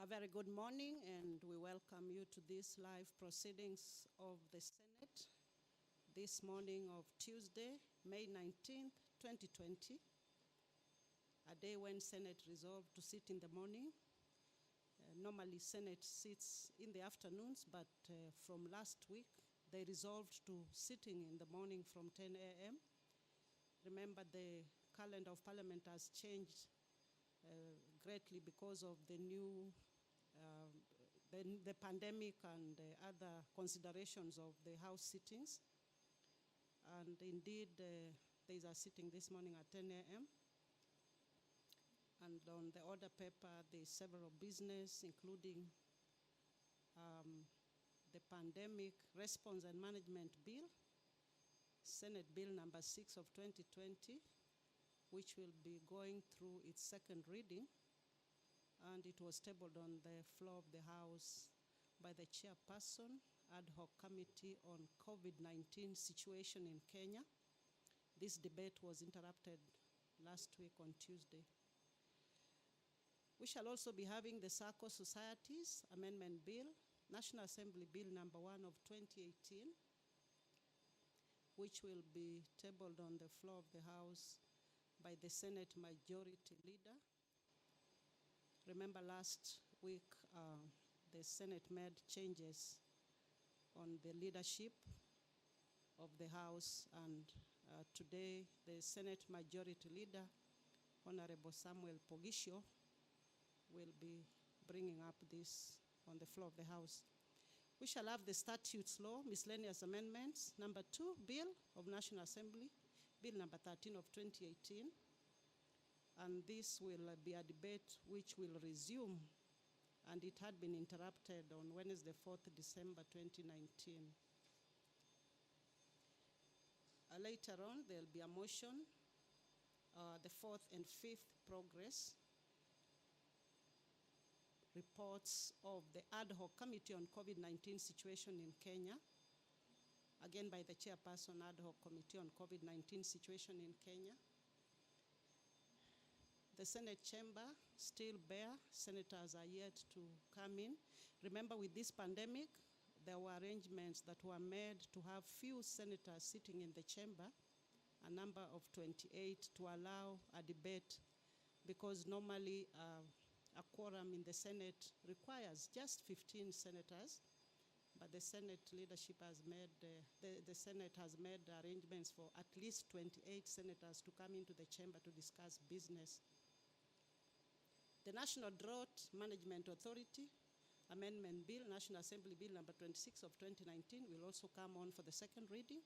A very good morning, and we welcome you to this live proceedings of the Senate this morning of Tuesday, May 19th, 2020, a day when Senate resolved to sit in the morning. Normally, Senate sits in the afternoons, but from last week, they resolved to sitting in the morning from 10 a.m. Remember, the calendar of Parliament has changed greatly because of the new the pandemic and other considerations of the House sittings. And indeed, there is a sitting this morning at 10 a.m. And on the order paper, there's several business, including the Pandemic Response and Management Bill, Senate Bill number 6 of 2020, which will be going through its second reading. And it was tabled on the floor of the House by the chairperson, Ad Hoc Committee on COVID-19 Situation in Kenya. This debate was interrupted last week on Tuesday. We shall also be having the Circle Societies Amendment Bill, National Assembly Bill number 1 of 2018, which will be tabled on the floor of the House by the Senate Majority Leader. Remember last week, the Senate made changes on the leadership of the House, and today the Senate Majority Leader, Honorable Samuel Pogisho, will be bringing up this on the floor of the House. We shall have the Statutes Law, Miscellaneous Amendments, number 2, Bill of National Assembly, Bill number 13 of 2018, and this will be a debate which will resume, and it had been interrupted on Wednesday, 4th December 2019. Later on, there will be a motion, the 4th and 5th progress reports of the Ad Hoc Committee on COVID-19 Situation in Kenya, again by the chairperson, Ad Hoc Committee on COVID-19 Situation in Kenya. The Senate chamber still bare. Senators are yet to come in. Remember, with this pandemic, there were arrangements that were made to have few senators sitting in the chamber, a number of 28, to allow a debate, because normally a quorum in the Senate requires just 15 senators, but the Senate leadership has made, the Senate has made arrangements for at least 28 senators to come into the chamber to discuss business. The National Drought Management Authority Amendment Bill, National Assembly Bill number 26 of 2019, will also come on for the second reading.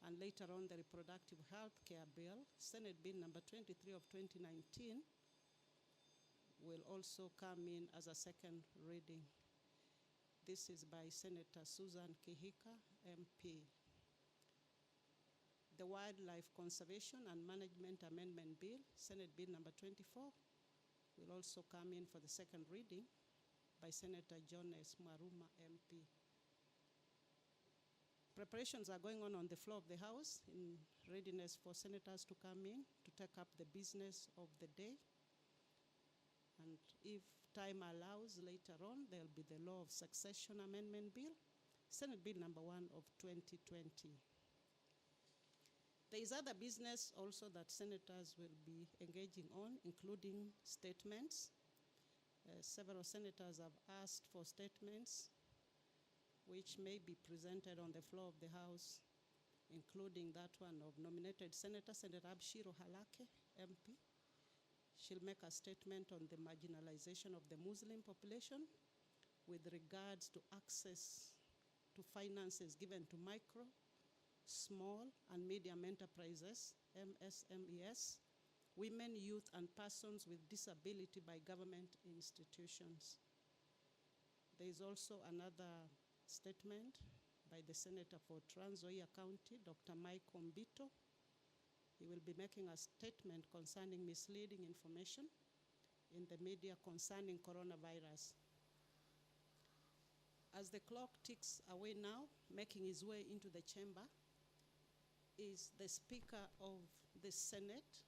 And later on, the Reproductive Health Care Bill, Senate Bill number 23 of 2019, will also come in as a second reading. This is by Senator Susan Kihika, MP. The Wildlife Conservation and Management Amendment Bill, Senate Bill number 24, will also come in for the second reading by Senator John S. Maruma, MP. Preparations are going on the floor of the House in readiness for senators to come in to take up the business of the day. And if time allows, later on, there will be the Law of Succession Amendment Bill, Senate Bill number 1 of 2020. There is other business also that senators will be engaging on, including statements. Several senators have asked for statements which may be presented on the floor of the House, including that one of nominated Senator Abshiro Halake, MP. She'll make a statement on the marginalization of the Muslim population with regards to access to finances given to micro, small and medium enterprises, MSMEs, women, youth, and persons with disability by government institutions. There is also another statement by the Senator for Trans Nzoia County, Dr. Mike Ombito. He will be making a statement concerning misleading information in the media concerning coronavirus. As the clock ticks away now, making his way into the chamber, is the Speaker of the Senate,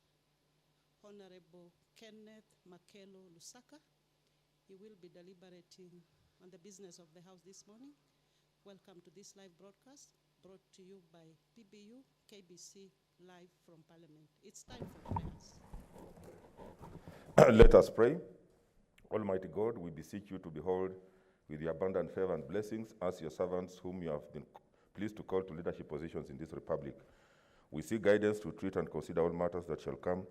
Honorable Kenneth Makelo Lusaka. He will be deliberating on the business of the House this morning. Welcome to this live broadcast brought to you by PBU KBC live from Parliament. It's time for prayers. Let us pray. Almighty God, we beseech you to behold with your abundant favor and blessings as your servants whom you have been pleased to call to leadership positions in this republic. We seek guidance to treat and consider all matters that shall come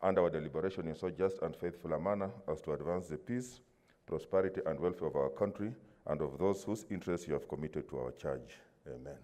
under our deliberation in so just and faithful a manner as to advance the peace, prosperity, and welfare of our country and of those whose interests you have committed to our charge. Amen.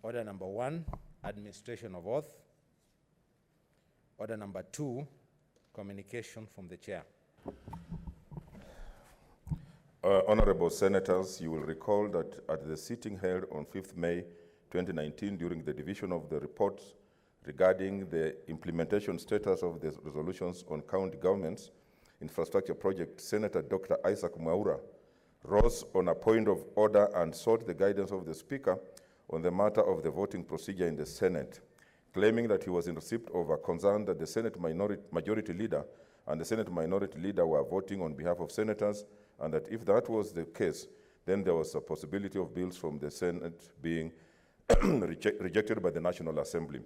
Order number 1, administration of oath. Order number 2, communication from the chair. Honorable Senators, you will recall that at the sitting held on 5th May 2019 during the division of the reports regarding the implementation status of the resolutions on county government's infrastructure project, Senator Dr. Isaac Mwaura rose on a point of order and sought the guidance of the Speaker on the matter of the voting procedure in the Senate, claiming that he was in receipt of a concern that the Senate Majority Leader and the Senate Minority Leader were voting on behalf of senators, and that if that was the case, then there was a possibility of bills from the Senate being rejected by the National Assembly.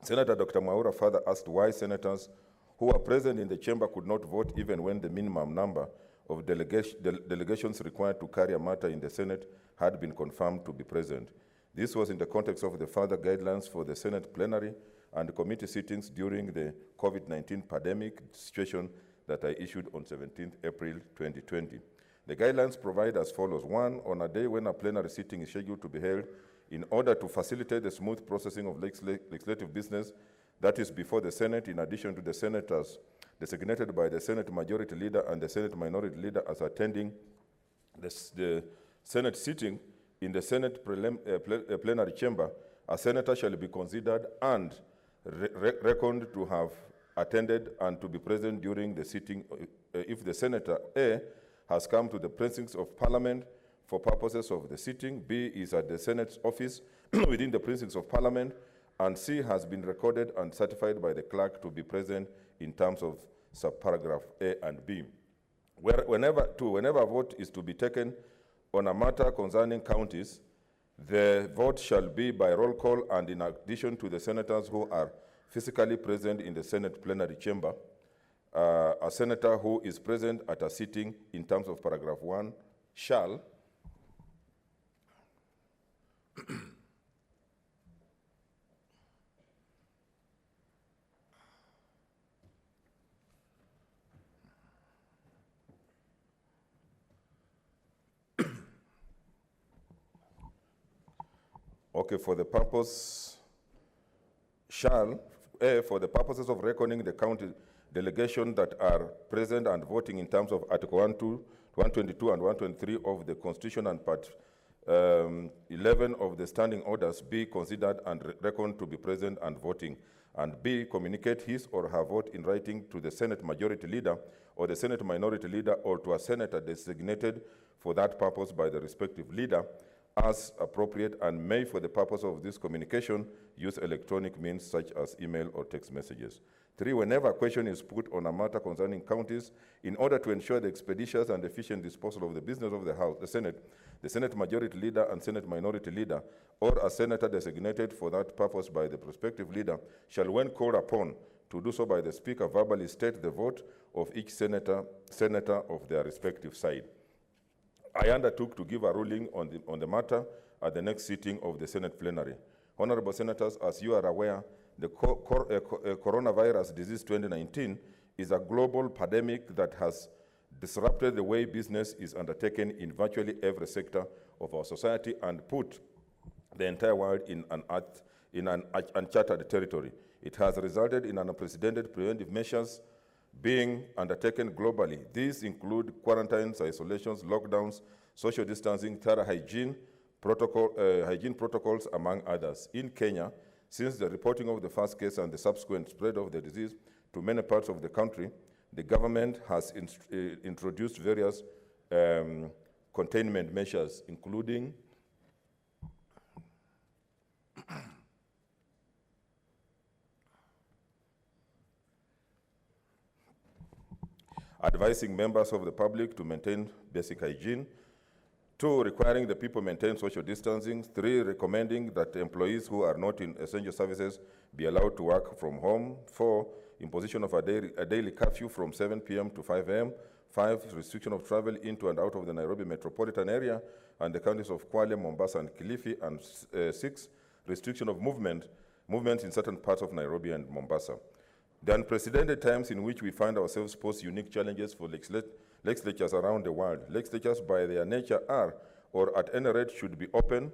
Senator Dr. Mwaura further asked why senators who were present in the chamber could not vote even when the minimum number of delegations required to carry a matter in the Senate had been confirmed to be present. This was in the context of the further guidelines for the Senate plenary and committee sittings during the COVID-19 pandemic situation that I issued on 17th April 2020. The guidelines provide as follows. 1, on a day when a plenary sitting is scheduled to be held, in order to facilitate the smooth processing of legislative business that is before the Senate, in addition to the senators designated by the Senate Majority Leader and the Senate Minority Leader as attending the Senate sitting, in the Senate plenary chamber, a senator shall be considered and reckoned to have attended and to be present during the sitting if the senator A has come to the precincts of Parliament for purposes of the sitting, B is at the Senate's office within the precincts of Parliament, and C has been recorded and certified by the clerk to be present in terms of subparagraph A and B. Whenever a vote is to be taken on a matter concerning counties, the vote shall be by roll call, and in addition to the senators who are physically present in the Senate plenary chamber, a senator who is present at a sitting in terms of paragraph 1 shall Okay, for the purposes of reckoning the county delegation that are present and voting in terms of Article 122 and 123 of the Constitution and Part 11 of the Standing Orders, be considered and reckoned to be present and voting, and B, communicate his or her vote in writing to the Senate Majority Leader or the Senate Minority Leader or to a senator designated for that purpose by the respective leader as appropriate, and may, for the purpose of this communication, use electronic means such as email or text messages. 3, whenever a question is put on a matter concerning counties, in order to ensure the expeditious and efficient disposal of the business of the Senate Majority Leader and Senate Minority Leader, or a senator designated for that purpose by the prospective leader, shall, when called upon, to do so by the Speaker verbally state the vote of each senator of their respective side. I undertook to give a ruling on the matter at the next sitting of the Senate plenary. Honorable Senators, as you are aware, the coronavirus disease 2019 is a global pandemic that has disrupted the way business is undertaken in virtually every sector of our society and put the entire world in an uncharted territory. It has resulted in unprecedented preventive measures being undertaken globally. These include quarantines, isolations, lockdowns, social distancing, thorough hygiene protocols, among others. In Kenya, since the reporting of the first case and the subsequent spread of the disease to many parts of the country, the government has introduced various containment measures, including advising members of the public to maintain basic hygiene, 2, requiring the people maintain social distancing, 3, recommending that employees who are not in essential services be allowed to work from home, 4, imposition of a daily curfew from 7 p.m. to 5 a.m., 5, restriction of travel into and out of the Nairobi metropolitan area and the counties of Kwale, Mombasa, and Kilifi, and 6, restriction of movement in certain parts of Nairobi and Mombasa. The unprecedented times in which we find ourselves pose unique challenges for legislatures around the world. Legislatures by their nature are, or at any rate should be open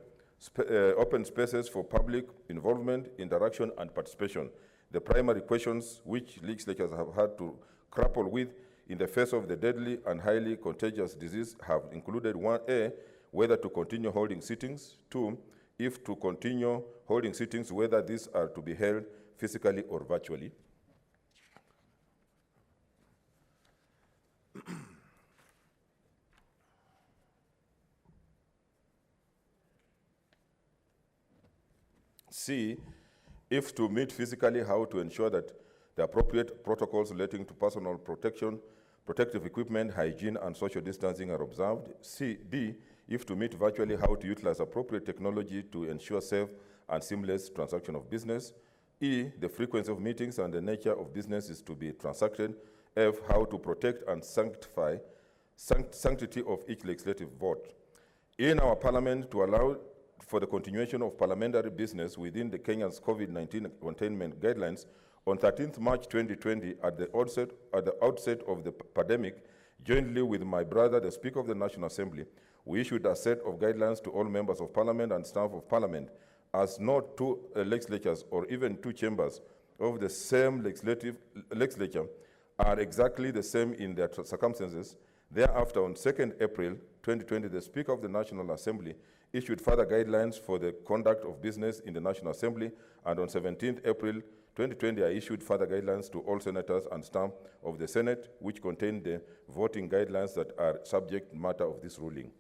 spaces for public involvement, interaction, and participation. The primary questions which legislatures have had to grapple with in the face of the deadly and highly contagious disease have included 1A, whether to continue holding sittings, 2, if to continue holding sittings, whether these are to be held physically or virtually. C, if to meet physically, how to ensure that the appropriate protocols relating to personal protection, protective equipment, hygiene, and social distancing are observed. D, if to meet virtually, how to utilize appropriate technology to ensure safe and seamless transaction of business. E, the frequency of meetings and the nature of business is to be transacted. F, how to protect and sanctify sanctity of each legislative vote. In our parliament, to allow for the continuation of parliamentary business within the Kenya's COVID-19 containment guidelines, on 13th March 2020, at the outset of the pandemic, jointly with my brother, the Speaker of the National Assembly, we issued a set of guidelines to all members of parliament and staff of parliament, as no two legislatures or even two chambers of the same legislature are exactly the same in their circumstances. Thereafter, on 2nd April 2020, the Speaker of the National Assembly issued further guidelines for the conduct of business in the National Assembly, and on 17th April 2020, I issued further guidelines to all senators and staff of the Senate, which contain the voting guidelines that are subject matter of this ruling.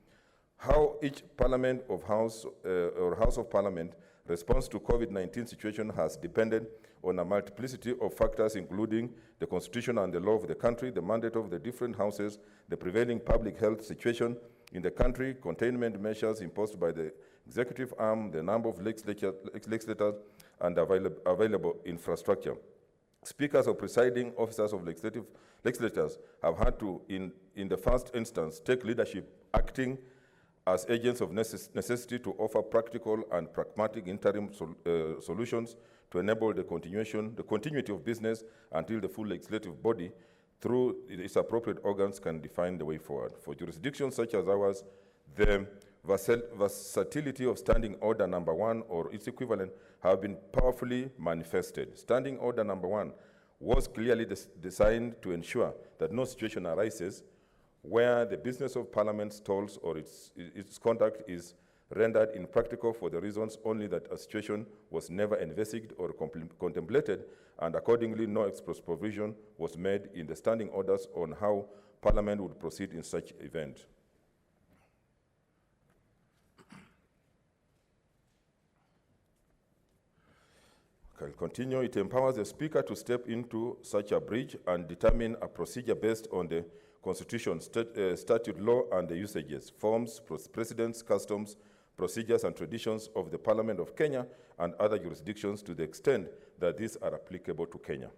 How each Parliament of House or House of Parliament response to COVID-19 situation has depended on a multiplicity of factors, including the Constitution and the law of the country, the mandate of the different houses, the prevailing public health situation in the country, containment measures imposed by the executive arm, the number of legislators, and available infrastructure. Speakers or presiding officers of legislatures have had to, in the first instance, take leadership, acting as agents of necessity to offer practical and pragmatic interim solutions to enable the continuity of business until the full legislative body, through its appropriate organs, can define the way forward. For jurisdictions such as ours, the versatility of Standing Order Number 1 or its equivalent have been powerfully manifested. Standing Order Number 1 was clearly designed to ensure that no situation arises where the business of Parliament stalls or its conduct is rendered impractical for the reasons only that a situation was never envisaged or contemplated, and accordingly no express provision was made in the standing orders on how Parliament would proceed in such event. I'll continue. It empowers the Speaker to step into such a breach and determine a procedure based on the Constitution, statute law, and the usages, forms, precedents, customs, procedures, and traditions of the Parliament of Kenya and other jurisdictions to the extent that these are applicable to Kenya.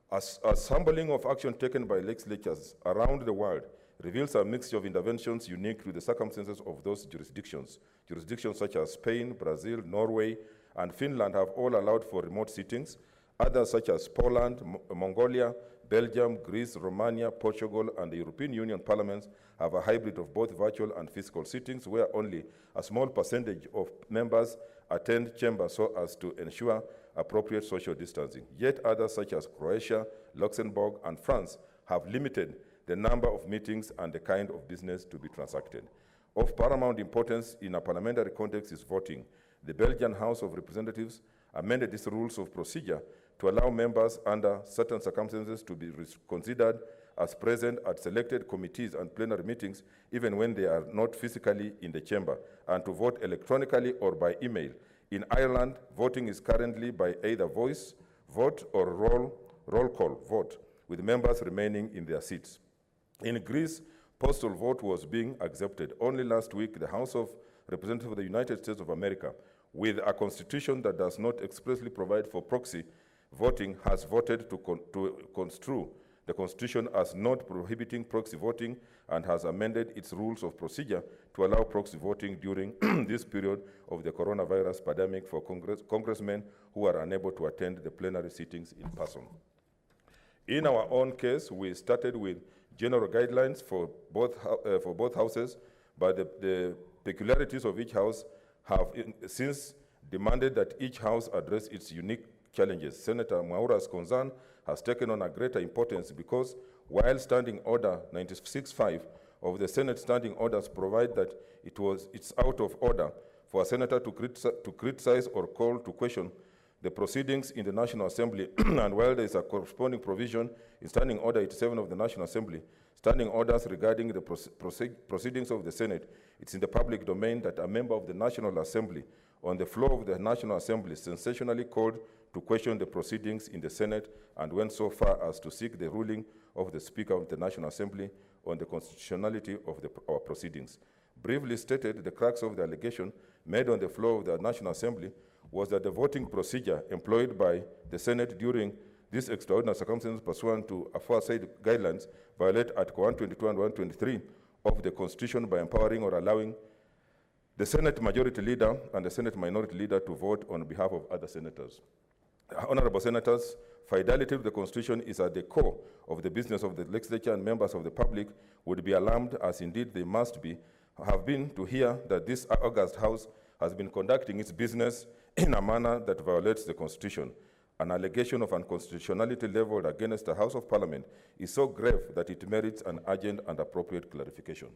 A sampling of action taken by legislatures around the world reveals a mixture of interventions unique to the circumstances of those jurisdictions. Jurisdictions such as Spain, Brazil, Norway, and Finland have all allowed for remote sittings. Others such as Poland, Mongolia, Belgium, Greece, Romania, Portugal, and the European Union parliaments have a hybrid of both virtual and physical sittings where only a small percentage of members attend chambers so as to ensure appropriate social distancing. Yet others such as Croatia, Luxembourg, and France have limited the number of meetings and the kind of business to be transacted. Of paramount importance in a parliamentary context is voting. The Belgian House of Representatives amended its rules of procedure to allow members under certain circumstances to be considered as present at selected committees and plenary meetings even when they are not physically in the chamber, and to vote electronically or by email. In Ireland, voting is currently by either voice vote or roll call vote, with members remaining in their seats. In Greece, postal vote was being accepted. Only last week, the House of Representatives of the United States of America, with a constitution that does not expressly provide for proxy voting, has voted to construe the Constitution as not prohibiting proxy voting and has amended its rules of procedure to allow proxy voting during this period of the coronavirus pandemic for congressmen who are unable to attend the plenary sittings in person. In our own case, we started with general guidelines for both houses, but the peculiarities of each house have since demanded that each house address its unique challenges. Senator Mwaura's concern has taken on a greater importance because while Standing Order 96.5 of the Senate Standing Orders provide that it's out of order for a senator to criticize or call to question the proceedings in the National Assembly, and while there is a corresponding provision in Standing Order 87 of the National Assembly, standing orders regarding the proceedings of the Senate, it's in the public domain that a member of the National Assembly on the floor of the National Assembly sensationally called to question the proceedings in the Senate and went so far as to seek the ruling of the Speaker of the National Assembly on the constitutionality of our proceedings. Briefly stated, the crux of the allegation made on the floor of the National Assembly was that the voting procedure employed by the Senate during these extraordinary circumstances pursuant to aforesaid guidelines violate Article 122 and 123 of the Constitution by empowering or allowing the Senate Majority Leader and the Senate Minority Leader to vote on behalf of other senators. Honorable Senators, fidelity to the Constitution is at the core of the business of the legislature, and members of the public would be alarmed, as indeed they have been, to hear that this august House has been conducting its business in a manner that violates the Constitution. An allegation of unconstitutionality leveled against the House of Parliament is so grave that it merits an urgent and appropriate clarification.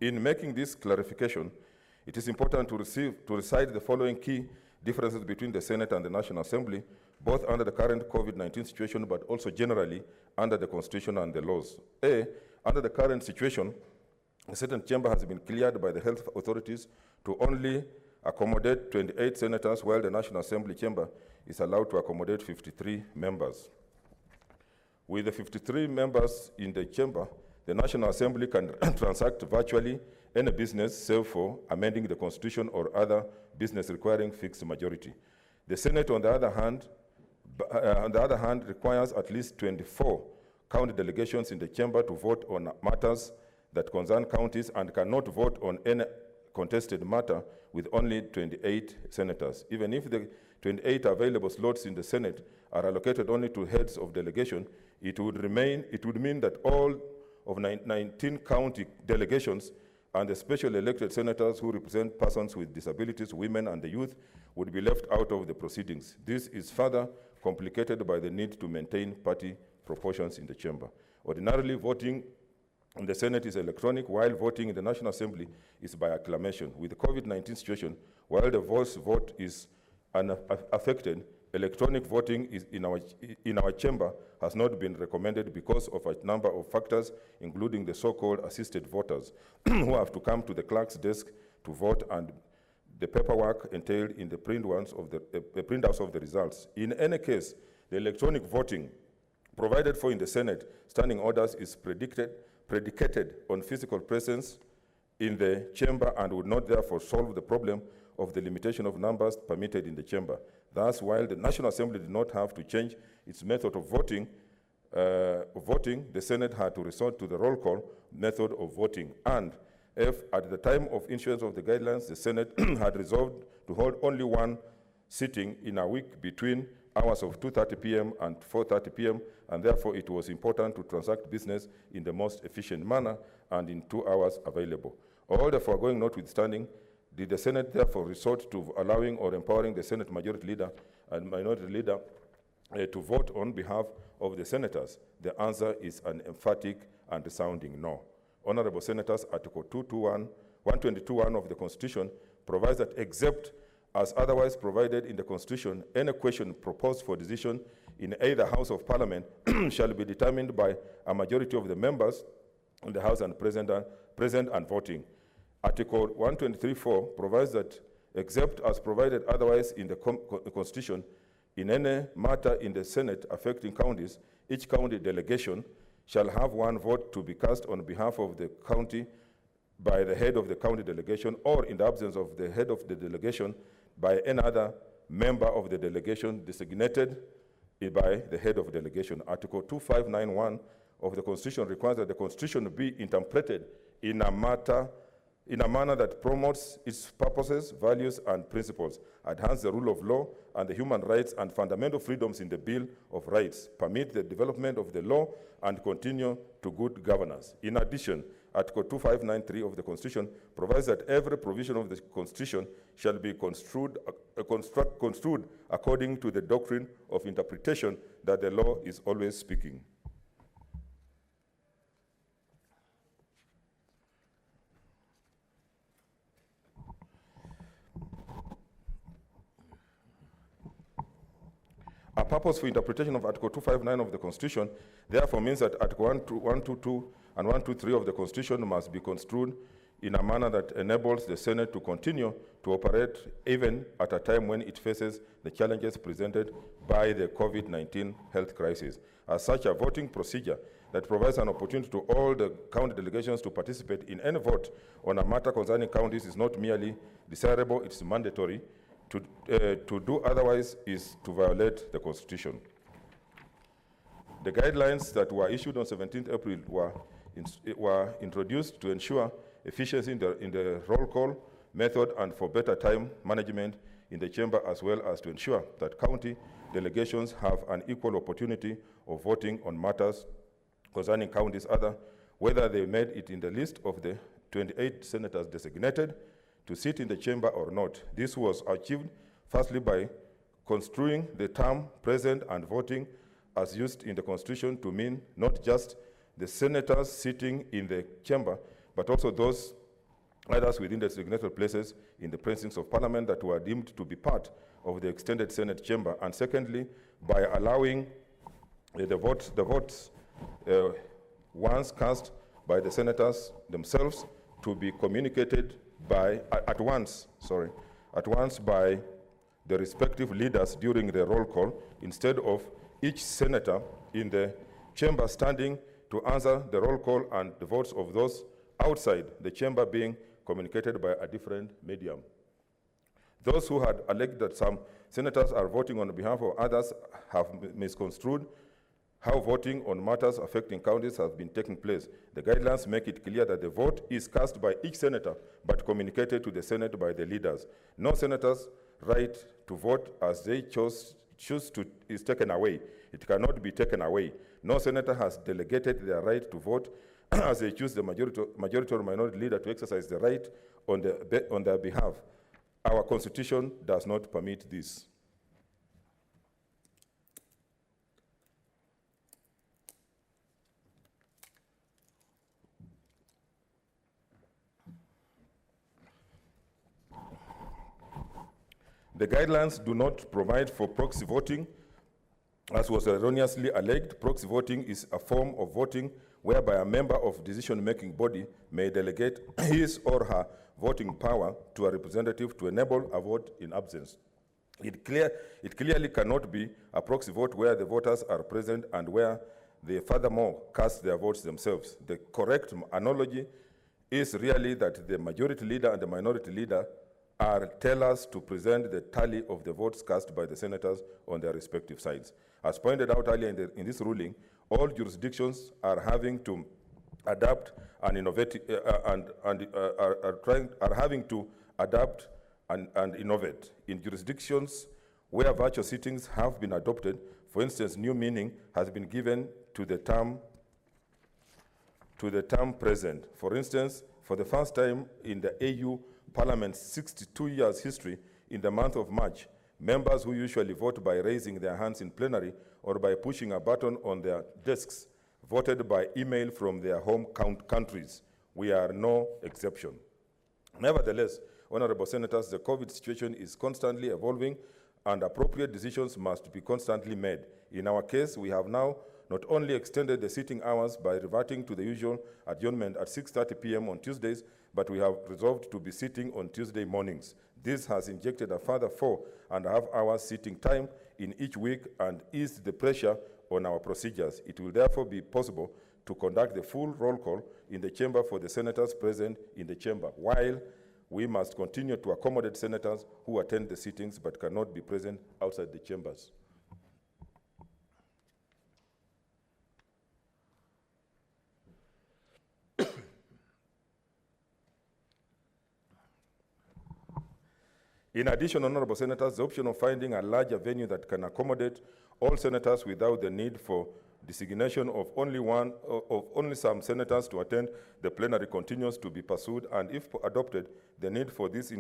In making this clarification, it is important to recite the following key differences between the Senate and the National Assembly, both under the current COVID-19 situation, but also generally under the Constitution and the laws. A, under the current situation, the Senate chamber has been cleared by the health authorities to only accommodate 28 senators, while the National Assembly chamber is allowed to accommodate 53 members. With the 53 members in the chamber, the National Assembly can transact virtually any business save for amending the Constitution or other business requiring fixed majority. The Senate, on the other hand, requires at least 24 county delegations in the chamber to vote on matters that concern counties and cannot vote on any contested matter with only 28 senators. Even if the 28 available slots in the Senate are allocated only to heads of delegation, it would mean that all of 19 county delegations and the special elected senators who represent persons with disabilities, women, and the youth would be left out of the proceedings. This is further complicated by the need to maintain party proportions in the chamber. Ordinarily, voting in the Senate is electronic, while voting in the National Assembly is by acclamation. With the COVID-19 situation, while the voice vote is unaffected, electronic voting in our chamber has not been recommended because of a number of factors, including the so-called assisted voters who have to come to the clerk's desk to vote, and the paperwork entailed in the printouts of the results. In any case, the electronic voting provided for in the Senate standing orders is predicated on physical presence in the chamber and would not therefore solve the problem of the limitation of numbers permitted in the chamber. Thus, while the National Assembly did not have to change its method of voting, the Senate had to resort to the roll call method of voting. And if at the time of issuance of the guidelines, the Senate had resolved to hold only one sitting in a week between hours of 2:30 p.m. and 4:30 p.m., and therefore it was important to transact business in the most efficient manner and in 2 hours available. All the foregoing notwithstanding, did the Senate therefore resort to allowing or empowering the Senate Majority Leader and Minority Leader to vote on behalf of the senators? The answer is an emphatic and resounding no. Honorable Senators, Article 122.1 of the Constitution provides that except as otherwise provided in the Constitution, any question proposed for decision in either House of Parliament shall be determined by a majority of the members in the House and present and voting. Article 123.4 provides that except as provided otherwise in the Constitution, in any matter in the Senate affecting counties, each county delegation shall have one vote to be cast on behalf of the county by the head of the county delegation, or in the absence of the head of the delegation, by any other member of the delegation designated by the head of the delegation. Article 2591 of the Constitution requires that the Constitution be interpreted in a manner that promotes its purposes, values, and principles, advance the rule of law and the human rights and fundamental freedoms in the Bill of Rights, permit the development of the law, and continue to good governance. In addition, Article 2593 of the Constitution provides that every provision of the Constitution shall be construed according to the doctrine of interpretation that the law is always speaking. A purpose for interpretation of Article 259 of the Constitution therefore means that Article 122 and 123 of the Constitution must be construed in a manner that enables the Senate to continue to operate even at a time when it faces the challenges presented by the COVID-19 health crisis. As such, a voting procedure that provides an opportunity to all the county delegations to participate in any vote on a matter concerning counties is not merely desirable, it's mandatory. To do otherwise is to violate the Constitution. The guidelines that were issued on 17th April were introduced to ensure efficiency in the roll call method and for better time management in the chamber, as well as to ensure that county delegations have an equal opportunity of voting on matters concerning counties whether they made it in the list of the 28 senators designated to sit in the chamber or not. This was achieved firstly by construing the term present and voting as used in the Constitution to mean not just the senators sitting in the chamber, but also those others within the designated places in the precincts of Parliament that were deemed to be part of the extended Senate chamber. And secondly, by allowing the votes once cast by the senators themselves to be communicated at once by the respective leaders during the roll call, instead of each senator in the chamber standing to answer the roll call and the votes of those outside the chamber being communicated by a different medium. Those who had alleged that some senators are voting on behalf of others have misconstrued how voting on matters affecting counties has been taking place. The guidelines make it clear that the vote is cast by each senator, but communicated to the Senate by the leaders. No senator's right to vote as they choose to is taken away. It cannot be taken away. No senator has delegated their right to vote as they choose the majority or minority leader to exercise the right on their behalf. Our Constitution does not permit this. The guidelines do not provide for proxy voting, as was erroneously alleged. Proxy voting is a form of voting whereby a member of decision-making body may delegate his or her voting power to a representative to enable a vote in absence. It clearly cannot be a proxy vote where the voters are present and where they furthermore cast their votes themselves. The correct analogy is really that the majority leader and the minority leader are tellers to present the tally of the votes cast by the senators on their respective sides. As pointed out earlier in this ruling, all jurisdictions are having to adapt and innovate are having to adapt and innovate. In jurisdictions where virtual sittings have been adopted, for instance, new meaning has been given to the term present. For instance, for the first time in the AU Parliament's 62 years history, in the month of March, members who usually vote by raising their hands in plenary or by pushing a button on their desks voted by email from their home countries. We are no exception. Nevertheless, honorable senators, the COVID situation is constantly evolving and appropriate decisions must be constantly made. In our case, we have now not only extended the sitting hours by reverting to the usual adjournment at 6:30 p.m. on Tuesdays, but we have resolved to be sitting on Tuesday mornings. This has injected a further 4.5 hours sitting time in each week and eased the pressure on our procedures. It will therefore be possible to conduct the full roll call in the chamber for the senators present in the chamber, while we must continue to accommodate senators who attend the sittings but cannot be present outside the chambers. In addition, honorable senators, the option of finding a larger venue that can accommodate all senators without the need for designation of only some senators to attend the plenary continues to be pursued, and if adopted, the need for these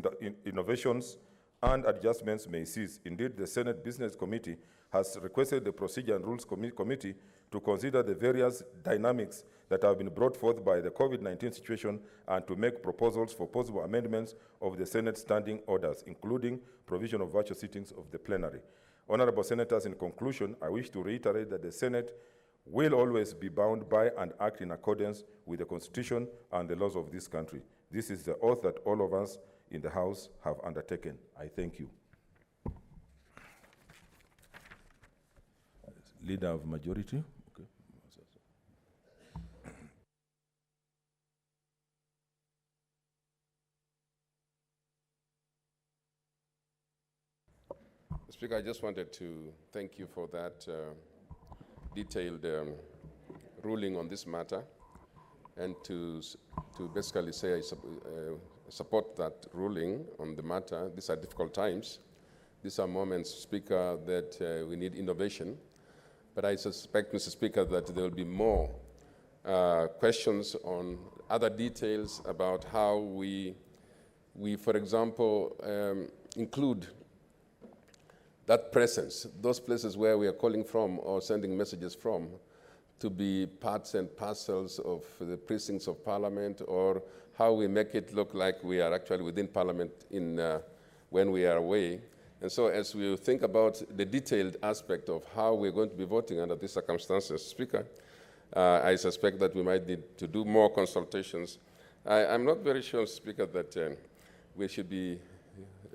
innovations and adjustments may cease. Indeed, the Senate Business Committee has requested the Procedure and Rules Committee to consider the various dynamics that have been brought forth by the COVID-19 situation and to make proposals for possible amendments of the Senate standing orders, including provision of virtual sittings of the plenary. Honorable senators, in conclusion, I wish to reiterate that the Senate will always be bound by and act in accordance with the Constitution and the laws of this country. This is the oath that all of us in the House have undertaken. I thank you. Leader of majority. Okay. Speaker, I just wanted to thank you for that detailed ruling on this matter, and to basically say I support that ruling on the matter. These are difficult times. These are moments, Speaker, that we need innovation. But I suspect, Mr. Speaker, that there will be more questions on other details about how we for example, include that presence, those places where we are calling from or sending messages from, to be parts and parcels of the precincts of Parliament, or how we make it look like we are actually within Parliament when we are away. And so as we think about the detailed aspect of how we're going to be voting under these circumstances, Speaker, I suspect that we might need to do more consultations. I'm not very sure, Speaker, that we should be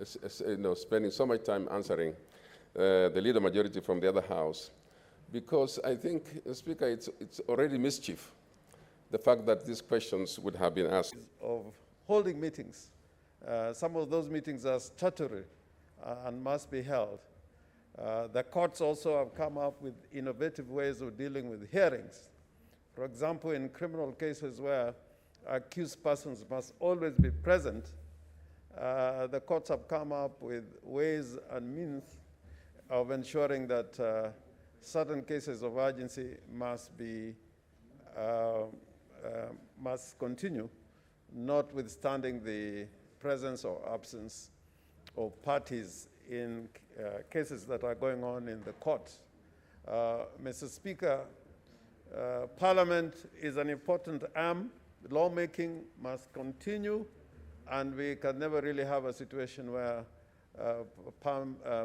spending so much time answering the leader majority from the other house, because I think, Speaker, it's already mischief, the fact that these questions would have been asked. Of holding meetings. Some of those meetings are statutory and must be held. The courts also have come up with innovative ways of dealing with hearings. For example, in criminal cases where accused persons must always be present, the courts have come up with ways and means of ensuring that certain cases of urgency must continue, notwithstanding the presence or absence of parties in cases that are going on in the courts. Mr. Speaker, Parliament is an important arm. Lawmaking must continue, and we can never really have a situation where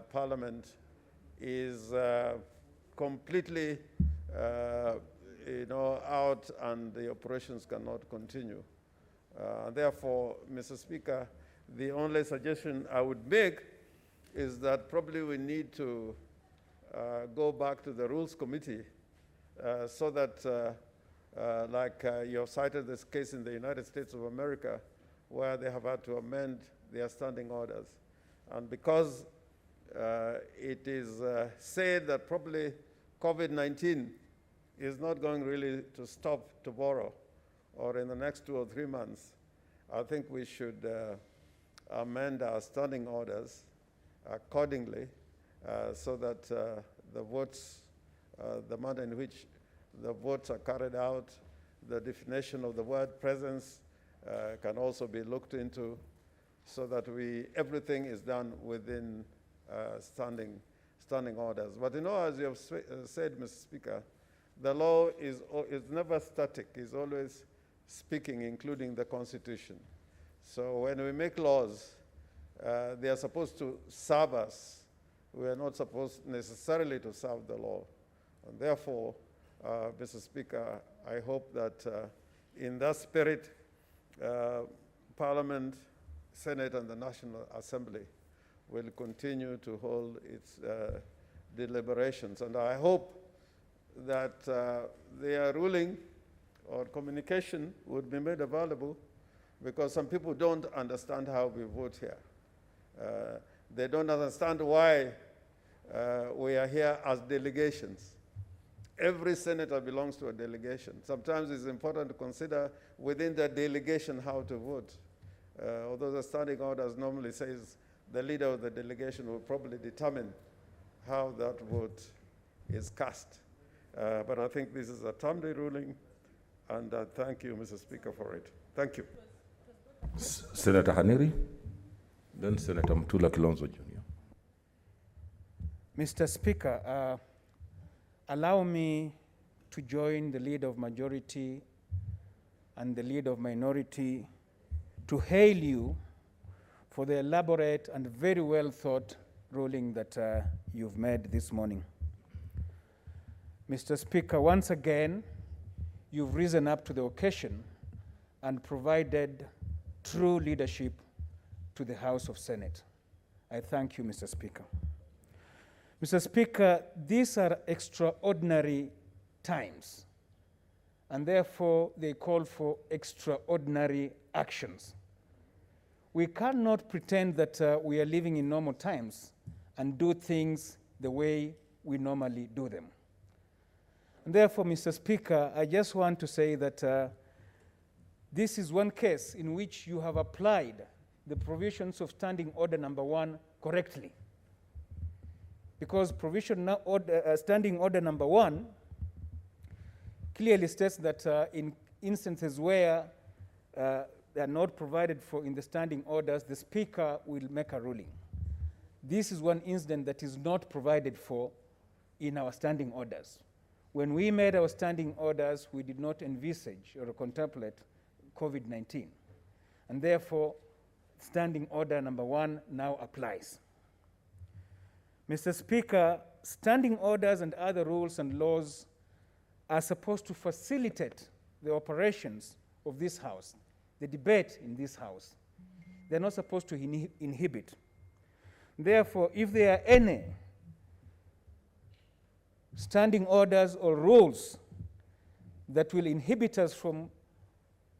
Parliament is completely out and the operations cannot continue. Therefore, Mr. Speaker, the only suggestion I would make is that probably we need to go back to the Rules Committee so that Like you have cited this case in the United States of America, where they have had to amend their standing orders. And because it is said that probably COVID-19 is not going really to stop tomorrow or in the next 2 or 3 months, I think we should amend our standing orders accordingly so that the votes, the manner in which the votes are carried out, the definition of the word presence can also be looked into so that everything is done within standing orders. But you know, as you have said, Mr. Speaker, the law is never static. It's always speaking, including the Constitution. So when we make laws, they are supposed to serve us. We are not supposed necessarily to serve the law. And therefore, Mr. Speaker, I hope that in that spirit, Parliament, Senate, and the National Assembly will continue to hold its deliberations. And I hope that their ruling or communication would be made available, because some people don't understand how we vote here. They don't understand why we are here as delegations. Every senator belongs to a delegation. Sometimes it's important to consider within the delegation how to vote. Although the standing orders normally says the leader of the delegation will probably determine how that vote is cast. But I think this is a timely ruling, and thank you, Mr. Speaker, for it. Thank you. Senator Haneri, then Senator Mtula Kilonzo Jr. Mr. Speaker, allow me to join the leader of majority and the leader of minority to hail you for the elaborate and very well thought ruling that you've made this morning. Mr. Speaker, once again, you've risen up to the occasion and provided true leadership to the House of Senate. I thank you, Mr. Speaker. Mr. Speaker, these are extraordinary times, and therefore they call for extraordinary actions. We cannot pretend that we are living in normal times and do things the way we normally do them. And therefore, Mr. Speaker, I just want to say that this is one case in which you have applied the provisions of Standing Order Number 1 correctly. Because Standing Order Number 1 clearly states that in instances where they are not provided for in the standing orders, the Speaker will make a ruling. This is one incident that is not provided for in our standing orders. When we made our standing orders, we did not envisage or contemplate COVID-19. And therefore, Standing Order Number 1 now applies. Mr. Speaker, standing orders and other rules and laws are supposed to facilitate the operations of this House, the debate in this House. They're not supposed to inhibit. Therefore, if there are any standing orders or rules that will inhibit us from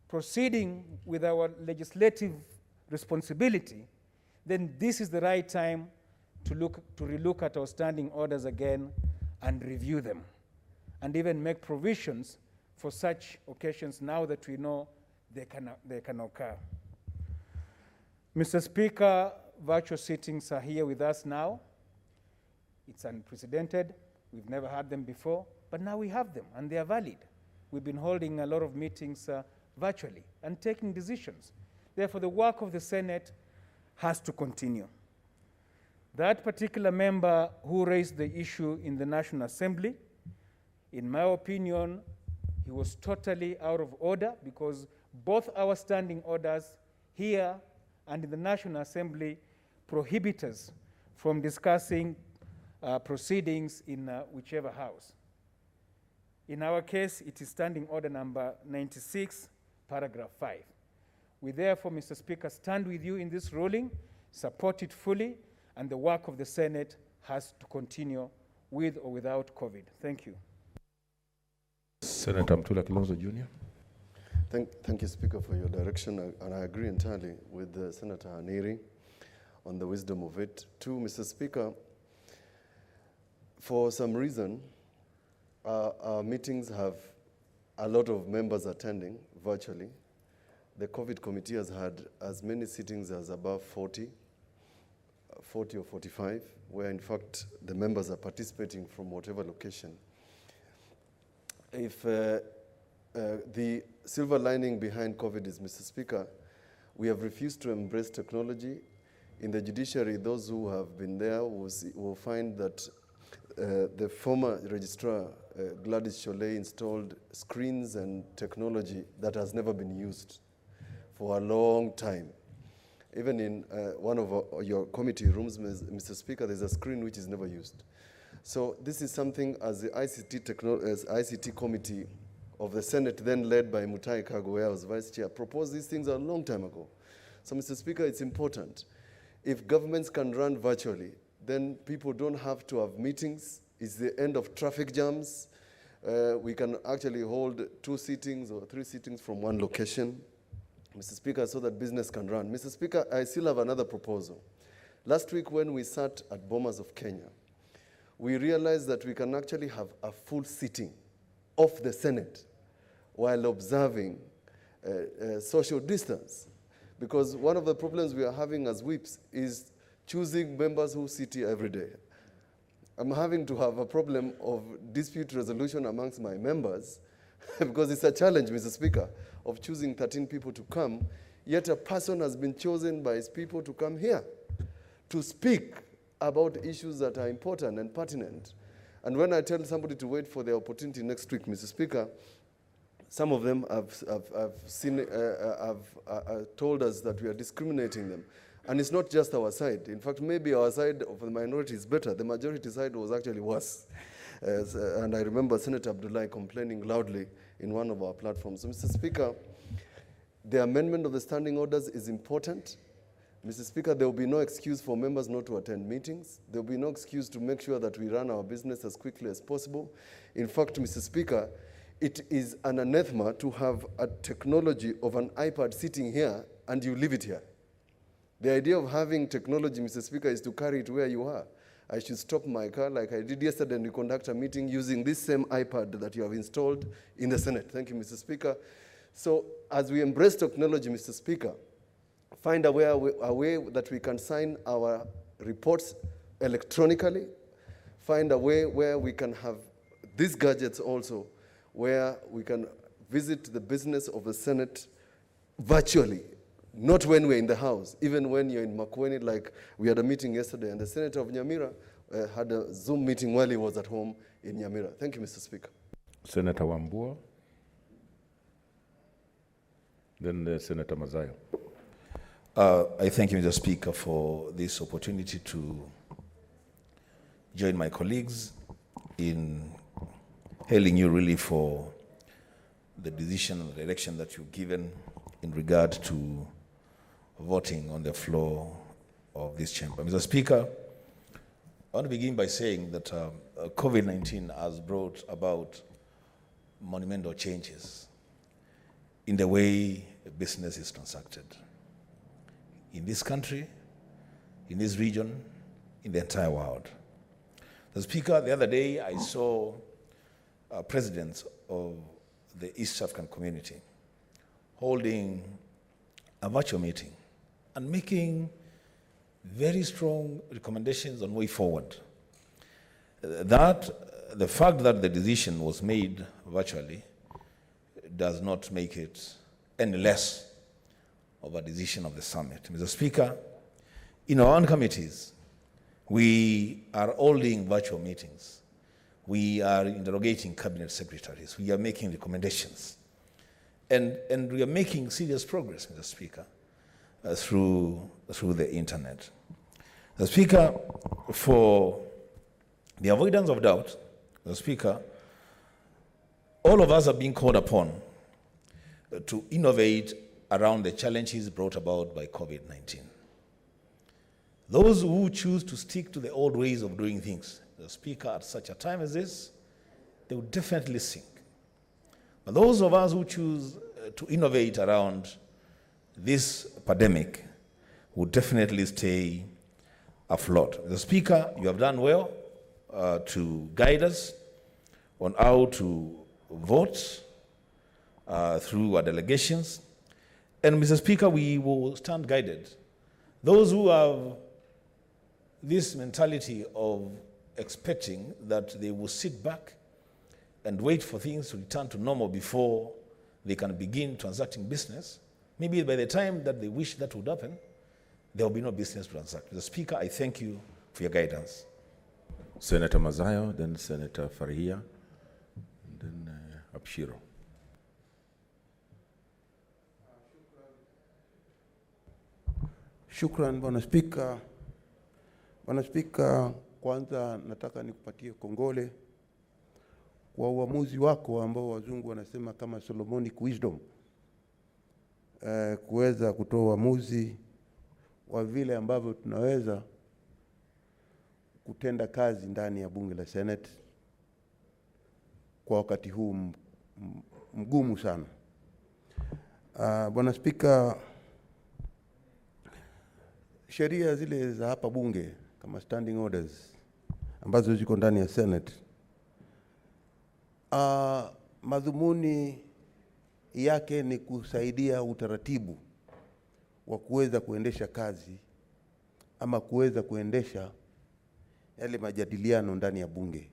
proceeding with our legislative responsibility, then this is the right time to relook at our standing orders again and review them, and even make provisions for such occasions now that we know they can occur. Mr. Speaker, virtual sittings are here with us now. It's unprecedented. We've never had them before, but now we have them, and they are valid. We've been holding a lot of meetings virtually and taking decisions. Therefore, the work of the Senate has to continue. That particular member who raised the issue in the National Assembly, in my opinion, he was totally out of order, because both our standing orders here and in the National Assembly prohibit us from discussing proceedings in whichever house. In our case, it is Standing Order Number 96, Paragraph 5. We therefore, Mr. Speaker, stand with you in this ruling, support it fully, and the work of the Senate has to continue with or without COVID. Thank you. Senator Mtula Kilonzo Jr. Thank you, Speaker, for your direction, and I agree entirely with Senator Haniri on the wisdom of it. Two, Mr. Speaker, for some reason, our meetings have a lot of members attending virtually. The COVID committee has had as many sittings as above 40 or 45, where in fact the members are participating from whatever location. If the silver lining behind COVID is, Mr. Speaker, we have refused to embrace technology. In the judiciary, those who have been there will find that the former registrar, Gladys Cholet, installed screens and technology that has never been used for a long time. Even in one of your committee rooms, Mr. Speaker, there's a screen which is never used. So this is something as the ICT committee of the Senate, then led by Mutai Kagwe, where I was vice chair, proposed these things a long time ago. So, Mr. Speaker, it's important. If governments can run virtually, then people don't have to have meetings. It's the end of traffic jams. We can actually hold 2 sittings or 3 sittings from one location, Mr. Speaker, so that business can run. Mr. Speaker, I still have another proposal. Last week when we sat at Bomas of Kenya, we realized that we can actually have a full sitting of the Senate while observing social distance. Because one of the problems we are having as whips is choosing members who sit here every day. I'm having to have a problem of dispute resolution amongst my members because it's a challenge, Mr. Speaker, of choosing 13 people to come, yet a person has been chosen by his people to come here to speak about issues that are important and pertinent. And when I tell somebody to wait for their opportunity next week, Mr. Speaker, some of them have told us that we are discriminating them. And it's not just our side. In fact, maybe our side of the minority is better. The majority side was actually worse. And I remember Senator Abdullahi complaining loudly in one of our platforms. So, Mr. Speaker, the amendment of the standing orders is important. Mr. Speaker, there will be no excuse for members not to attend meetings. There will be no excuse to make sure that we run our business as quickly as possible. In fact, Mr. Speaker, it is an anathema to have a technology of an iPad sitting here and you leave it here. The idea of having technology, Mr. Speaker, is to carry it where you are. I should stop my car like I did yesterday and we conduct a meeting using this same iPad that you have installed in the Senate. Thank you, Mr. Speaker. So as we embrace technology, Mr. Speaker, find a way that we can sign our reports electronically, find a way where we can have these gadgets also, where we can visit the business of the Senate virtually, not when we're in the House, even when you're in Makueni, like we had a meeting yesterday, and the Senator of Nyamira had a Zoom meeting while he was at home in Nyamira. Thank you, Mr. Speaker. Senator Wambua, then Senator Mazayo. I thank you, Mr. Speaker, for this opportunity to join my colleagues in hailing you really for the decision and the direction that you've given in regard to voting on the floor of this chamber. Mr. Speaker, I want to begin by saying that COVID-19 has brought about monumental changes in the way business is transacted in this country, in this region, in the entire world. The Speaker, the other day I saw presidents of the East African community holding a virtual meeting and making very strong recommendations on way forward. The fact that the decision was made virtually does not make it any less of a decision of the summit. Mr. Speaker, in our own committees, we are holding virtual meetings. We are interrogating cabinet secretaries. We are making recommendations. And we are making serious progress, Mr. Speaker, through the internet. Mr. Speaker, for the avoidance of doubt, Mr. Speaker, all of us are being called upon to innovate around the challenges brought about by COVID-19. Those who choose to stick to the old ways of doing things, the Speaker, at such a time as this, they will definitely sink. But those of us who choose to innovate around this pandemic will definitely stay afloat. Mr. Speaker, you have done well to guide us on how to vote through our delegations. And Mr. Speaker, we will stand guided. Those who have this mentality of expecting that they will sit back and wait for things to return to normal before they can begin transacting business, maybe by the time that they wish that would happen, there will be no business to transact. Mr. Speaker, I thank you for your guidance. Senator Mazayo, then Senator Farihia, and then Abshiro. Shukran, Bwana Spika. Bwana Spika, kwanza nataka nikupatie kongole kwa uamuzi wako ambao wazungu wanasema kama Solomonic wisdom, kuweza kutoa uamuzi wa vile ambavyo tunaweza kutenda kazi ndani ya bunge la Senate kwa wakati huu mgumu sana. Bwana Spika, sheria zile za hapa bunge kama standing orders ambazo ziko ndani ya Senate, madhumuni yake ni kusaidia utaratibu wa kuweza kuendesha kazi ama kuweza kuendesha yale majadiliano ndani ya bunge,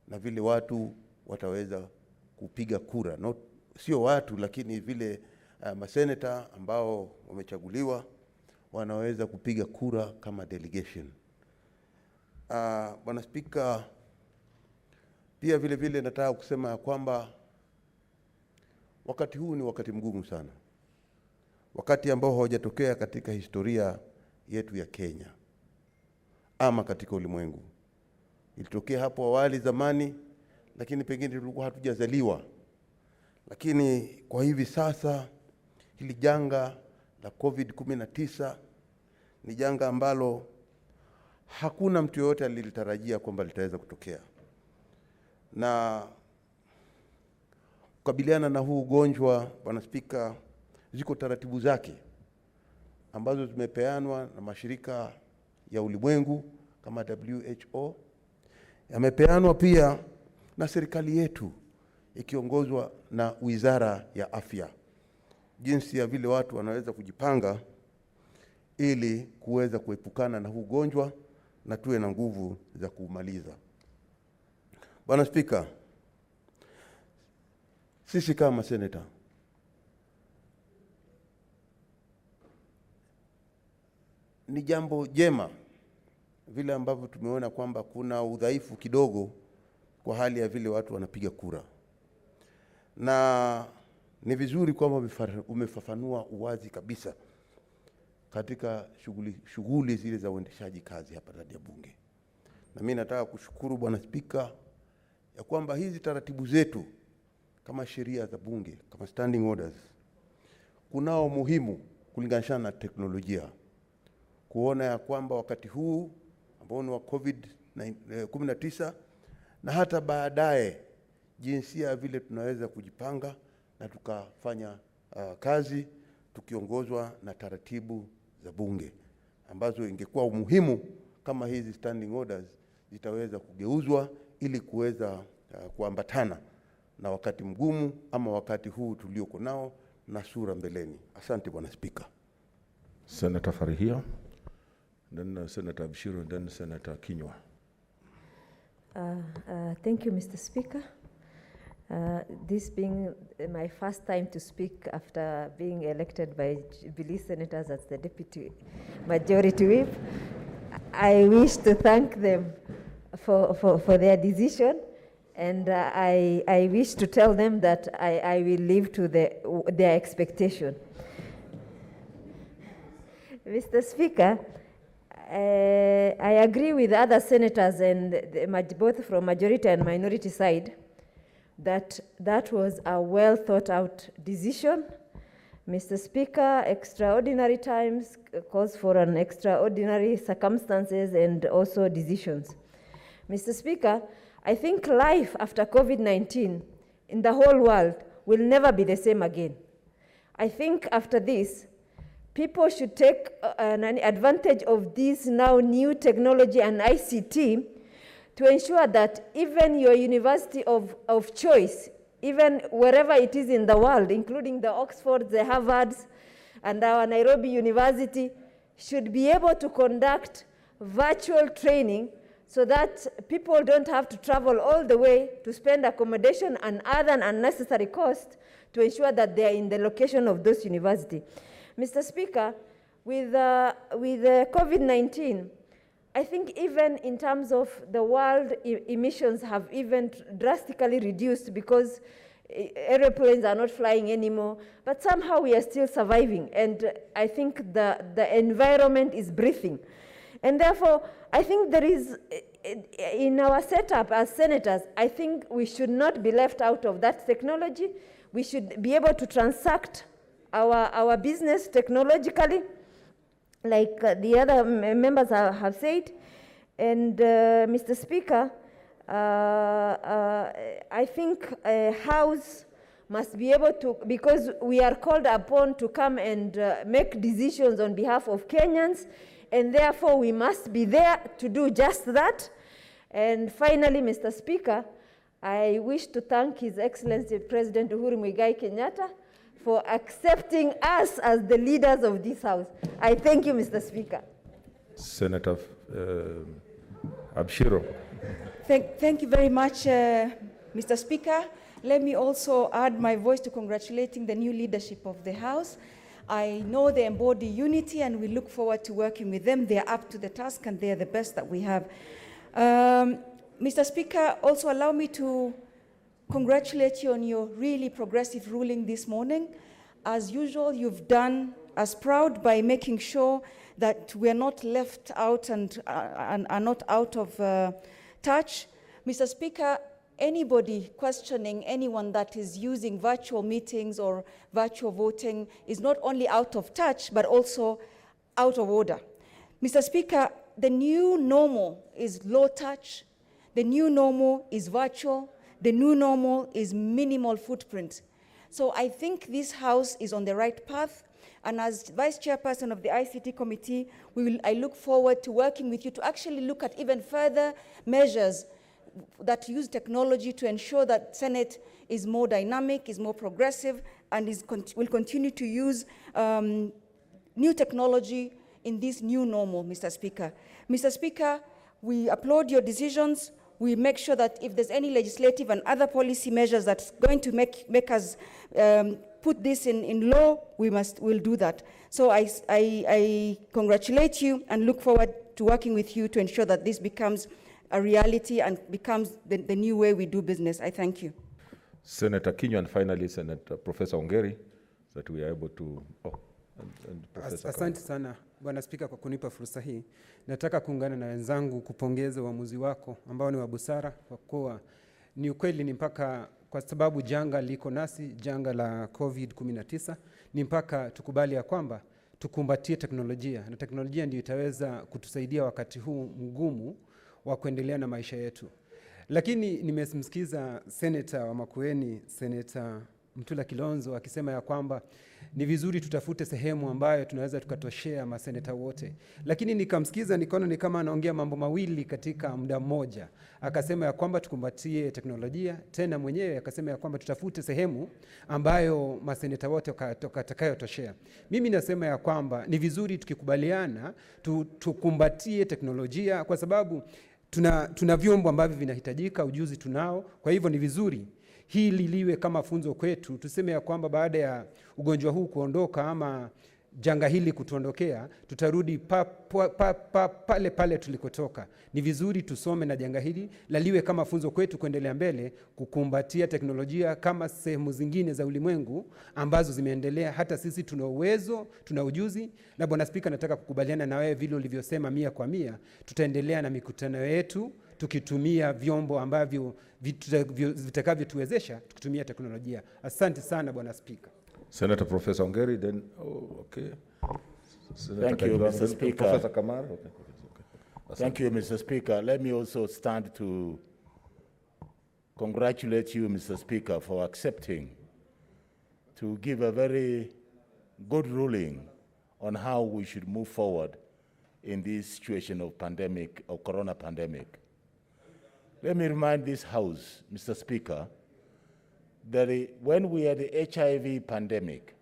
na vile watu wataweza kupiga kura. Sio watu, lakini vile maseneta ambao wamechaguliwa wanaweza kupiga kura kama delegation. Bwana Spika, pia vile nataka kusema kwamba wakati huu ni wakati mgumu sana, wakati ambao haujatokea katika historia yetu ya Kenya ama katika ulimwengu. Ilitokea hapo awali zamani, lakini pengine tulikuwa hatujazaliwa. Lakini kwa hivi sasa hili janga la COVID-19 ni janga ambalo hakuna mtu yote alilitarajia kwamba litaweza kutokea. Na kukabiliana na huu ugonjwa, Bwana Spika, ziko taratibu zake ambazo zimepeanwa na mashirika ya ulimwengu kama WHO, yamepeanwa pia na serikali yetu ikiongozwa na Wizara ya Afya, jinsi ya vile watu wanaweza kujipanga ili kuweza kuepukana na huu ugonjwa na tuwe na nguvu za kumaliza. Bwana Spika, sisi kama seneta ni jambo jema vile ambavyo tumeona kwamba kuna udhaifu kidogo kwa hali ya vile watu wanapiga kura, na ni vizuri kwamba umefafanua uwazi kabisa katika shughuli zile za uendeshaji kazi hapa ndani ya bunge. Na mimi nataka kushukuru Bwana Spika ya kwamba hizi taratibu zetu kama sheria za bunge, kama standing orders, kunao muhimu kulinganisha na teknolojia, kuona ya kwamba wakati huu ambao ni wa COVID-19 na hata baadaye jinsi ya vile tunaweza kujipanga na tukafanya kazi tukiongozwa na taratibu za bunge ambazo ingekuwa umuhimu kama hizi standing orders zitaweza kugeuzwa ili kuweza kuambatana na wakati mgumu ama wakati huu tulioko nao na sura mbeleni. Asante Bwana Spika. Senator Farihia, then Senator Abshiro, then Senator Kinywa. Thank you, Mr. Speaker. This being my first time to speak after being elected by Jubilee senators as the Deputy Majority Whip, I wish to thank them for their decision, and I wish to tell them that I will live to their expectation. Mr. Speaker, I agree with other senators and both from majority and minority side that was a well thought out decision. Mr. Speaker, extraordinary times calls for an extraordinary circumstances and also decisions. Mr. Speaker, I think life after COVID-19 in the whole world will never be the same again. I think after this, people should take an advantage of this now new technology and ICT to ensure that even your university of choice, even wherever it is in the world, including the Oxfords, the Harvards, and our Nairobi University, should be able to conduct virtual training so that people don't have to travel all the way to spend accommodation and other unnecessary costs to ensure that they are in the location of those universities. Mr. Speaker, with COVID-19, I think even in terms of the world emissions have even drastically reduced because airplanes are not flying anymore, but somehow we are still surviving. And I think the environment is breathing. And therefore, I think there is, in our setup as senators, I think we should not be left out of that technology. We should be able to transact our business technologically, like the other members have said. And Mr. Speaker, I think a House must be able to, because we are called upon to come and make decisions on behalf of Kenyans, and therefore we must be there to do just that. And finally, Mr. Speaker, I wish to thank His Excellency President Uhuru Muigai Kenyatta for accepting us as the leaders of this House. I thank you, Mr. Speaker. Senator Abshiro. Thank you very much, Mr. Speaker. Let me also add my voice to congratulating the new leadership of the House. I know they embody unity, and we look forward to working with them. They are up to the task, and they are the best that we have. Mr. Speaker, also allow me to congratulate you on your really progressive ruling this morning. As usual, you've done us proud by making sure that we're not left out and are not out of touch. Mr. Speaker, anybody questioning anyone that is using virtual meetings or virtual voting is not only out of touch, but also out of order. Mr. Speaker, the new normal is low touch. The new normal is virtual. The new normal is minimal footprint. So I think this House is on the right path. And as Vice Chairperson of the ICT Committee, I look forward to working with you to actually look at even further measures that use technology to ensure that Senate is more dynamic, is more progressive, and will continue to use new technology in this new normal, Mr. Speaker. Mr. Speaker, we applaud your decisions. We make sure that if there's any legislative and other policy measures that's going to make us put this in law, we'll do that. So I congratulate you and look forward to working with you to ensure that this becomes a reality and becomes the new way we do business. I thank you. Senator Kinyo, and finally Senator Professor Ongeri, that we are able to... Asante sana Bwana Spika kwa kunipa fursa hii. Nataka kuungana na wenzangu kupongeza uamuzi wako ambao ni wa busara, kwa kuwa ni ukweli ni mpaka, kwa sababu janga liko nasi, janga la COVID-19, ni mpaka tukubali ya kwamba tukumbatie teknolojia, na teknolojia ndio itaweza kutusaidia wakati huu mgumu wa kuendelea na maisha yetu. Lakini nimemsikiza Senator wa Makueni, Senator Mtula Kilonzo, akisema ya kwamba ni vizuri tutafute sehemu ambayo tunaweza tukatoshea maseneta wote. Lakini nikamsikiza nikaona ni kama anaongea mambo mawili katika muda mmoja. Akasema ya kwamba tukumbatie teknolojia, tena mwenyewe akasema ya kwamba tutafute sehemu ambayo maseneta wote watakayotoshea. Mimi nasema ya kwamba ni vizuri tukikubaliana tukumbatie teknolojia, kwa sababu tuna vyombo ambavyo vinahitajika, ujuzi tunao. Kwa hivyo ni vizuri hili liwe kama funzo kwetu. Tuseme ya kwamba baada ya ugonjwa huu kuondoka ama janga hili kutuondokea, tutarudi pale pale tulikotoka. Ni vizuri tusome na janga hili liwe kama funzo kwetu kuendelea mbele, kukumbatia teknolojia kama sehemu zingine za ulimwengu ambazo zimeendelea. Hata sisi tuna uwezo, tuna ujuzi. Na Bwana Spika, nataka kukubaliana na wewe vile ulivyosema 100%. Tutaendelea na mikutano yetu tukitumia vyombo ambavyo vitakavyotuwezesha tukitumia teknolojia. Asante sana Bwana Spika. Senator Professor Ongeri, then okay. Thank you, Mr. Speaker. Professor Kamar. Okay. Thank you, Mr. Speaker. Let me also stand to congratulate you, Mr. Speaker, for accepting to give a very good ruling on how we should move forward in this situation of pandemic, or corona pandemic. Let me remind this House, Mr. Speaker, that when we had the HIV pandemic,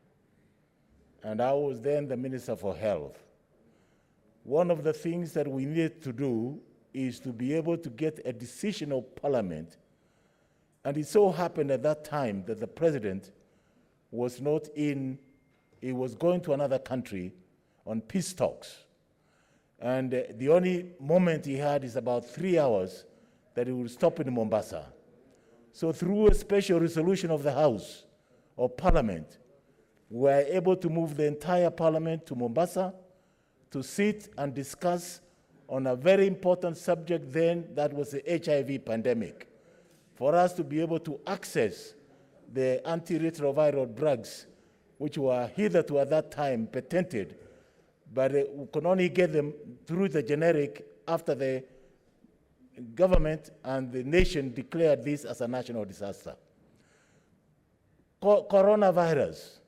and I was then the Minister for Health, one of the things that we needed to do is to be able to get a decision of Parliament. And it so happened at that time that the President was not in, he was going to another country on peace talks. And the only moment he had is about 3 hours that he would stop in Mombasa. So through a special resolution of the House or Parliament, we were able to move the entire Parliament to Mombasa to sit and discuss on a very important subject then, that was the HIV pandemic, for us to be able to access the antiretroviral drugs, which were hitherto at that time patented, but we could only get them through the generic after the government and the nation declared this as a national disaster. Coronavirus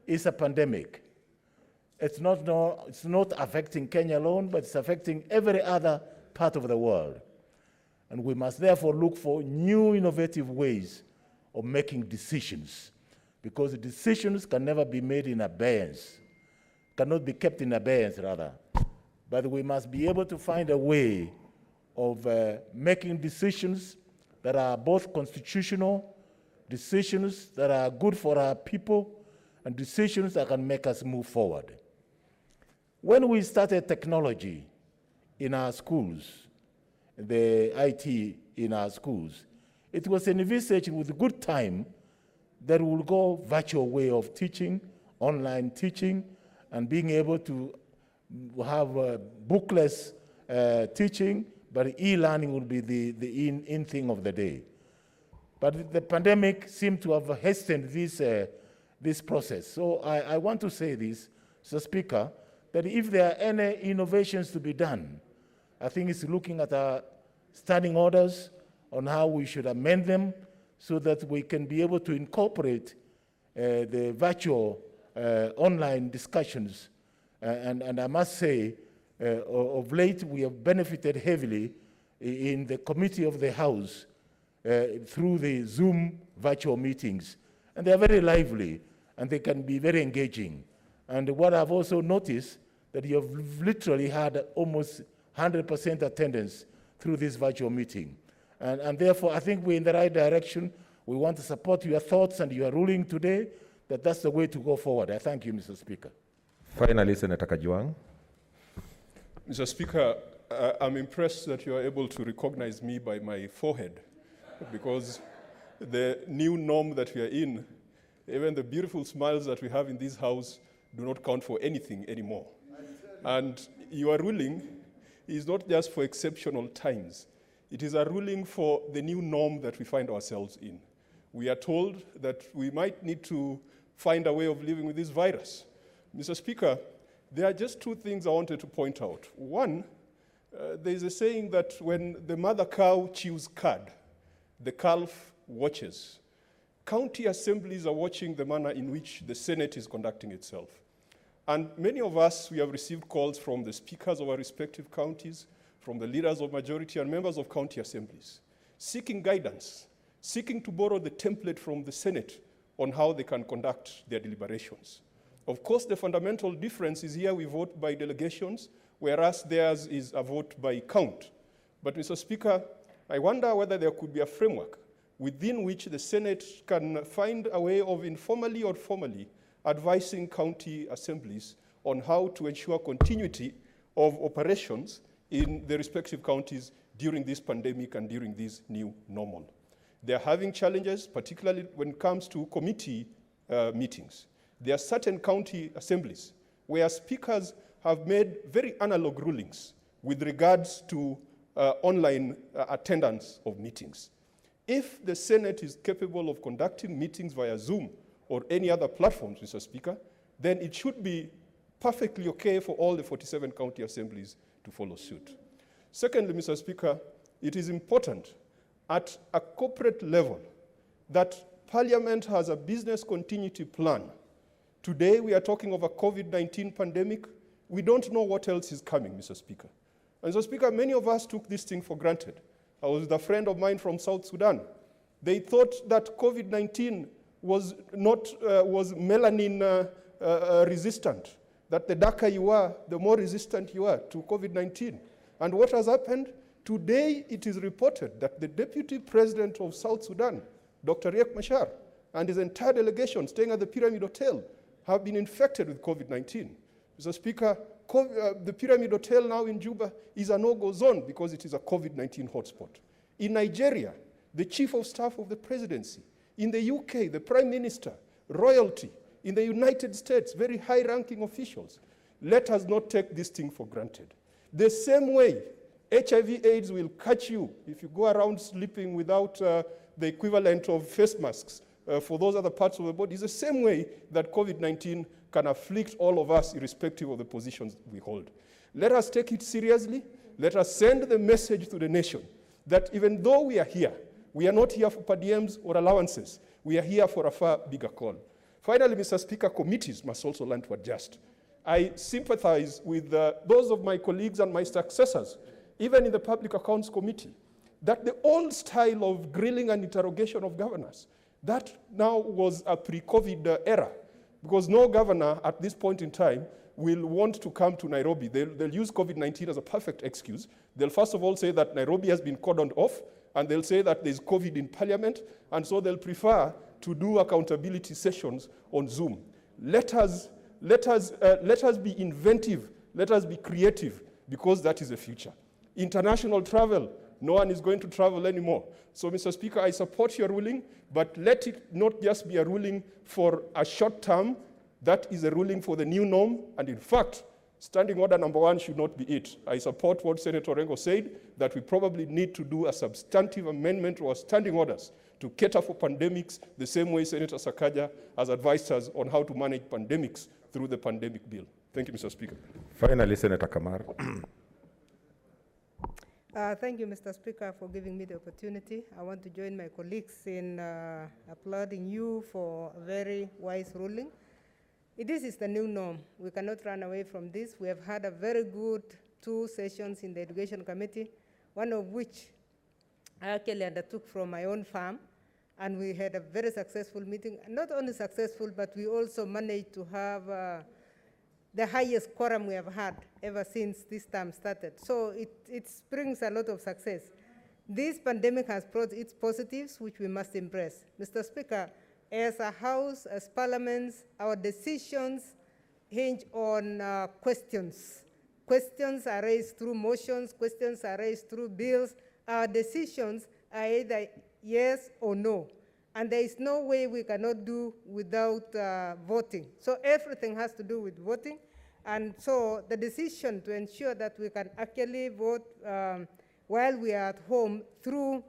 is a pandemic. It's not affecting Kenya alone, but it's affecting every other part of the world. And we must therefore look for new innovative ways of making decisions, because decisions can never be made in abeyance, cannot be kept in abeyance rather. But we must be able to find a way of making decisions that are both constitutional, decisions that are good for our people, and decisions that can make us move forward. When we started technology in our schools, the IT in our schools, it was envisaged with good time that we'll go virtual way of teaching, online teaching, and being able to have bookless teaching, but e-learning will be the in thing of the day. But the pandemic seemed to have hastened this process. So I want to say this, Mr. Speaker, that if there are any innovations to be done, I think it's looking at our standing orders on how we should amend them so that we can be able to incorporate the virtual online discussions. And I must say, of late, we have benefited heavily in the committee of the House through the Zoom virtual meetings. And they're very lively, and they can be very engaging. And what I've also noticed, that you have literally had almost 100% attendance through this virtual meeting. And therefore, I think we're in the right direction. We want to support your thoughts and your ruling today, that that's the way to go forward. I thank you, Mr. Speaker. Finally, Senator Kajwang. Mr. Speaker, I'm impressed that you are able to recognize me by my forehead, because the new norm that we are in, even the beautiful smiles that we have in this house do not count for anything anymore. And your ruling is not just for exceptional times. It is a ruling for the new norm that we find ourselves in. We are told that we might need to find a way of living with this virus. Mr. Speaker, there are just two things I wanted to point out. One, there's a saying that when the mother cow chews cud, the calf watches. County assemblies are watching the manner in which the Senate is conducting itself. And many of us, we have received calls from the speakers of our respective counties, from the leaders of majority and members of county assemblies, seeking guidance, seeking to borrow the template from the Senate on how they can conduct their deliberations. Of course, the fundamental difference is here we vote by delegations, whereas theirs is a vote by count. But Mr. Speaker, I wonder whether there could be a framework within which the Senate can find a way of informally or formally advising county assemblies on how to ensure continuity of operations in the respective counties during this pandemic and during this new normal. They're having challenges, particularly when it comes to committee meetings. There are certain county assemblies where speakers have made very analog rulings with regards to online attendance of meetings. If the Senate is capable of conducting meetings via Zoom or any other platforms, Mr. Speaker, then it should be perfectly okay for all the 47 county assemblies to follow suit. Secondly, Mr. Speaker, it is important, at a corporate level that Parliament has a business continuity plan. Today, we are talking of a COVID-19 pandemic. We don't know what else is coming, Mr. Speaker. And so, Speaker, many of us took this thing for granted. I was with a friend of mine from South Sudan. They thought that COVID-19 was melanin resistant, that the darker you are, the more resistant you are to COVID-19. And what has happened? Today, it is reported that the Deputy President of South Sudan, Dr. Riek Machar, and his entire delegation staying at the Pyramid Hotel have been infected with COVID-19. Mr. Speaker, the Pyramid Hotel now in Juba is a no-go zone because it is a COVID-19 hotspot. In Nigeria, the Chief of Staff of the Presidency, in the UK, the Prime Minister, royalty, in the United States, very high-ranking officials. Let us not take this thing for granted. The same way HIV/AIDS will catch you if you go around sleeping without the equivalent of face masks for those other parts of the body. It's the same way that COVID-19 can afflict all of us irrespective of the positions we hold. Let us take it seriously. Let us send the message to the nation that even though we are here, we are not here for per diems or allowances. We are here for a far bigger call. Finally, Mr. Speaker, committees must also learn to adjust. I sympathize with those of my colleagues and my successors, even in the Public Accounts Committee, that the old style of grilling and interrogation of governors, that now was a pre-COVID era, because no governor at this point in time will want to come to Nairobi. They'll use COVID-19 as a perfect excuse. They'll first of all say that Nairobi has been cordoned off, and they'll say that there's COVID in Parliament, and so they'll prefer to do accountability sessions on Zoom. Let us be inventive, let us be creative, because that is the future. International travel, no one is going to travel anymore. So, Mr. Speaker, I support your ruling, but let it not just be a ruling for a short term. That is a ruling for the new norm, and in fact, standing order number 1 should not be it. I support what Senator Rengo said, that we probably need to do a substantive amendment to our standing orders to cater for pandemics the same way Senator Sakaja has advised us on how to manage pandemics through the pandemic bill. Thank you, Mr. Speaker. Finally, Senator Kamar. Thank you, Mr. Speaker, for giving me the opportunity. I want to join my colleagues in applauding you for a very wise ruling. This is the new norm. We cannot run away from this. We have had a very good 2 sessions in the Education Committee, one of which I actually undertook from my own farm, and we had a very successful meeting. Not only successful, but we also managed to have the highest quorum we have had ever since this term started. So it brings a lot of success. This pandemic has brought its positives, which we must embrace. Mr. Speaker, as a House, as parliaments, our decisions hinge on questions. Questions are raised through motions, questions are raised through bills. Our decisions are either yes or no. And there is no way we cannot do without voting. So everything has to do with voting. And so the decision to ensure that we can actually vote while we are at home through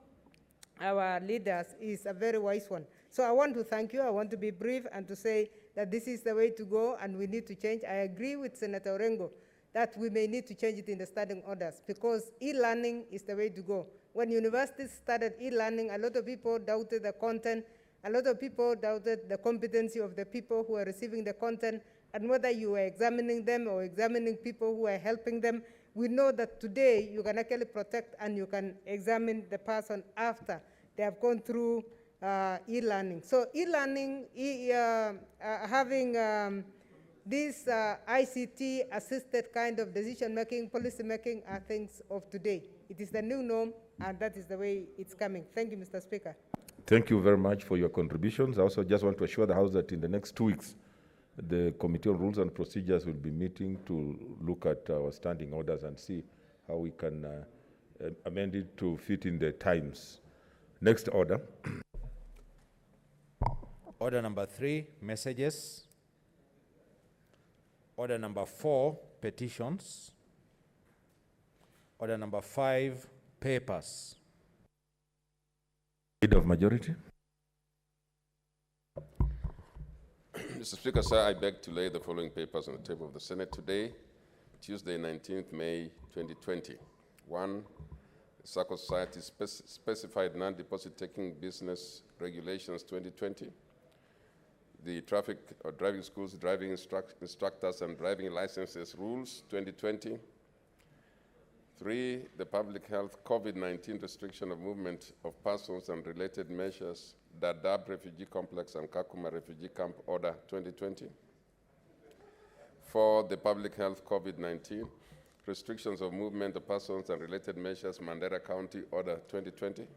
our leaders is a very wise one. So I want to thank you. I want to be brief and to say that this is the way to go and we need to change. I agree with Senator Rengo that we may need to change it in the standing orders because e-learning is the way to go. When universities started e-learning, a lot of people doubted the content. A lot of people doubted the competency of the people who are receiving the content and whether you are examining them or examining people who are helping them. We know that today you can actually protect and you can examine the person after they have gone through e-learning. So e-learning, having this ICT-assisted kind of decision-making, policy-making are things of today. It is the new norm, and that is the way it's coming. Thank you, Mr. Speaker. Thank you very much for your contributions. I also just want to assure the House that in the next 2 weeks, the Committee on Rules and Procedures will be meeting to look at our standing orders and see how we can amend it to fit in the times. Next order. Order number 3, messages. Order number 4, petitions. Order number 5, papers. Leader of majority. Mr. Speaker, sir, I beg to lay the following papers on the table of the Senate today, Tuesday, 19th May 2020. 1, Circle Society Specified Non-Deposit Taking Business Regulations 2020, the Traffic or Driving Schools, Driving Instructors and Driving Licenses Rules 2020. 3, the Public Health COVID-19 Restriction of Movement of Persons and Related Measures, Dadaab Refugee Complex and Kakuma Refugee Camp Order 2020. 4, the Public Health COVID-19 Restrictions of Movement of Persons and Related Measures, Mandera County Order 2020.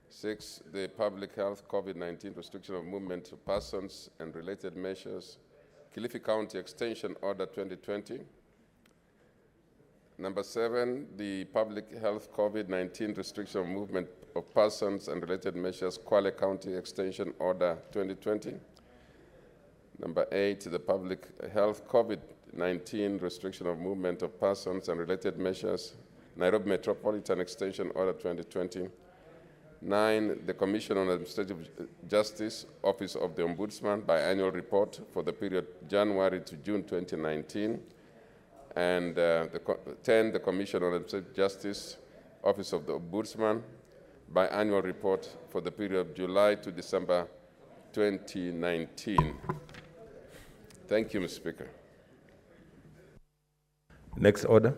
6, the Public Health COVID-19 Restriction of Movement of Persons and Related Measures, Kilifi County Extension Order 2020. Number 7, the Public Health COVID-19 Restriction of Movement of Persons and Related Measures, Kwale County Extension Order 2020. Number 8, the Public Health COVID-19 Restriction of Movement of Persons and Related Measures, Nairobi Metropolitan Extension Order 2020. 9, the Commission on Administrative Justice, Office of the Ombudsman, biannual report for the period January to June 2019. And 10, the Commission on Administrative Justice, Office of the Ombudsman, biannual report for the period July to December 2019. Thank you, Mr. Speaker. Next order.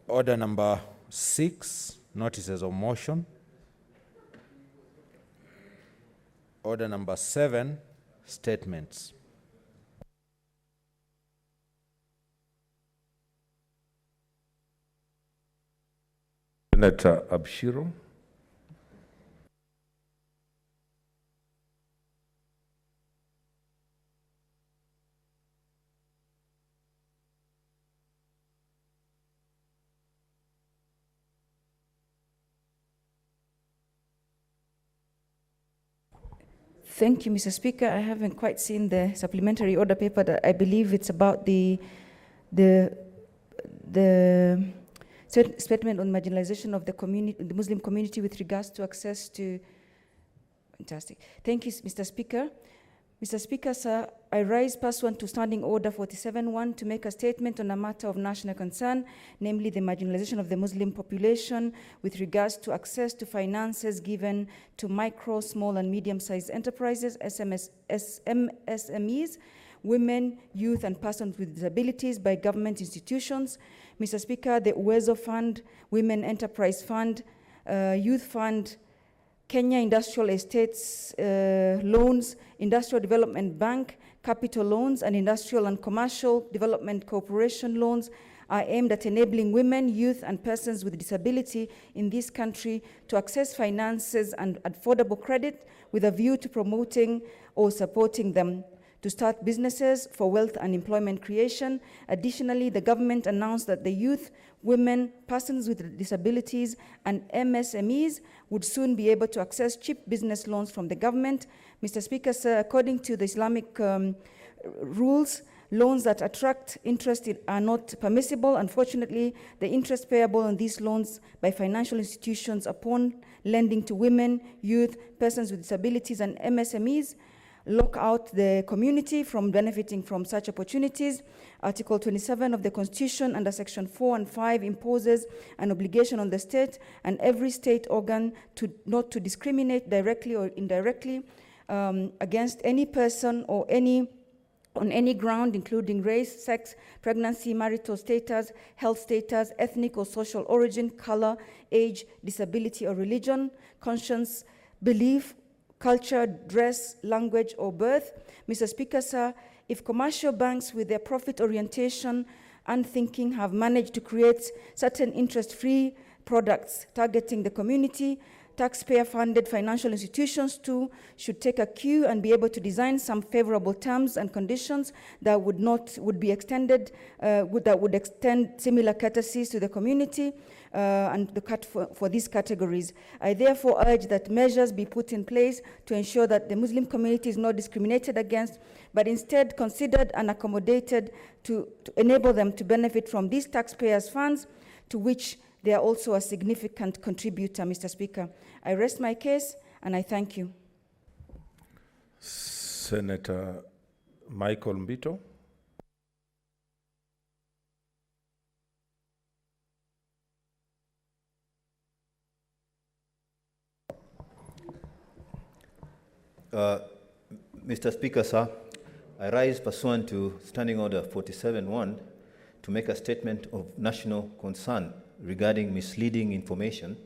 Order number 6, notices of motion. Order number 7, statements. Senator Abshiro. Thank you, Mr. Speaker. I haven't quite seen the supplementary order paper. That I believe it's about the statement on marginalization of the community, the Muslim community, with regards to access to. Fantastic. Thank you, Mr. Speaker. Mr. Speaker, sir, I rise pursuant to Standing Order 47-1 to make a statement on a matter of national concern, namely the marginalization of the Muslim population with regards to access to finances given to micro, small, and medium-sized enterprises, MSMEs, women, youth, and persons with disabilities by government institutions. Mr. Speaker, the Uwezo Fund, Women Enterprise Fund, Youth Fund, Kenya Industrial Estates Loans, Industrial Development Bank, Capital Loans, and Industrial and Commercial Development Corporation loans are aimed at enabling women, youth, and persons with disability in this country to access finances and affordable credit with a view to promoting or supporting them to start businesses for wealth and employment creation. Additionally, the government announced that the youth, women, persons with disabilities, and MSMEs would soon be able to access cheap business loans from the government. Mr. Speaker, sir, according to the Islamic rules, loans that attract interest are not permissible. Unfortunately, the interest payable on these loans by financial institutions upon lending to women, youth, persons with disabilities, and MSMEs lock out the community from benefiting from such opportunities. Article 27 of the Constitution under Section 4 and 5 imposes an obligation on the state and every state organ not to discriminate directly or indirectly against any person or on any ground, including race, sex, pregnancy, marital status, health status, ethnic or social origin, color, age, disability or religion, conscience, belief, culture, dress, language, or birth. Mr. Speaker, sir, if commercial banks with their profit orientation and thinking have managed to create certain interest-free products targeting the community, taxpayer-funded financial institutions too should take a cue and be able to design some favorable terms and conditions that would be extended, that would extend similar courtesies to the community and for these categories. I therefore urge that measures be put in place to ensure that the Muslim community is not discriminated against, but instead considered and accommodated to enable them to benefit from these taxpayers' funds, to which they are also a significant contributor, Mr. Speaker. I rest my case, and I thank you. Senator Michael Mbito. Mr. Speaker, sir, I rise pursuant to Standing Order 47-1 to make a statement of national concern regarding misleading information.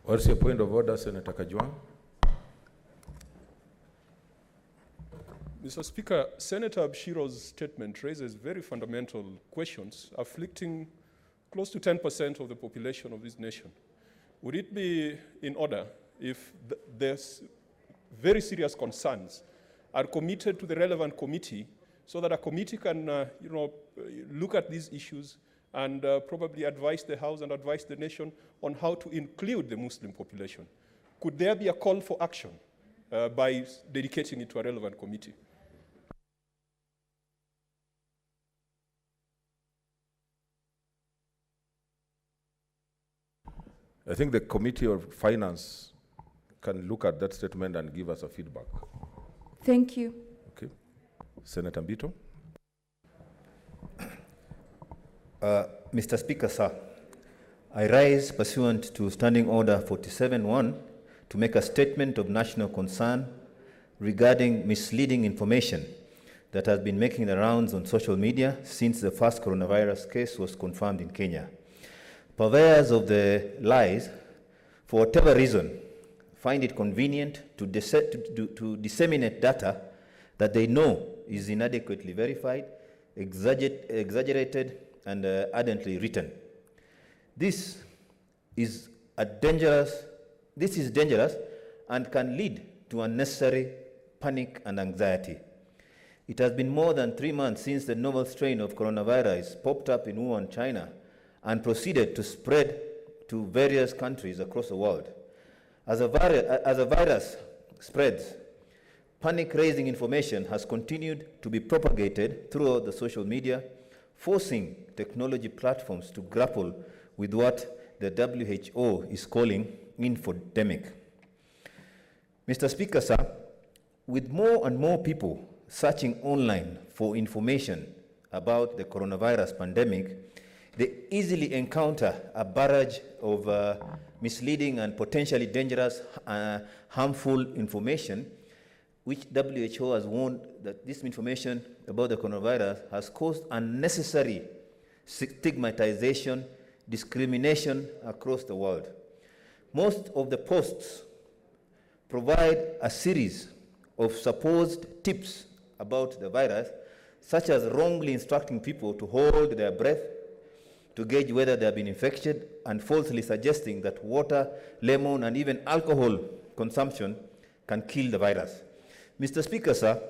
What's your point of order, Senator Kajwang? Mr. Speaker, Senator Abshiro's statement raises very fundamental questions afflicting close to 10% of the population of this nation. Would it be in order if there's very serious concerns are committed to the relevant committee so that a committee can look at these issues and probably advise the House and advise the nation on how to include the Muslim population? Could there be a call for action by dedicating it to a relevant committee? I think the Committee of Finance can look at that statement and give us a feedback. Thank you. Okay. Senator Mbito. Mr. Speaker, sir, I rise pursuant to Standing Order 47-1 to make a statement of national concern regarding misleading information that has been making the rounds on social media since the first coronavirus case was confirmed in Kenya. Purveyors of the lies, for whatever reason, find it convenient to disseminate data that they know is inadequately verified, exaggerated, and ardently written. This is dangerous and can lead to unnecessary panic and anxiety. It has been more than 3 months since the novel strain of coronavirus popped up in Wuhan, China, and proceeded to spread to various countries across the world. As a virus spreads, panic-raising information has continued to be propagated throughout the social media, forcing technology platforms to grapple with what the WHO is calling infodemic. Mr. Speaker, sir, with more and more people searching online for information about the coronavirus pandemic, they easily encounter a barrage of misleading and potentially dangerous, harmful information, which WHO has warned that this information about the coronavirus has caused unnecessary stigmatization, discrimination across the world. Most of the posts provide a series of supposed tips about the virus, such as wrongly instructing people to hold their breath to gauge whether they have been infected, and falsely suggesting that water, lemon, and even alcohol consumption can kill the virus. Mr. Speaker, sir,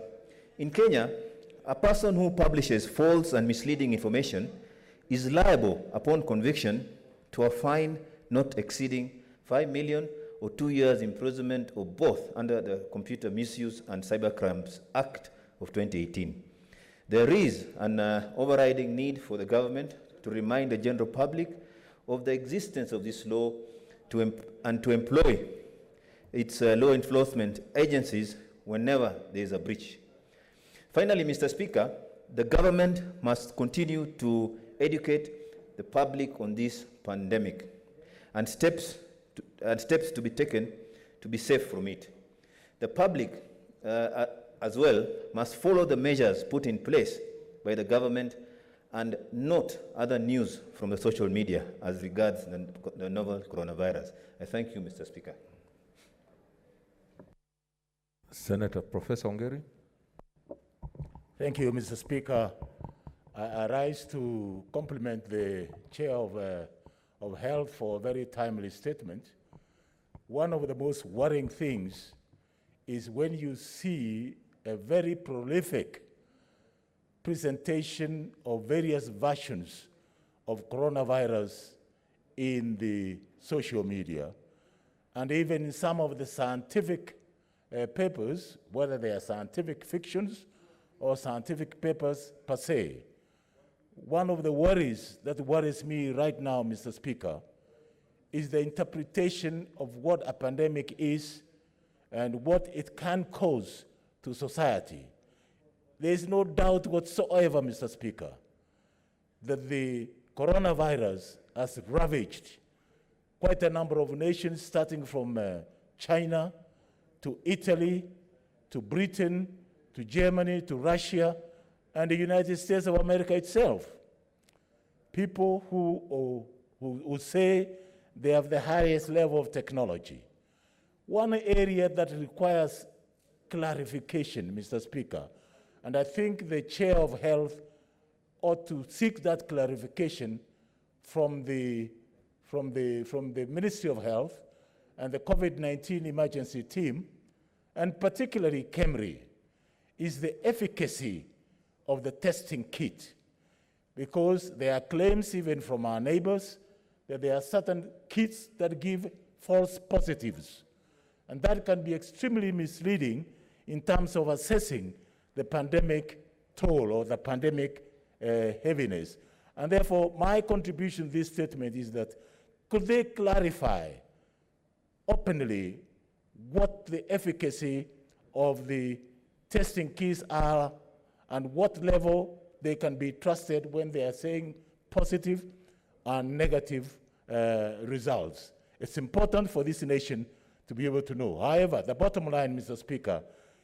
in Kenya, a person who publishes false and misleading information is liable upon conviction to a fine not exceeding 5 million or 2 years imprisonment, or both, under the Computer Misuse and Cybercrimes Act of 2018. There is an overriding need for the government to remind the general public of the existence of this law and to employ its law enforcement agencies whenever there is a breach. Finally, Mr. Speaker, the government must continue to educate the public on this pandemic and steps to be taken to be safe from it. The public, as well, must follow the measures put in place by the government and note other news from the social media as regards the novel coronavirus. I thank you, Mr. Speaker. Senator Professor Ongeri. Thank you, Mr. Speaker. I rise to compliment the Chair of Health for a very timely statement. One of the most worrying things is when you see a very prolific presentation of various versions of coronavirus in the social media, and even in some of the scientific papers, whether they are scientific fictions or scientific papers per se. One of the worries that worries me right now, Mr. Speaker, is the interpretation of what a pandemic is and what it can cause to society. There is no doubt whatsoever, Mr. Speaker, that the coronavirus has ravaged quite a number of nations, starting from China, to Italy, to Britain, to Germany, to Russia, and the United States of America itself. People who say they have the highest level of technology. One area that requires clarification, Mr. Speaker, and I think the Chair of Health ought to seek that clarification from the Ministry of Health and the COVID-19 emergency team, and particularly KEMRI, is the efficacy of the testing kit. Because there are claims even from our neighbors that there are certain kits that give false positives. And that can be extremely misleading in terms of assessing the pandemic toll or the pandemic heaviness. And therefore, my contribution to this statement is that could they clarify openly what the efficacy of the testing kits are and what level they can be trusted when they are saying positive and negative results. It's important for this nation to be able to know. However, the bottom line, Mr. Speaker,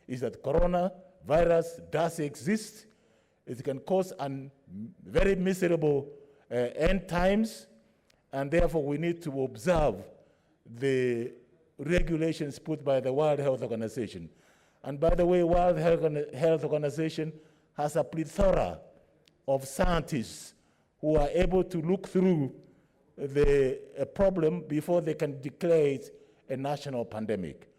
is that coronavirus does exist. It can cause very miserable end times, and therefore we need to observe the regulations put by the World Health Organization. And by the way, World Health Organization has a plethora of scientists who are able to look through the problem before they can declare it a national pandemic.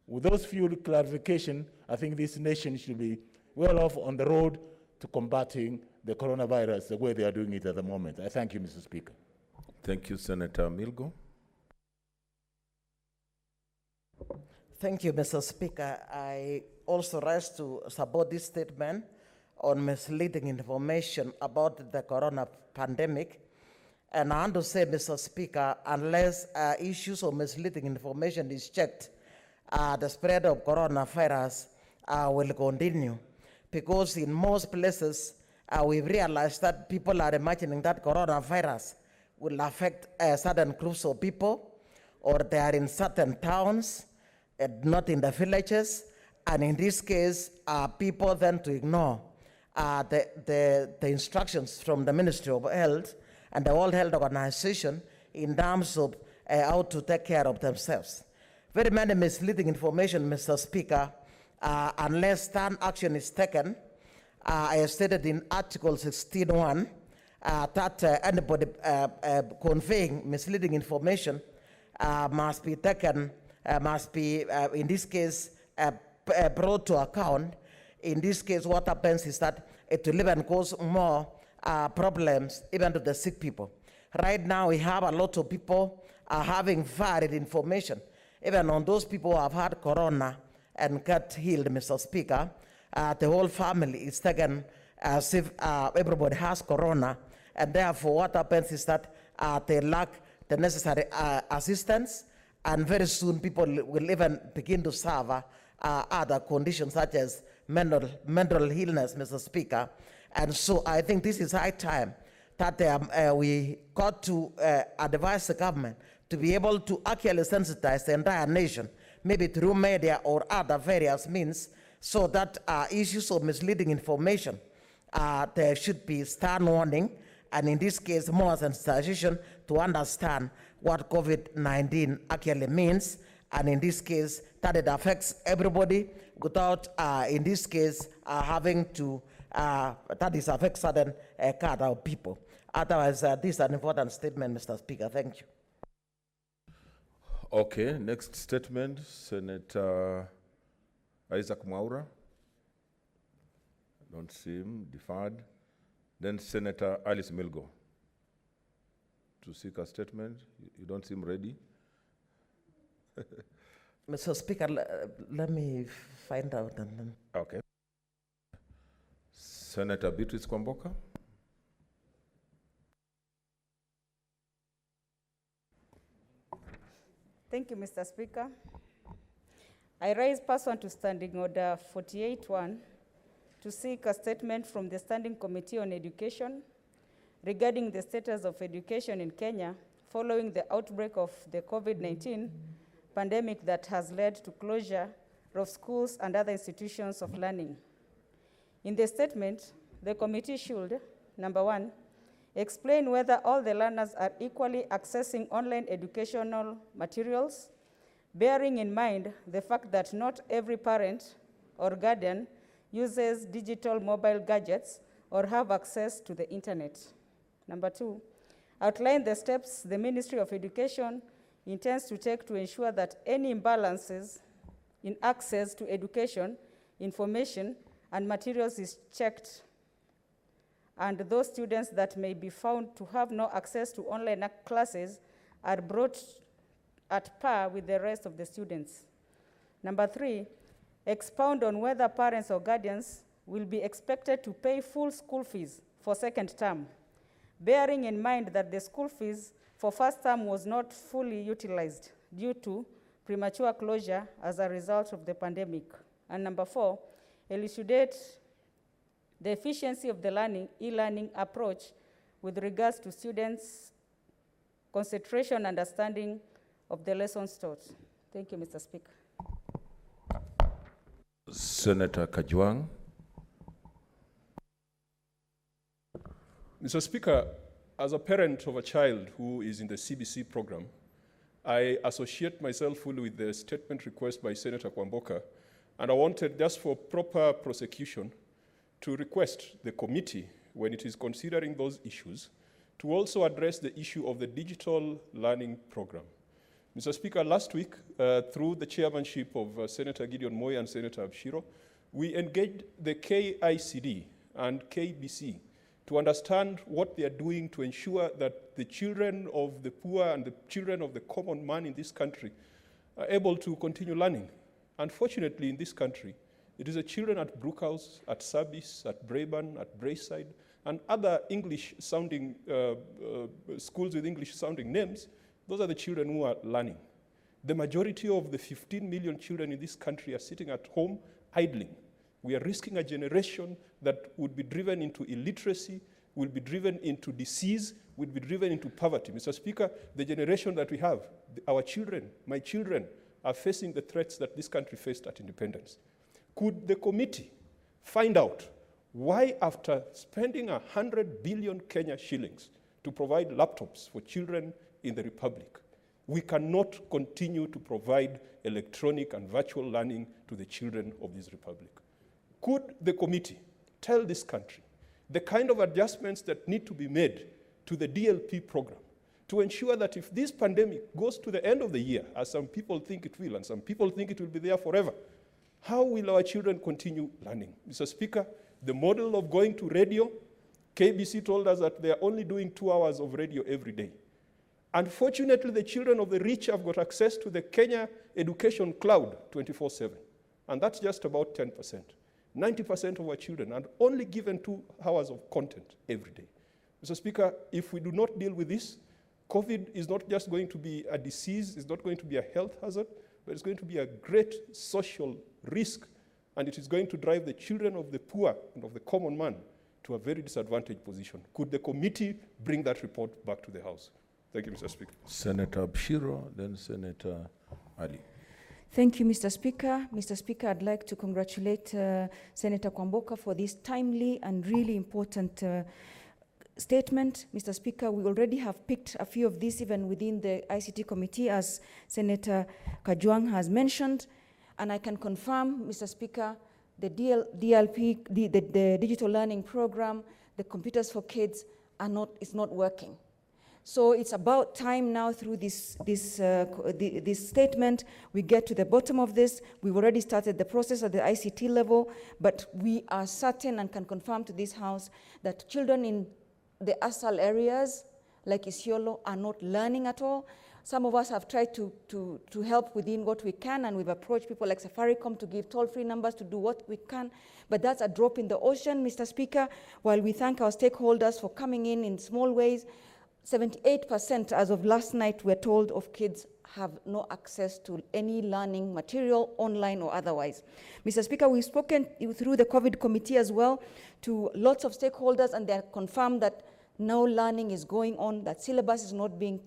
With those few clarifications, I think this nation should be well off on the road to combating the coronavirus the way they are doing it at the moment. I thank you, Mr. Speaker. Thank you, Senator Milgo. Thank you, Mr. Speaker. I also rise to support this statement on misleading information about the corona pandemic. And I want to say, Mr. Speaker, unless issues of misleading information is checked, the spread of coronavirus will continue. Because in most places, we've realized that people are imagining that coronavirus will affect certain groups of people, or they are in certain towns, not in the villages. And in this case, people then to ignore the instructions from the Ministry of Health and the World Health Organization in terms of how to take care of themselves. Very many misleading information, Mr. Speaker, unless stern action is taken. I stated in Article 16.1 that anybody conveying misleading information must be taken, in this case, brought to account. In this case, what happens is that it will even cause more problems even to the sick people. Right now, we have a lot of people having varied information, even on those people who have had corona and got healed, Mr. Speaker. The whole family is taken as if everybody has corona, and therefore what happens is that they lack the necessary assistance, and very soon people will even begin to suffer other conditions such as mental illness, Mr. Speaker. And so I think this is high time that we got to advise the government to be able to actually sensitize the entire nation, maybe through media or other various means, so that issues of misleading information, there should be stern warning, and in this case, more sensitization to understand what COVID-19 actually means, and in this case, that it affects everybody without, in this case, having to, that is affect certain kind of people. Otherwise, this is an important statement, Mr. Speaker. Thank you. Okay, next statement, Senator Isaac Mwaura. Don't see him, deferred. Then Senator Alice Milgo to seek a statement. You don't seem ready. Mr. Speaker, let me find out. And then. Okay. Senator Beatrice Kwamboka. Thank you, Mr. Speaker. I rise pursuant to Standing Order 48.1 to seek a statement from the Standing Committee on Education regarding the status of education in Kenya following the outbreak of the COVID-19 pandemic that has led to closure of schools and other institutions of learning. In the statement, the committee should, number one, explain whether all the learners are equally accessing online educational materials, bearing in mind the fact that not every parent or guardian uses digital mobile gadgets or have access to the internet. Number two, outline the steps the Ministry of Education intends to take to ensure that any imbalances in access to education, information, and materials is checked, and those students that may be found to have no access to online classes are brought at par with the rest of the students. Number three, expound on whether parents or guardians will be expected to pay full school fees for second term, bearing in mind that the school fees for first term was not fully utilized due to premature closure as a result of the pandemic. And number four, elucidate the efficiency of the e-learning approach with regards to students' concentration and understanding of the lessons taught. Thank you, Mr. Speaker. Senator Kajwang. Mr. Speaker, as a parent of a child who is in the CBC program, I associate myself fully with the statement request by Senator Kwamboka, and I wanted, just for proper prosecution, to request the committee, when it is considering those issues, to also address the issue of the digital learning program. Mr. Speaker, last week, through the chairmanship of Senator Gideon Moi and Senator Abshiro, we engaged the KICD and KBC to understand what they are doing to ensure that the children of the poor and the children of the common man in this country are able to continue learning. Unfortunately, in this country, it is the children at Brookhouse, at Sabis, at Braeburn, at Braeside, and other English-sounding schools with English-sounding names. Those are the children who are learning. The majority of the 15 million children in this country are sitting at home idling. We are risking a generation that would be driven into illiteracy, will be driven into disease, will be driven into poverty. Mr. Speaker, the generation that we have, our children, my children, are facing the threats that this country faced at independence. Could the committee find out why, after spending 100 billion Kenya shillings to provide laptops for children in the Republic, we cannot continue to provide electronic and virtual learning to the children of this Republic? Could the committee tell this country the kind of adjustments that need to be made to the DLP program to ensure that if this pandemic goes to the end of the year, as some people think it will, and some people think it will be there forever, how will our children continue learning? Mr. Speaker, the model of going to radio, KBC told us that they are only doing 2 hours of radio every day. Unfortunately, the children of the rich have got access to the Kenya Education Cloud 24/7, and that's just about 10%. 90% of our children are only given 2 hours of content every day. Mr. Speaker, if we do not deal with this, COVID is not just going to be a disease, it's not going to be a health hazard, but it's going to be a great social risk, and it is going to drive the children of the poor and of the common man to a very disadvantaged position. Could the committee bring that report back to the House? Thank you, Mr. Speaker. Senator Abshiro, then Senator Ali. Thank you, Mr. Speaker. Mr. Speaker, I'd like to congratulate Senator Kwamboka for this timely and really important statement. Mr. Speaker, we already have picked a few of these even within the ICT committee, as Senator Kajwang has mentioned, and I can confirm, Mr. Speaker, the DLP, the digital learning program, the computers for kids is not working. So it's about time now, through this statement, we get to the bottom of this. We've already started the process at the ICT level, but we are certain and can confirm to this House that children in the ASAL areas, like Isiolo, are not learning at all. Some of us have tried to help within what we can, and we've approached people like Safaricom to give toll-free numbers to do what we can, but that's a drop in the ocean, Mr. Speaker. While we thank our stakeholders for coming in small ways, 78%, as of last night, we're told, of kids have no access to any learning material, online or otherwise. Mr. Speaker, we've spoken through the COVID committee as well to lots of stakeholders, and they're confirmed that no learning is going on, that syllabus is not being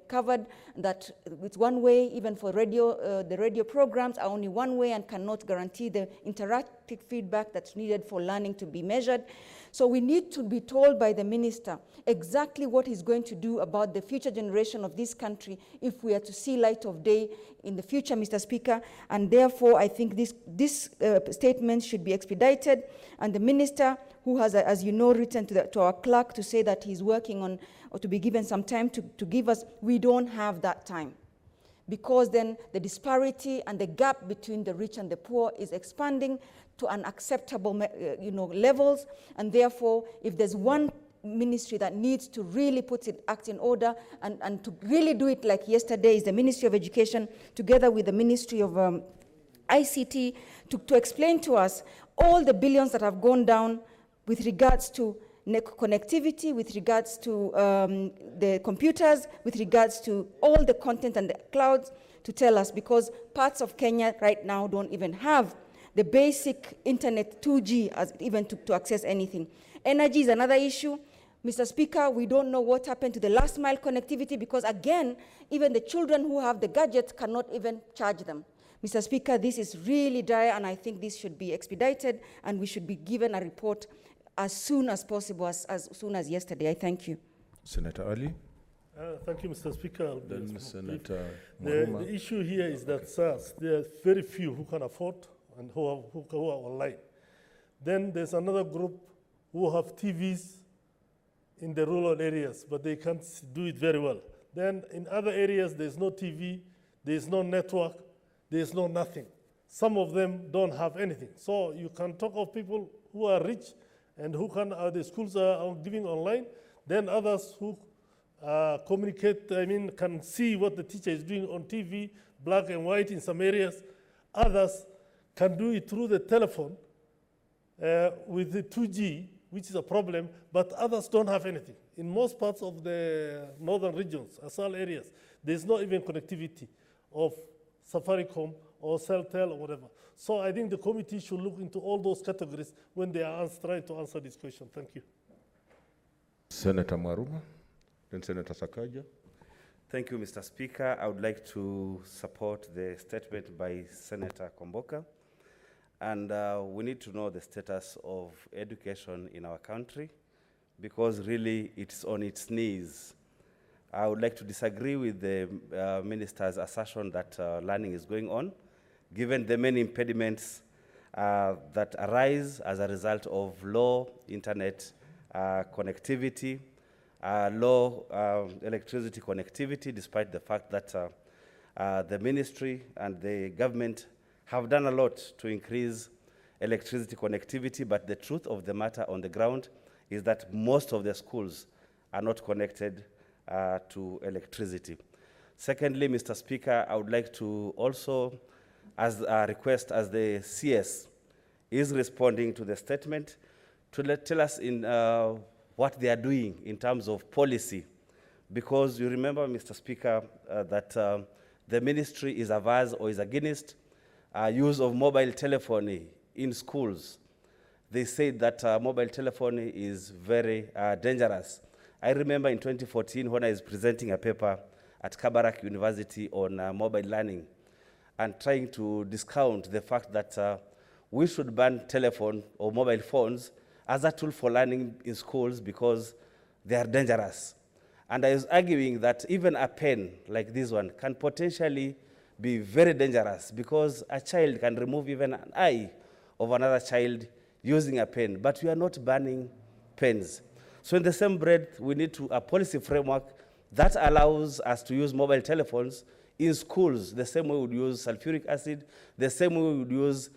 covered, that it's one way, even for radio, the radio programs are only one way and cannot guarantee the interactive feedback that's needed for learning to be measured. So we need to be told by the minister exactly what he's going to do about the future generation of this country if we are to see light of day in the future, Mr. Speaker. And therefore, I think this statement should be expedited, and the minister, who has, as you know, written to our clerk to say that he's working on, or to be given some time to give us, we don't have that time. Because then the disparity and the gap between the rich and the poor is expanding to unacceptable levels. And therefore, if there's one ministry that needs to really put its act in order and to really do it like yesterday is the Ministry of Education, together with the Ministry of ICT, to explain to us all the billions that have gone down with regards to connectivity, with regards to the computers, with regards to all the content and the clouds, to tell us, because parts of Kenya right now don't even have the basic internet 2G even to access anything. Energy is another issue. Mr. Speaker, we don't know what happened to the last mile connectivity because, again, even the children who have the gadgets cannot even charge them. Mr. Speaker, this is really dire, and I think this should be expedited, and we should be given a report as soon as possible, as soon as yesterday. I thank you. Senator Ali. Thank you, Mr. Speaker. Then Senator the issue here is that, SARS, there are very few who can afford and who are online. Then there's another group who have TVs in the rural areas, but they can't do it very well. Then in other areas, there's no TV, there's no network, there's no nothing. Some of them don't have anything. So you can talk of people who are rich and who can, the schools are giving online, then others who communicate, can see what the teacher is doing on TV, black and white in some areas. Others can do it through the telephone with the 2G, which is a problem, but others don't have anything. In most parts of the northern regions, Asal areas, there's not even connectivity of Safaricom or Celtel or whatever. So I think the committee should look into all those categories when they are trying to answer this question. Thank you. Senator Maruma, then Senator Sakaja. Thank you, Mr. Speaker. I would like to support the statement by Senator Komboka. And we need to know the status of education in our country because really it's on its knees. I would like to disagree with the minister's assertion that learning is going on, given the many impediments that arise as a result of low internet connectivity, low electricity connectivity, despite the fact that the ministry and the government have done a lot to increase electricity connectivity, but the truth of the matter on the ground is that most of the schools are not connected to electricity. Secondly, Mr. Speaker, I would like to also, as a request, as the CS is responding to the statement, to tell us in what they are doing in terms of policy, because you remember, Mr. Speaker, that the ministry is averse or is against use of mobile telephony in schools. They said that mobile telephony is very dangerous. I remember in 2014 when I was presenting a paper at Kabarak University on mobile learning and trying to discount the fact that we should ban telephone or mobile phones as a tool for learning in schools because they are dangerous. And I was arguing that even a pen like this one can potentially be very dangerous because a child can remove even an eye of another child using a pen, but we are not banning pens. So in the same breath, we need a policy framework that allows us to use mobile telephones in schools the same way we would use sulfuric acid, the same way we would use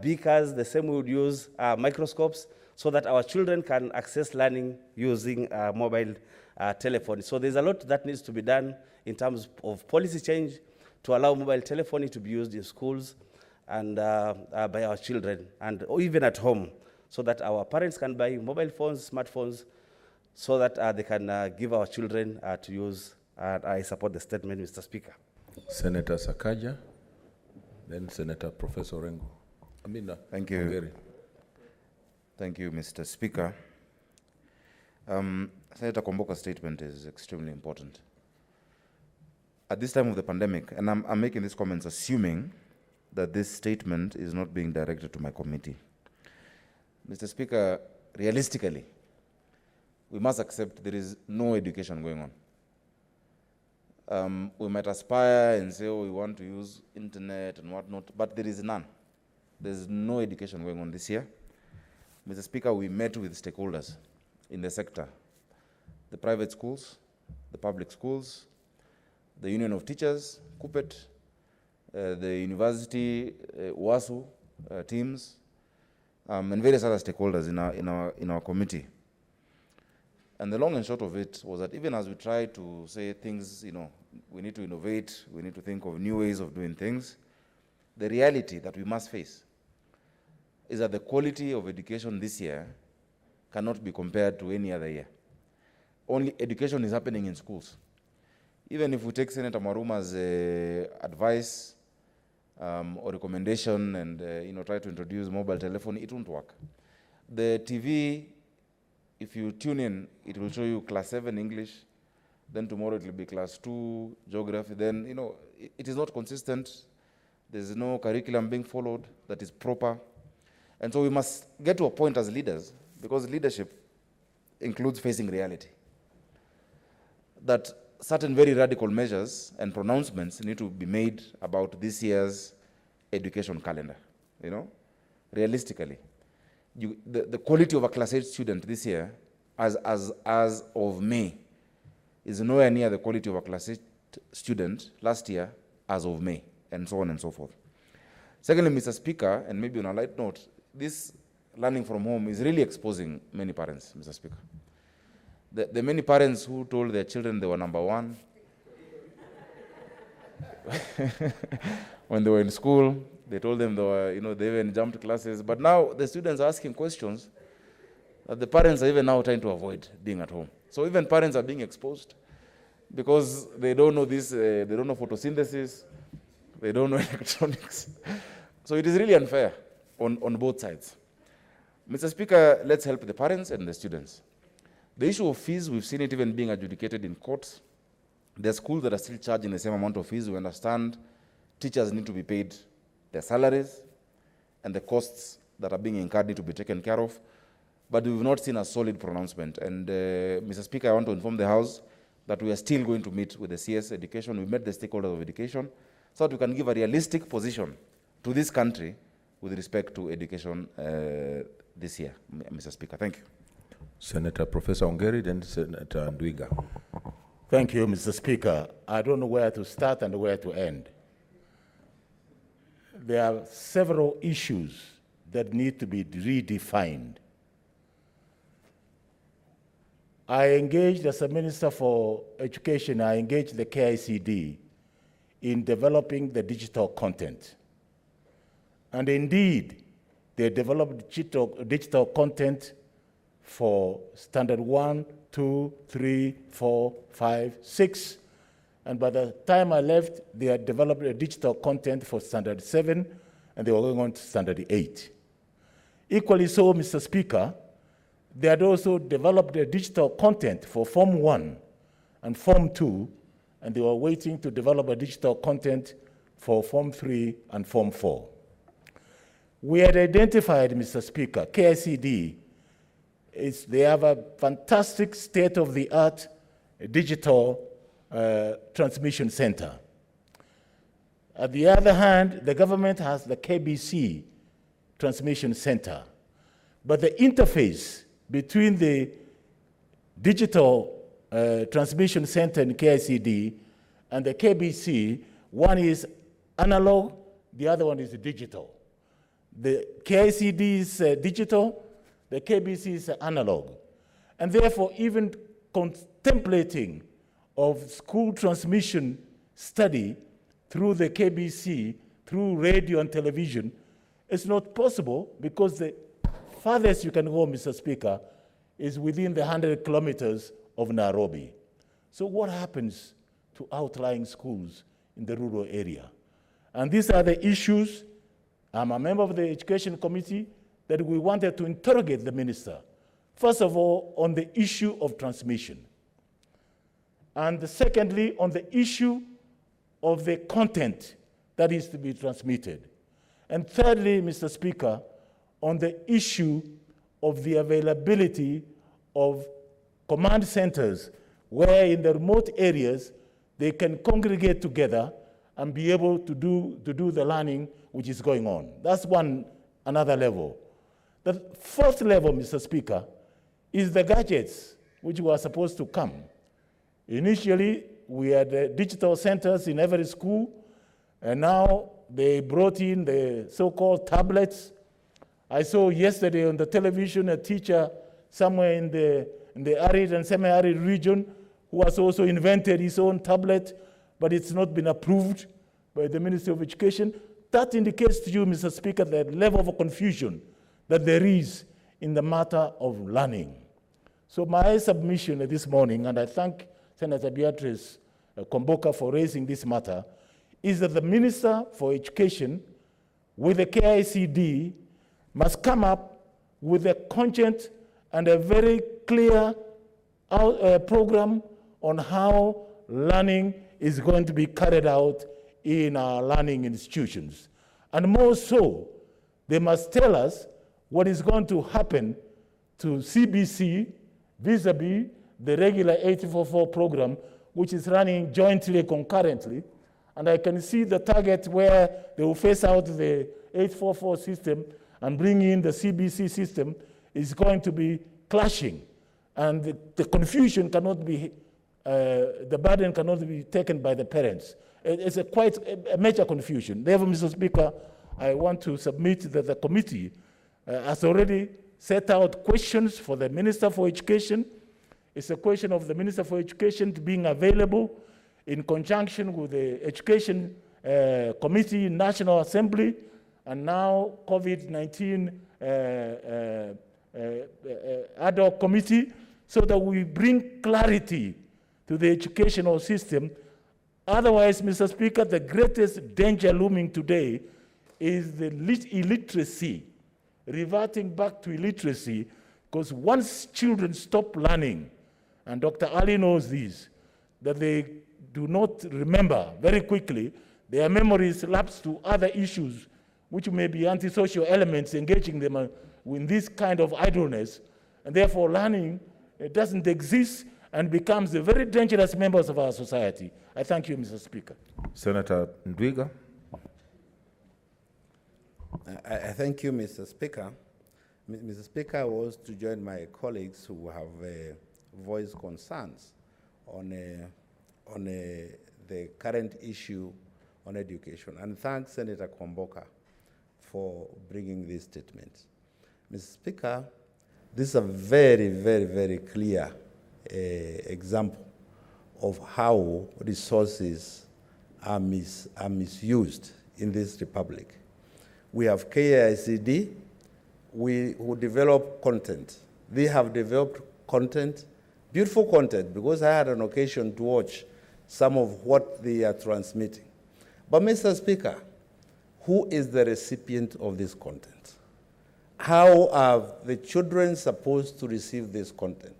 beakers, the same way we would use microscopes, so that our children can access learning using mobile telephone. So there's a lot that needs to be done in terms of policy change to allow mobile telephony to be used in schools and by our children, and even at home, so that our parents can buy mobile phones, smartphones, so that they can give our children to use. I support the statement, Mr. Speaker. Senator Sakaja, then Senator Professor Rengo. Thank you. Hungary. Thank you, Mr. Speaker. Senator Komboka's statement is extremely important. At this time of the pandemic, and I'm making these comments assuming that this statement is not being directed to my committee. Mr. Speaker, realistically, we must accept there is no education going on. We might aspire and say, oh, we want to use internet and whatnot, but there is none. There's no education going on this year. Mr. Speaker, we met with stakeholders in the sector, the private schools, the public schools, the Union of Teachers, KUPPET, the university, WASU teams, and various other stakeholders in our committee. And the long and short of it was that even as we try to say things, we need to innovate, we need to think of new ways of doing things, the reality that we must face is that the quality of education this year cannot be compared to any other year. Only education is happening in schools. Even if we take Senator Maruma's advice or recommendation and try to introduce mobile telephony, it won't work. The TV, if you tune in, it will show you class 7 English, then tomorrow it will be class 2 geography, then it is not consistent. There's no curriculum being followed that is proper. And so we must get to a point as leaders, because leadership includes facing reality, that certain very radical measures and pronouncements need to be made about this year's education calendar. Realistically, the quality of a class 8 student this year, as of May, is nowhere near the quality of a class 8 student last year as of May, and so on and so forth. Secondly, Mr. Speaker, and maybe on a light note, this learning from home is really exposing many parents, Mr. Speaker. The many parents who told their children they were number 1 when they were in school, they told them they were, they even jumped classes. But now the students are asking questions that the parents are even now trying to avoid being at home. So even parents are being exposed because they don't know this, they don't know photosynthesis, they don't know electronics. So it is really unfair on both sides. Mr. Speaker, let's help the parents and the students. The issue of fees, we've seen it even being adjudicated in courts. There are schools that are still charging the same amount of fees. We understand teachers need to be paid their salaries, and the costs that are being incurred need to be taken care of. But we've not seen a solid pronouncement. And Mr. Speaker, I want to inform the House that we are still going to meet with the CS Education. We've met the stakeholders of education so that we can give a realistic position to this country with respect to education this year, Mr. Speaker. Thank you. Senator Professor Ongeri, then Senator Ndwiga. Thank you, Mr. Speaker. I don't know where to start and where to end. There are several issues that need to be redefined. I engaged as a Minister for Education, I engaged the KICD in developing the digital content. And indeed, they developed digital content for standard 1, 2, 3, 4, 5, 6. And by the time I left, they had developed a digital content for standard 7, and they were going on to standard 8. Equally so, Mr. Speaker, they had also developed a digital content for Form 1 and Form 2, and they were waiting to develop a digital content for Form 3 and Form 4. We had identified, Mr. Speaker, KICD, they have a fantastic state-of-the-art digital transmission center. On the other hand, the government has the KBC transmission center. But the interface between the digital transmission center in KICD and the KBC, one is analog, the other one is digital. The KICD is digital, the KBC is analog. And therefore, even contemplating of school transmission study through the KBC, through radio and television, is not possible because the farthest you can go, Mr. Speaker, is within the 100 kilometers of Nairobi. So what happens to outlying schools in the rural area? And these are the issues. I'm a member of the Education Committee that we wanted to interrogate the minister First of all, on the issue of transmission. And secondly, on the issue of the content that is to be transmitted. And thirdly, Mr. Speaker, on the issue of the availability of command centers where in the remote areas they can congregate together and be able to do the learning which is going on. That's another level. The fourth level, Mr. Speaker, is the gadgets which were supposed to come. Initially, we had digital centers in every school, and now they brought in the so-called tablets. I saw yesterday on the television a teacher somewhere in the arid and semi-arid region who has also invented his own tablet, but it's not been approved by the Ministry of Education. That indicates to you, Mr. Speaker, the level of confusion that there is in the matter of learning. So my submission this morning, and I thank Senator Beatrice Komboka for raising this matter, is that the Minister for Education with the KICD must come up with a cogent and a very clear program on how learning is going to be carried out in our learning institutions. And more so, they must tell us what is going to happen to CBC vis-a-vis the regular 844 program, which is running jointly, concurrently. And I can see the target where they will phase out the 844 system and bring in the CBC system is going to be clashing. And the confusion cannot be, the burden cannot be taken by the parents. It's quite a major confusion. Therefore, Mr. Speaker, I want to submit that the committee has already set out questions for the Minister for Education. It's a question of the Minister for Education being available in conjunction with the Education Committee, National Assembly, and now COVID-19 ad hoc committee, so that we bring clarity to the educational system. Otherwise, Mr. Speaker, the greatest danger looming today is the illiteracy, reverting back to illiteracy, because once children stop learning, and Dr. Ali knows this, that they do not remember very quickly, their memories lapse to other issues, which may be antisocial elements engaging them in this kind of idleness, and therefore learning doesn't exist and becomes a very dangerous members of our society. I thank you, Mr. Speaker. Senator Ndwiga. I thank you, Mr. Speaker. Mr. Speaker, I was to join my colleagues who have voiced concerns on the current issue on education, and thank Senator Komboka for bringing this statement. Mr. Speaker, this is a very, very, very clear example of how resources are misused in this republic. We have KICD, who develop content. They have developed content, beautiful content, because I had an occasion to watch some of what they are transmitting. But Mr. Speaker, who is the recipient of this content? How are the children supposed to receive this content?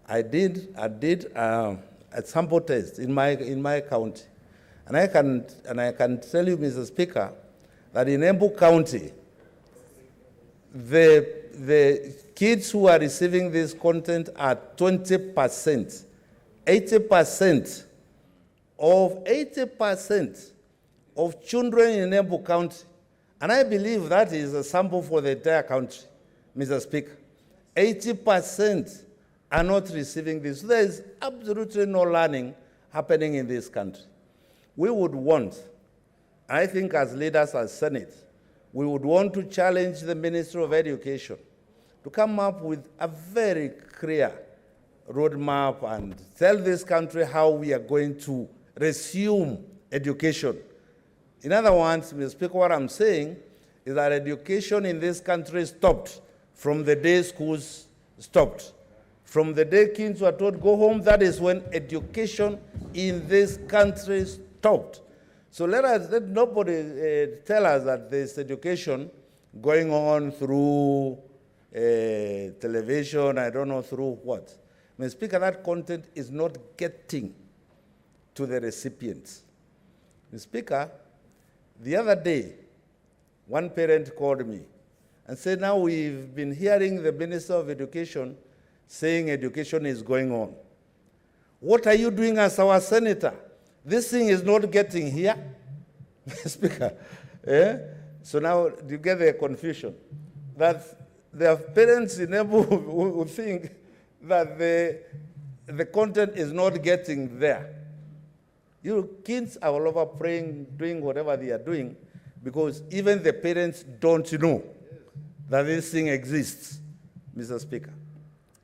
I did a sample test in my county, and I can tell you, Mr. Speaker, that in Embu County, the kids who are receiving this content are 20%. 80% of children in Embu County, and I believe that is a sample for the entire country, Mr. Speaker. 80% are not receiving this. There is absolutely no learning happening in this country. We would want, I think as leaders as Senate, we would want to challenge the Ministry of Education to come up with a very clear roadmap and tell this country how we are going to resume education. In other words, Mr. Speaker, what I'm saying is that education in this country stopped from the day schools stopped. From the day kids were told go home, that is when education in this country stopped. So let nobody tell us that there's education going on through television, I don't know through what. Mr. Speaker, that content is not getting to the recipients. Mr. Speaker, the other day, one parent called me and said, now we've been hearing the Minister of Education saying education is going on. What are you doing as our senator? This thing is not getting here. Speaker, so now you get the confusion that there are parents in Embu who think that the content is not getting there. You kids are all over praying, doing whatever they are doing, because even the parents don't know that this thing exists, Mr. Speaker.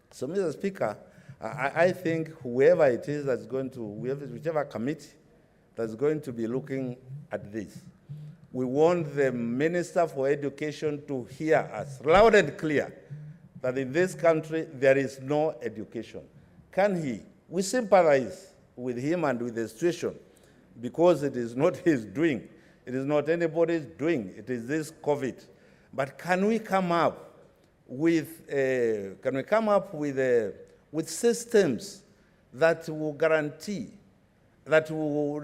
So, Mr. Speaker, I think whoever it is that's going to, whichever committee that's going to be looking at this, we want the Minister for Education to hear us loud and clear that in this country there is no education. Can he? We sympathize with him and with the situation because it is not his doing. It is not anybody's doing. It is this COVID. But can we come up with with systems that will guarantee, that will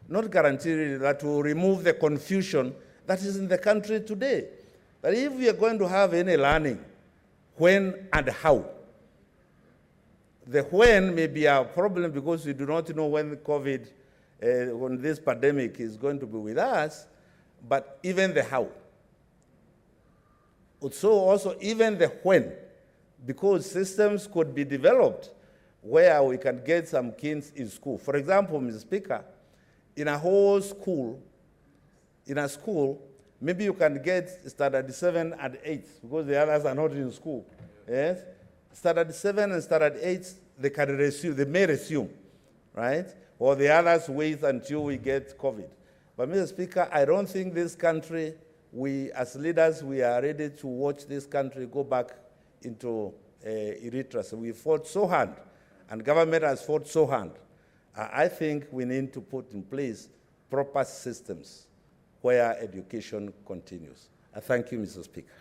not guarantee, that will remove the confusion that is in the country today? That if we are going to have any learning, when and how? The when may be a problem because we do not know when COVID, when this pandemic is going to be with us, but even the how. So also even the when, because systems could be developed where we can get some kids in school. For example, Mr. Speaker, in a whole school, in a school, maybe you can get standard 7 and 8 because the others are not in school. Yes? Standard 7 and standard 8, they can resume, they may resume, right? Or the others wait until we get COVID. But Mr. Speaker, I don't think this country, we as leaders, we are ready to watch this country go back into illiteracy. We fought so hard, and government has fought so hard. I think we need to put in place proper systems where education continues. I thank you, Mr. Speaker.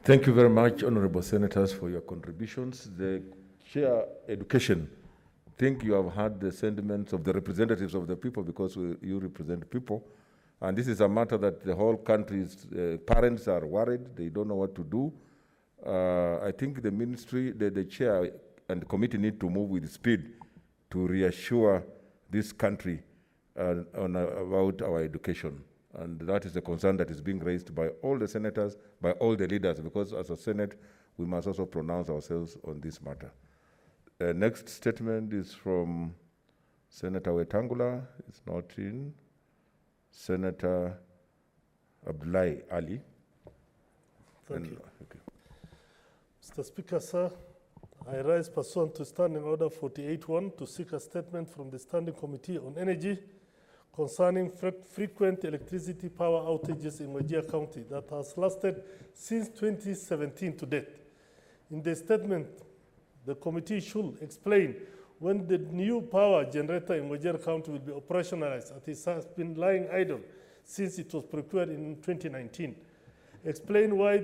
Thank you very much, honorable senators, for your contributions. The Chair, Education, I think you have heard the sentiments of the representatives of the people because you represent people. And this is a matter that the whole country's parents are worried. They don't know what to do. I think the ministry, the chair and the committee need to move with speed to reassure this country about our education. And that is a concern that is being raised by all the senators, by all the leaders, because as a Senate, we must also pronounce ourselves on this matter. Next statement is from Senator Wetangula. It's not in. Senator Abdullahi Ali. Thank you. Mr. Speaker, sir, I rise pursuant to Standing Order 48.1 to seek a statement from the Standing Committee on Energy concerning frequent electricity power outages in Wajir County that has lasted since 2017 to date. In the statement, the committee should explain when the new power generator in Wajir County will be operationalized, as it has been lying idle since it was procured in 2019. Explain why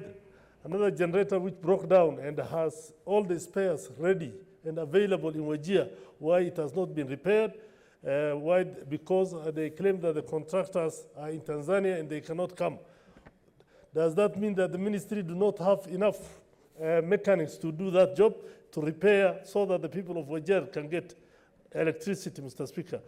another generator which broke down and has all the spares ready and available in Wajir, why it has not been repaired. Why? Because they claim that the contractors are in Tanzania and they cannot come. Does that mean that the ministry do not have enough mechanics to do that job, to repair, so that the people of Wajir can get electricity, Mr. Speaker?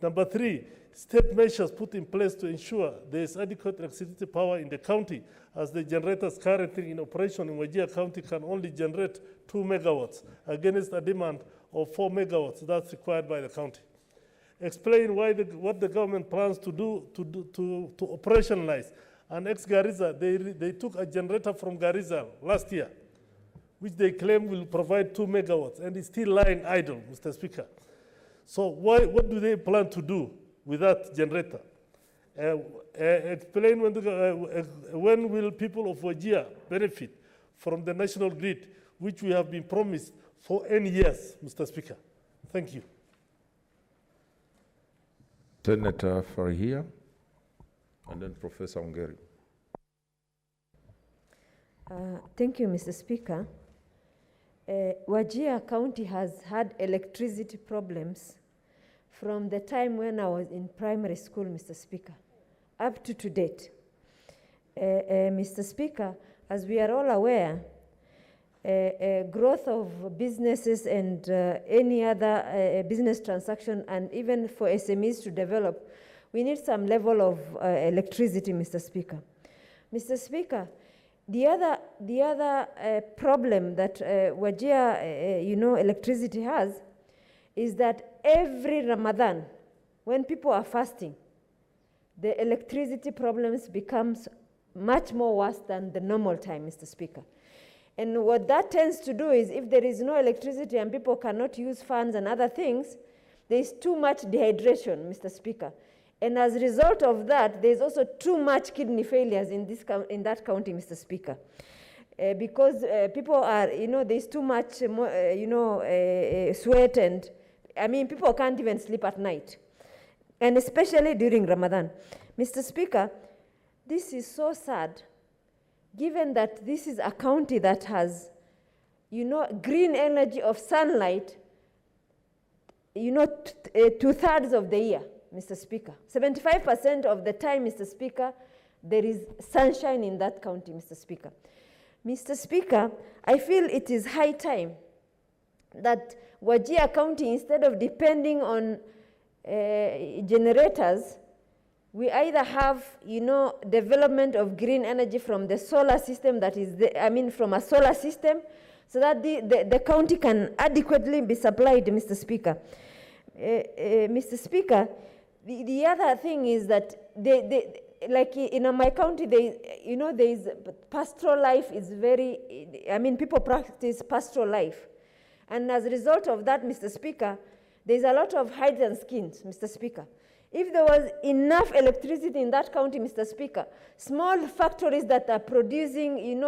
Number 3, state measures put in place to ensure there is adequate electricity power in the county, as the generators currently in operation in Wajir County can only generate 2 megawatts against a demand of 4 megawatts that's required by the county. Explain why what the government plans to do to operationalize. And ex-Garissa, they took a generator from Garissa last year, which they claim will provide 2 megawatts, and it's still lying idle, Mr. Speaker. So what do they plan to do with that generator? Explain when will people of Wajir benefit from the national grid, which we have been promised for N years, Mr. Speaker. Thank you. Senator Farhia, and then Professor Ongeri. Thank you, Mr. Speaker. Wajir County has had electricity problems from the time when I was in primary school, Mr. Speaker, up to date. Mr. Speaker, as we are all aware, growth of businesses and any other business transaction, and even for SMEs to develop, we need some level of electricity, Mr. Speaker. Mr. Speaker, the other problem that Wajir, electricity has is that every Ramadan, when people are fasting, the electricity problems becomes much more worse than the normal time, Mr. Speaker. And what that tends to do is, if there is no electricity and people cannot use fans and other things, there is too much dehydration, Mr. Speaker. And as a result of that, there's also too much kidney failures in that county, Mr. Speaker. Because people are, there's too much, sweat, and people can't even sleep at night. And especially during Ramadan. Mr. Speaker, this is so sad, given that this is a county that has, green energy of sunlight, 2/3 of the year, Mr. Speaker. 75% of the time, Mr. Speaker, there is sunshine in that county, Mr. Speaker. Mr. Speaker, I feel it is high time that Wajir County, instead of depending on generators, we either have, development of green energy from the solar system that is, from a solar system, so that the county can adequately be supplied, Mr. Speaker. Mr. Speaker, the other thing is that, like in my county, there is pastoral life is very, people practice pastoral life. And as a result of that, Mr. Speaker, there's a lot of hides and skins, Mr. Speaker. If there was enough electricity in that county, Mr. Speaker, small factories that are producing,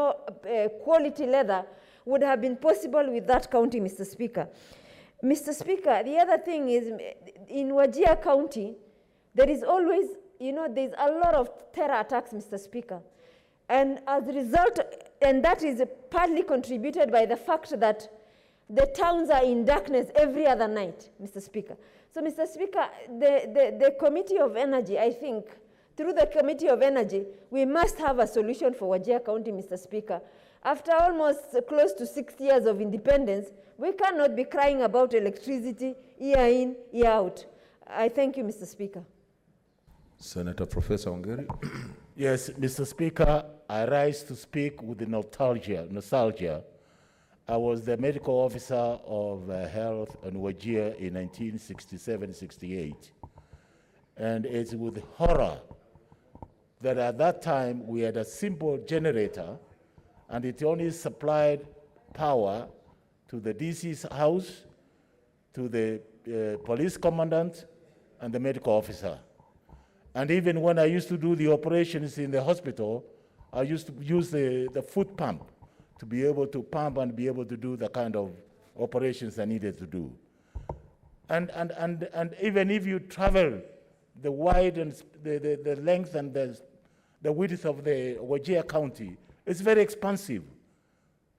quality leather would have been possible with that county, Mr. Speaker. Mr. Speaker, the other thing is, in Wajir County, there is always, there's a lot of terror attacks, Mr. Speaker. And as a result, and that is partly contributed by the fact that the towns are in darkness every other night, Mr. Speaker. So, Mr. Speaker, the Committee of Energy, I think, through the Committee of Energy, we must have a solution for Wajir County, Mr. Speaker. After almost close to 6 years of independence, we cannot be crying about electricity year in, year out. I thank you, Mr. Speaker. Senator Professor Ongeri. Yes, Mr. Speaker, I rise to speak with nostalgia. I was the medical officer of health in Wajir in 1967-68. And it's with horror that at that time we had a simple generator, and it only supplied power to the DC's house, to the police commandant, and the medical officer. And even when I used to do the operations in the hospital, I used to use the foot pump to be able to pump and be able to do the kind of operations I needed to do. And even if you travel the wide and the length and the width of the Wajir County, it's very expansive.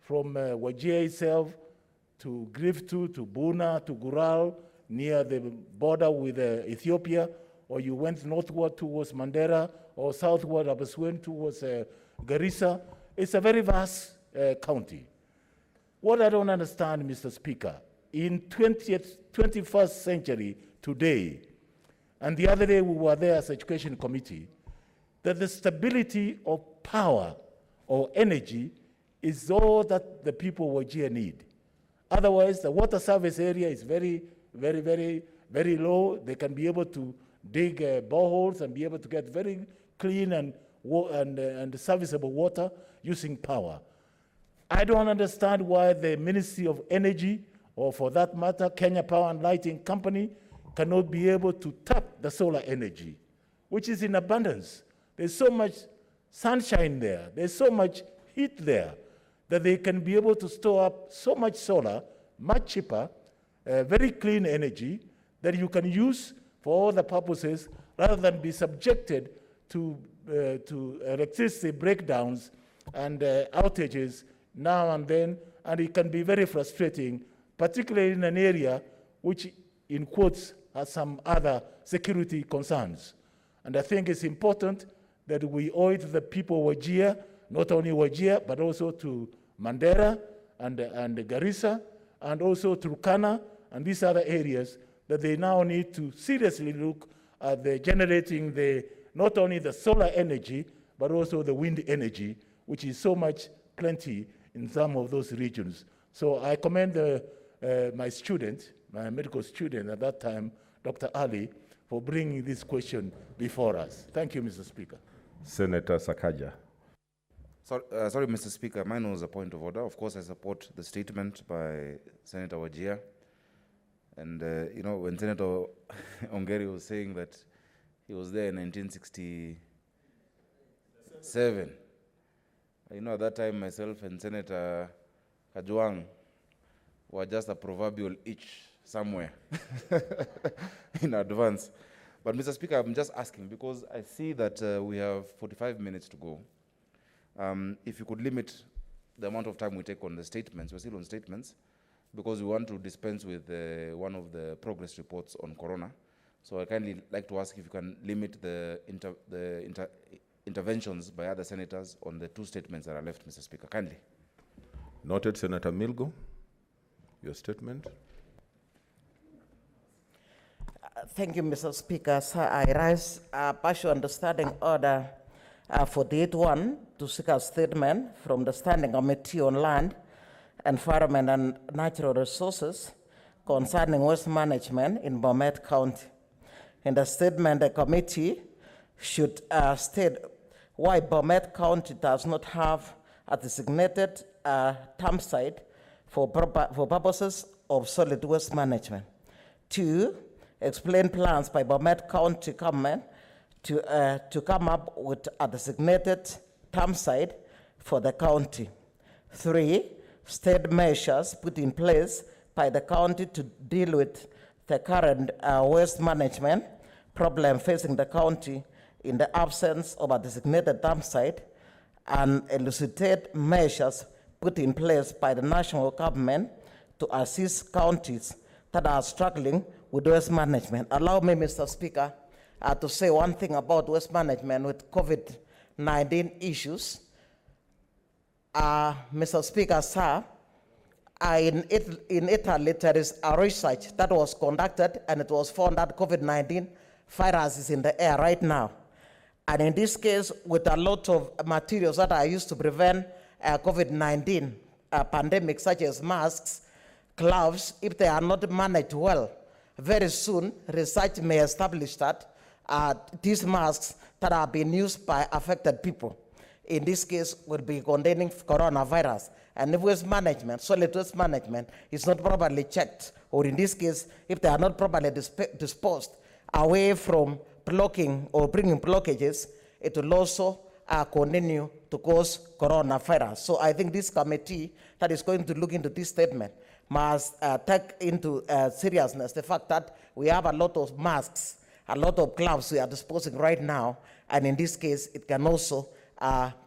From Wajir itself to Griftu, to Buna, to Gural, near the border with Ethiopia, or you went northward towards Mandera, or southward Abaswen towards Garissa. It's a very vast county. What I don't understand, Mr. Speaker, in 21st century today, and the other day we were there as Education Committee, that the stability of power or energy is all that the people of Wajir need. Otherwise, the water service area is very, very, very, very low. They can be able to dig boreholes and be able to get very clean and serviceable water using power. I don't understand why the Ministry of Energy, or for that matter, Kenya Power and Lighting Company, cannot be able to tap the solar energy, which is in abundance. There's so much sunshine there, there's so much heat there, that they can be able to store up so much solar, much cheaper, very clean energy, that you can use for all the purposes, rather than be subjected to electricity breakdowns and outages now and then, and it can be very frustrating, particularly in an area which, in quotes, has some other security concerns. And I think it's important that we owe it to the people of Wajir, not only Wajir, but also to Mandera and Garissa, and also Turkana and these other areas, that they now need to seriously look at the generating not only the solar energy, but also the wind energy, which is so much plenty in some of those regions. So I commend my student, my medical student at that time, Dr. Ali, for bringing this question before us. Thank you, Mr. Speaker. Senator Sakaja. Sorry, Mr. Speaker, mine was a point of order. Of course, I support the statement by Senator Wajir. And, you know, when Senator Ongeri was saying that he was there in 1967, you know, at that time, myself and Senator Kajwang were just a proverbial itch somewhere in advance. But, Mr. Speaker, I'm just asking because I see that we have 45 minutes to go. If you could limit the amount of time we take on the statements, we're still on statements, because we want to dispense with one of the progress reports on corona. So I kindly like to ask if you can limit the interventions by other senators on the two statements that are left, Mr. Speaker. Kindly. Noted. Senator Milgo, your statement. Thank you, Mr. Speaker. Sir, I rise partial understanding order 48-1 to seek a statement from the Standing Committee on Land, Environment and Natural Resources concerning waste management in Bomet County. In the statement, the committee should state why Bomet County does not have a designated dump site for purposes of solid waste management. 2, explain plans by Bomet County government to come up with a designated dump site for the county. 3, state measures put in place by the county to deal with the current waste management problem facing the county in the absence of a designated dump site, and elucidate measures put in place by the national government to assist counties that are struggling with waste management. Allow me, Mr. Speaker, to say one thing about waste management with COVID-19 issues. Mr. Speaker, sir, in Italy, there is a research that was conducted, and it was found that COVID-19 virus is in the air right now. And in this case, with a lot of materials that are used to prevent COVID-19 pandemic, such as masks, gloves, if they are not managed well, very soon research may establish that these masks that are being used by affected people, in this case, will be containing coronavirus. And if waste management, solid waste management, is not properly checked, or in this case, if they are not properly disposed away from blocking or bringing blockages, it will also continue to cause coronavirus. So I think this committee that is going to look into this statement must take into seriousness the fact that we have a lot of masks, a lot of gloves we are disposing right now, and in this case, it can also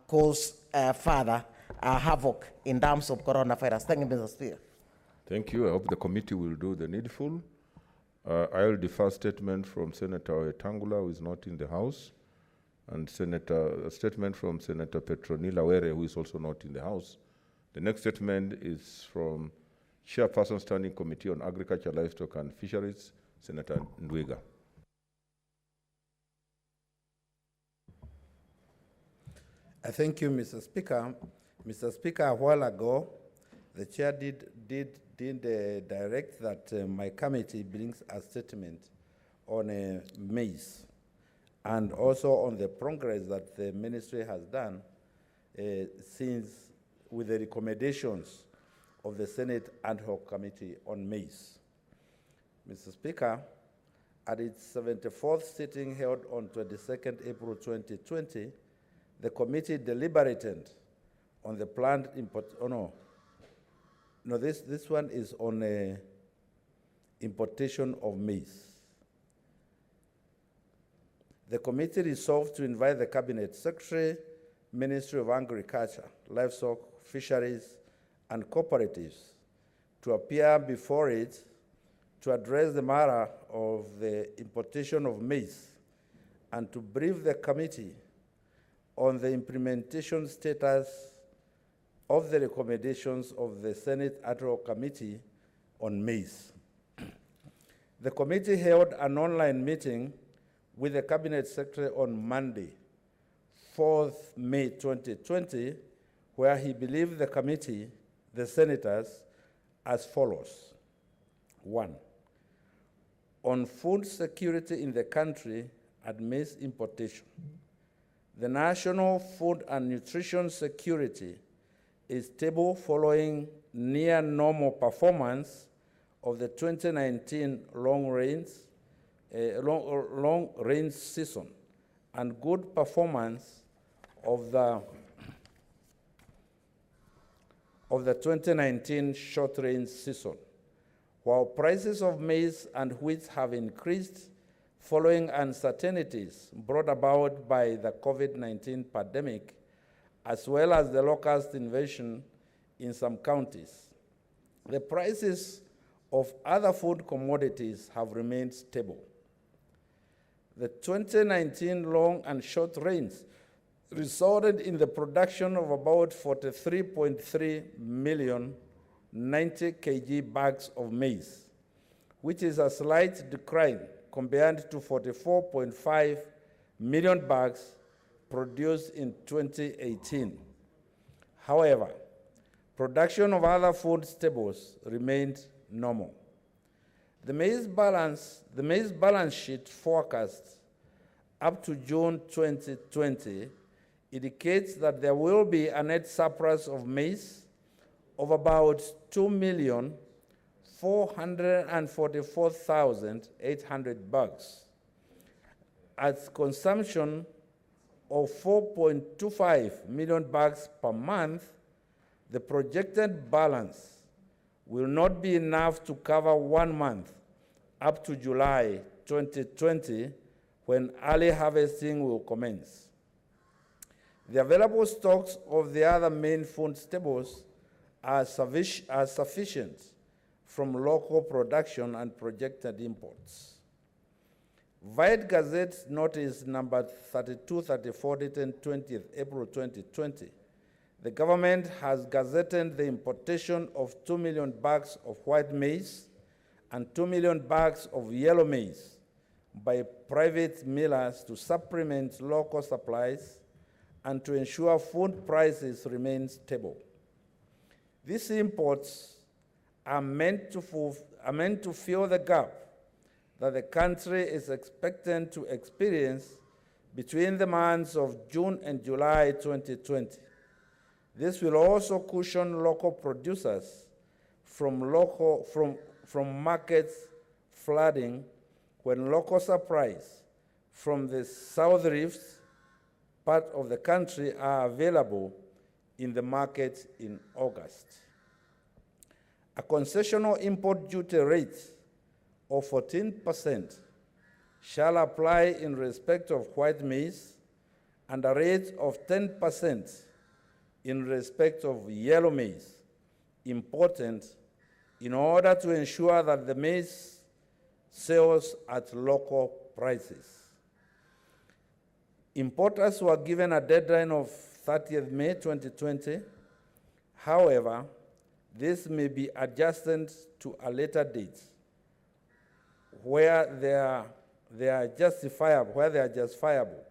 cause further havoc in terms of coronavirus. Thank you, Mr. Speaker. Thank you. I hope the committee will do the needful. I'll defer statement from Senator Etangula, who is not in the House, and a statement from Senator Petronila Were, who is also not in the House. The next statement is from Chairperson Standing Committee on Agriculture, Livestock and Fisheries, Senator Ndwiga. Thank you, Mr. Speaker. Mr. Speaker, a while ago, the chair did direct that my committee brings a statement on maize, and also on the progress that the ministry has done since with the recommendations of the Senate ad hoc committee on maize. Mr. Speaker, at its 74th sitting held on 22nd April 2020, the committee deliberated on the planned import. This one is on importation of maize. The committee resolved to invite the Cabinet Secretary, Ministry of Agriculture, Livestock, Fisheries, and Cooperatives to appear before it to address the matter of the importation of maize and to brief the committee on the implementation status of the recommendations of the Senate Ad hoc Committee on Maize. The committee held an online meeting with the Cabinet Secretary on Monday, 4th May 2020, where he briefed the committee, the senators, as follows. 1. On food security in the country and maize importation. The National Food and Nutrition Security is stable following near normal performance of the 2019 long range season and good performance of the 2019 short range season. While prices of maize and wheat have increased following uncertainties brought about by the COVID-19 pandemic, as well as the locust invasion in some counties, the prices of other food commodities have remained stable. The 2019 long and short range resulted in the production of about 43.3 million 90 kg bags of maize, which is a slight decline compared to 44.5 million bags produced in 2018. However, production of other food staples remained normal. The maize balance sheet forecast up to June 2020 indicates that there will be a net surplus of maize of about 2,444,800 bags. At consumption of 4.25 million bags per month, the projected balance will not be enough to cover 1 month up to July 2020, when early harvesting will commence. The available stocks of the other main food staples are sufficient from local production and projected imports. Vide Gazette Notice number 3234 dated 20th April 2020. The government has gazetted the importation of 2 million bags of white maize and 2 million bags of yellow maize by private millers to supplement local supplies and to ensure food prices remain stable. These imports are meant to fill the gap that the country is expected to experience between the months of June and July 2020. This will also cushion local producers from markets flooding when local supplies from the South Rift part of the country are available in the market in August. A concessional import duty rate of 14% shall apply in respect of white maize and a rate of 10% in respect of yellow maize, important in order to ensure that the maize sells at local prices. Importers were given a deadline of 30th May 2020. However, this may be adjusted to a later date where they are justifiable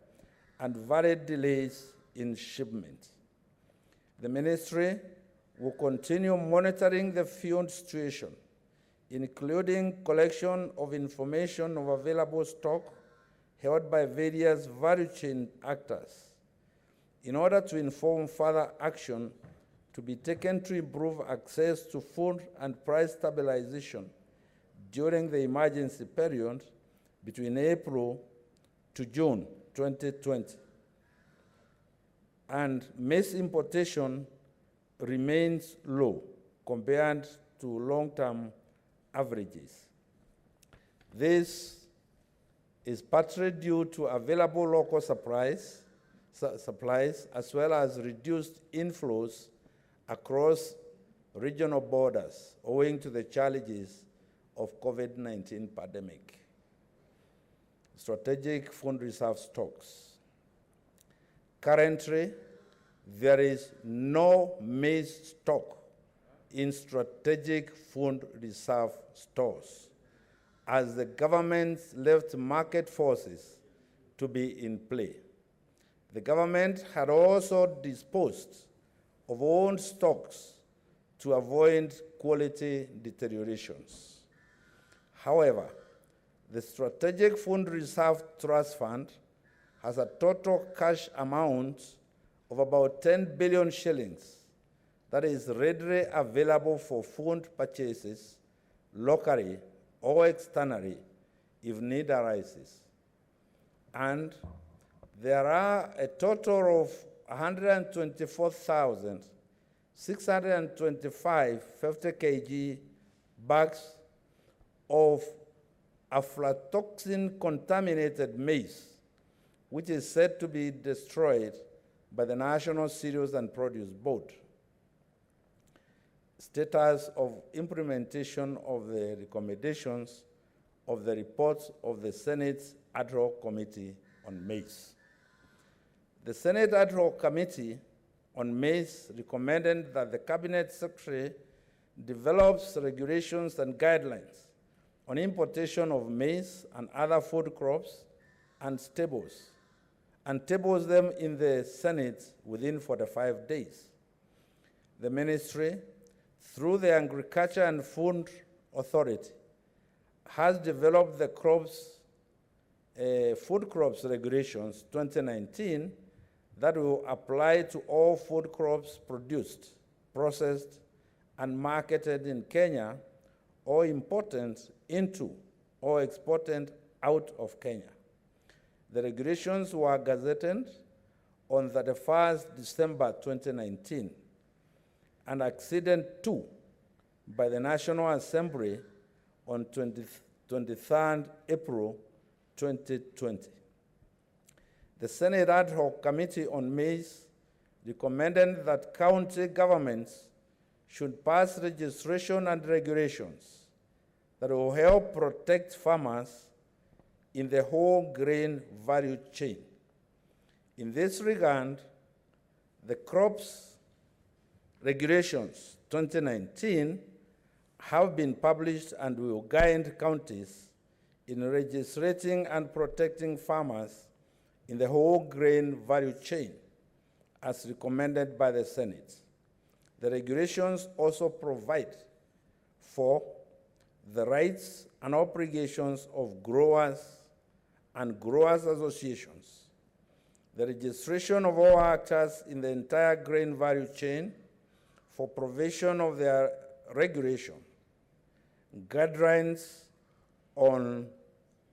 and valid delays in shipment. The ministry will continue monitoring the field situation, including collection of information of available stock held by various value chain actors, in order to inform further action to be taken to improve access to food and price stabilization during the emergency period between April to June 2020. And maize importation remains low compared to long-term averages. This is partly due to available local supplies supplies, as well as reduced inflows across regional borders owing to the challenges of COVID-19 pandemic. Strategic food reserve stocks. Currently, there is no maize stock in strategic food reserve stores, as the government left market forces to be in play. The government had also disposed of owned stocks to avoid quality deteriorations. However, the Strategic Food Reserve Trust Fund has a total cash amount of about 10 billion shillings that is readily available for food purchases locally or externally if need arises. And there are a total of 124,625 50 kg bags of aflatoxin-contaminated maize, which is said to be destroyed by the National Cereals and Produce Board. Status of implementation of the recommendations of the reports of the Senate's Ad hoc Committee on Maize. The Senate Ad hoc Committee on Maize recommended that the Cabinet Secretary develops regulations and guidelines on importation of maize and other food crops and tables them in the Senate within 45 days. The ministry, through the Agriculture and Food Authority, has developed the Food Crops Regulations 2019 that will apply to all food crops produced, processed, and marketed in Kenya or imported into or exported out of Kenya. The regulations were gazetted on 31st December 2019 and acceded to by the National Assembly on 23rd April 2020. The Senate Ad hoc Committee on Maize recommended that county governments should pass registration and regulations that will help protect farmers in the whole grain value chain. In this regard, the Crops Regulations 2019 have been published and will guide counties in registering and protecting farmers in the whole grain value chain, as recommended by the Senate. The regulations also provide for the rights and obligations of growers and growers' associations, the registration of all actors in the entire grain value chain for provision of their regulation, guidelines on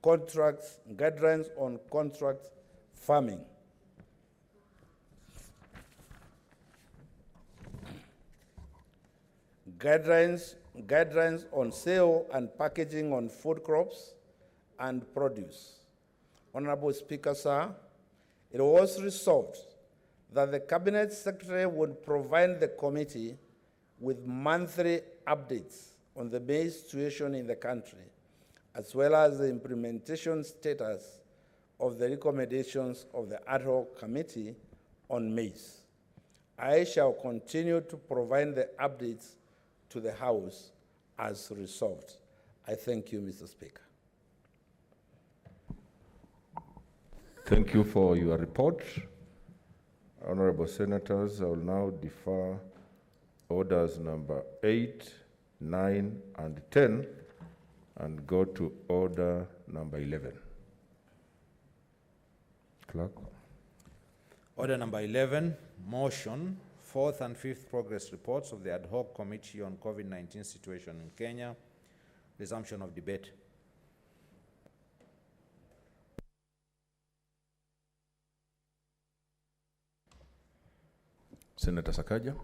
contract farming, guidelines on sale and packaging on food crops and produce. Honorable Speaker, sir, it was resolved that the Cabinet Secretary would provide the committee with monthly updates on the maize situation in the country, as well as the implementation status of the recommendations of the Ad hoc Committee on Maize. I shall continue to provide the updates to the House as resolved. I thank you, Mr. Speaker. Thank you for your report. Honorable Senators, I will now defer orders number 8, 9, and 10 and go to order number 11. Clerk. Order number 11, motion, 4th and 5th progress reports of the Ad hoc Committee on COVID-19 situation in Kenya. Resumption of debate. Senator Sakaja.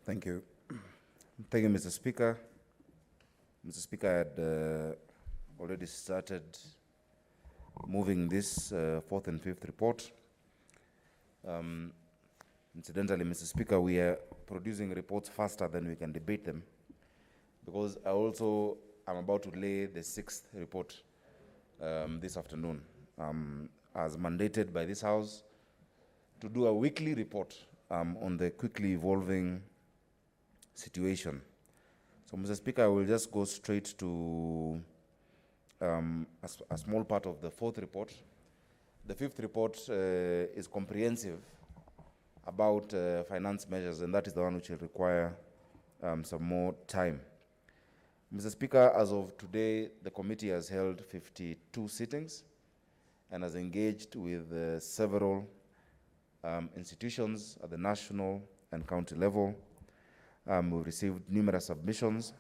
Thank you. Thank you, Mr. Speaker. Mr. Speaker, I had already started moving this 4th and 5th report. Incidentally, Mr. Speaker, we are producing reports faster than we can debate them, because I also am about to lay the 6th report this afternoon, as mandated by this House to do a weekly report on the quickly evolving situation. So, Mr. Speaker, I will just go straight to a small part of the 4th report. The 5th report is comprehensive about finance measures, and that is the one which will require some more time. Mr. Speaker, as of today, the committee has held 52 sittings and has engaged with several institutions at the national and county level. We've received numerous submissions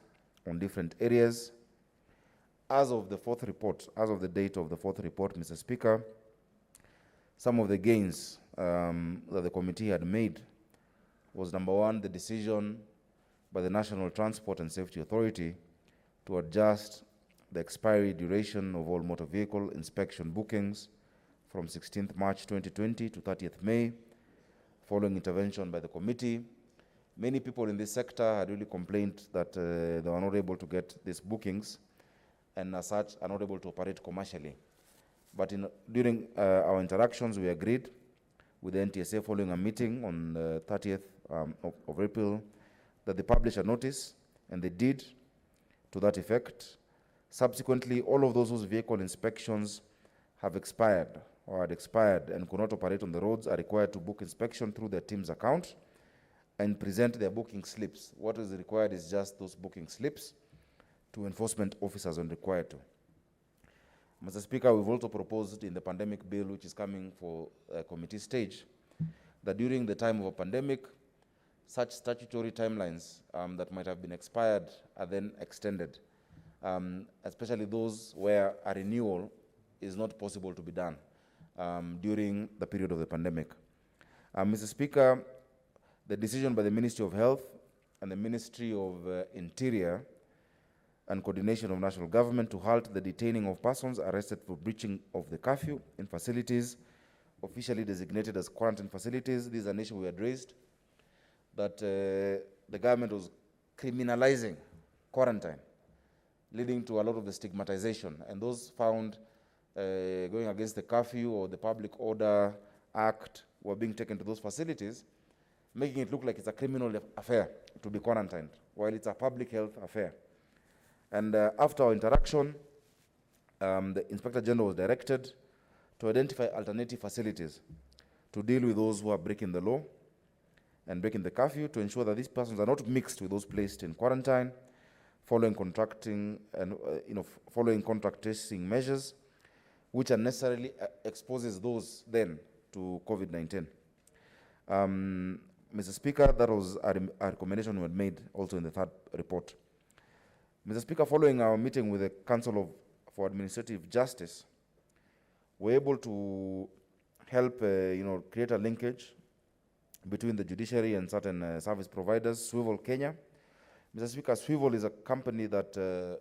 on different areas. As of the 4th report, as of the date of the 4th report, Mr. Speaker, some of the gains that the committee had made was, number one, the decision by the National Transport and Safety Authority to adjust the expiry duration of all motor vehicle inspection bookings from 16th March 2020 to 30th May, following intervention by the committee. Many people in this sector had really complained that they were not able to get these bookings, and as such are not able to operate commercially. But during our interactions, we agreed with the NTSA following a meeting on the 30th of April that they publish a notice, and they did to that effect. Subsequently, all of those whose vehicle inspections have expired or had expired and could not operate on the roads are required to book inspection through their team's account and present their booking slips. What is required is just those booking slips to enforcement officers when required to. Mr. Speaker, we've also proposed in the pandemic bill, which is coming for committee stage, that during the time of a pandemic, such statutory timelines that might have been expired are then extended, especially those where a renewal is not possible to be done during the period of the pandemic. Mr. Speaker, the decision by the Ministry of Health and the Ministry of Interior and Coordination of National Government to halt the detaining of persons arrested for breaching of the curfew in facilities officially designated as quarantine facilities. This is an issue we had raised, that the government was criminalizing quarantine, leading to a lot of the stigmatization. And those found going against the curfew or the Public Order Act were being taken to those facilities, making it look like it's a criminal affair to be quarantined, while it's a public health affair. And after our interaction, the Inspector General was directed to identify alternative facilities to deal with those who are breaking the law and breaking the curfew, to ensure that these persons are not mixed with those placed in quarantine, following contracting and following contact tracing measures, which unnecessarily exposes those then to COVID-19. Mr. Speaker, that was a recommendation we had made also in the 3rd report. Mr. Speaker, following our meeting with the Council for Administrative Justice, we're able to help create a linkage between the judiciary and certain service providers. Swivel Kenya. Mr. Speaker, Swivel is a company that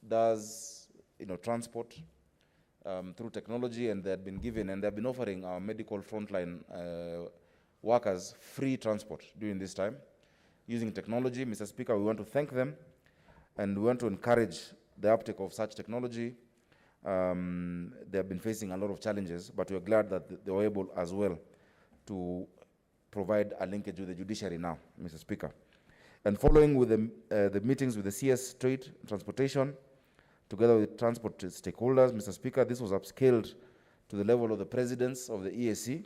does transport through technology, and they had been given and they have been offering our medical frontline workers free transport during this time using technology. Mr. Speaker, we want to thank them, and we want to encourage the uptake of such technology. They have been facing a lot of challenges, but we are glad that they were able as well to provide a linkage with the judiciary now, Mr. Speaker. And following with the meetings with the CS Trade Transportation, together with transport stakeholders, Mr. Speaker, this was upscaled to the level of the presidents of the EAC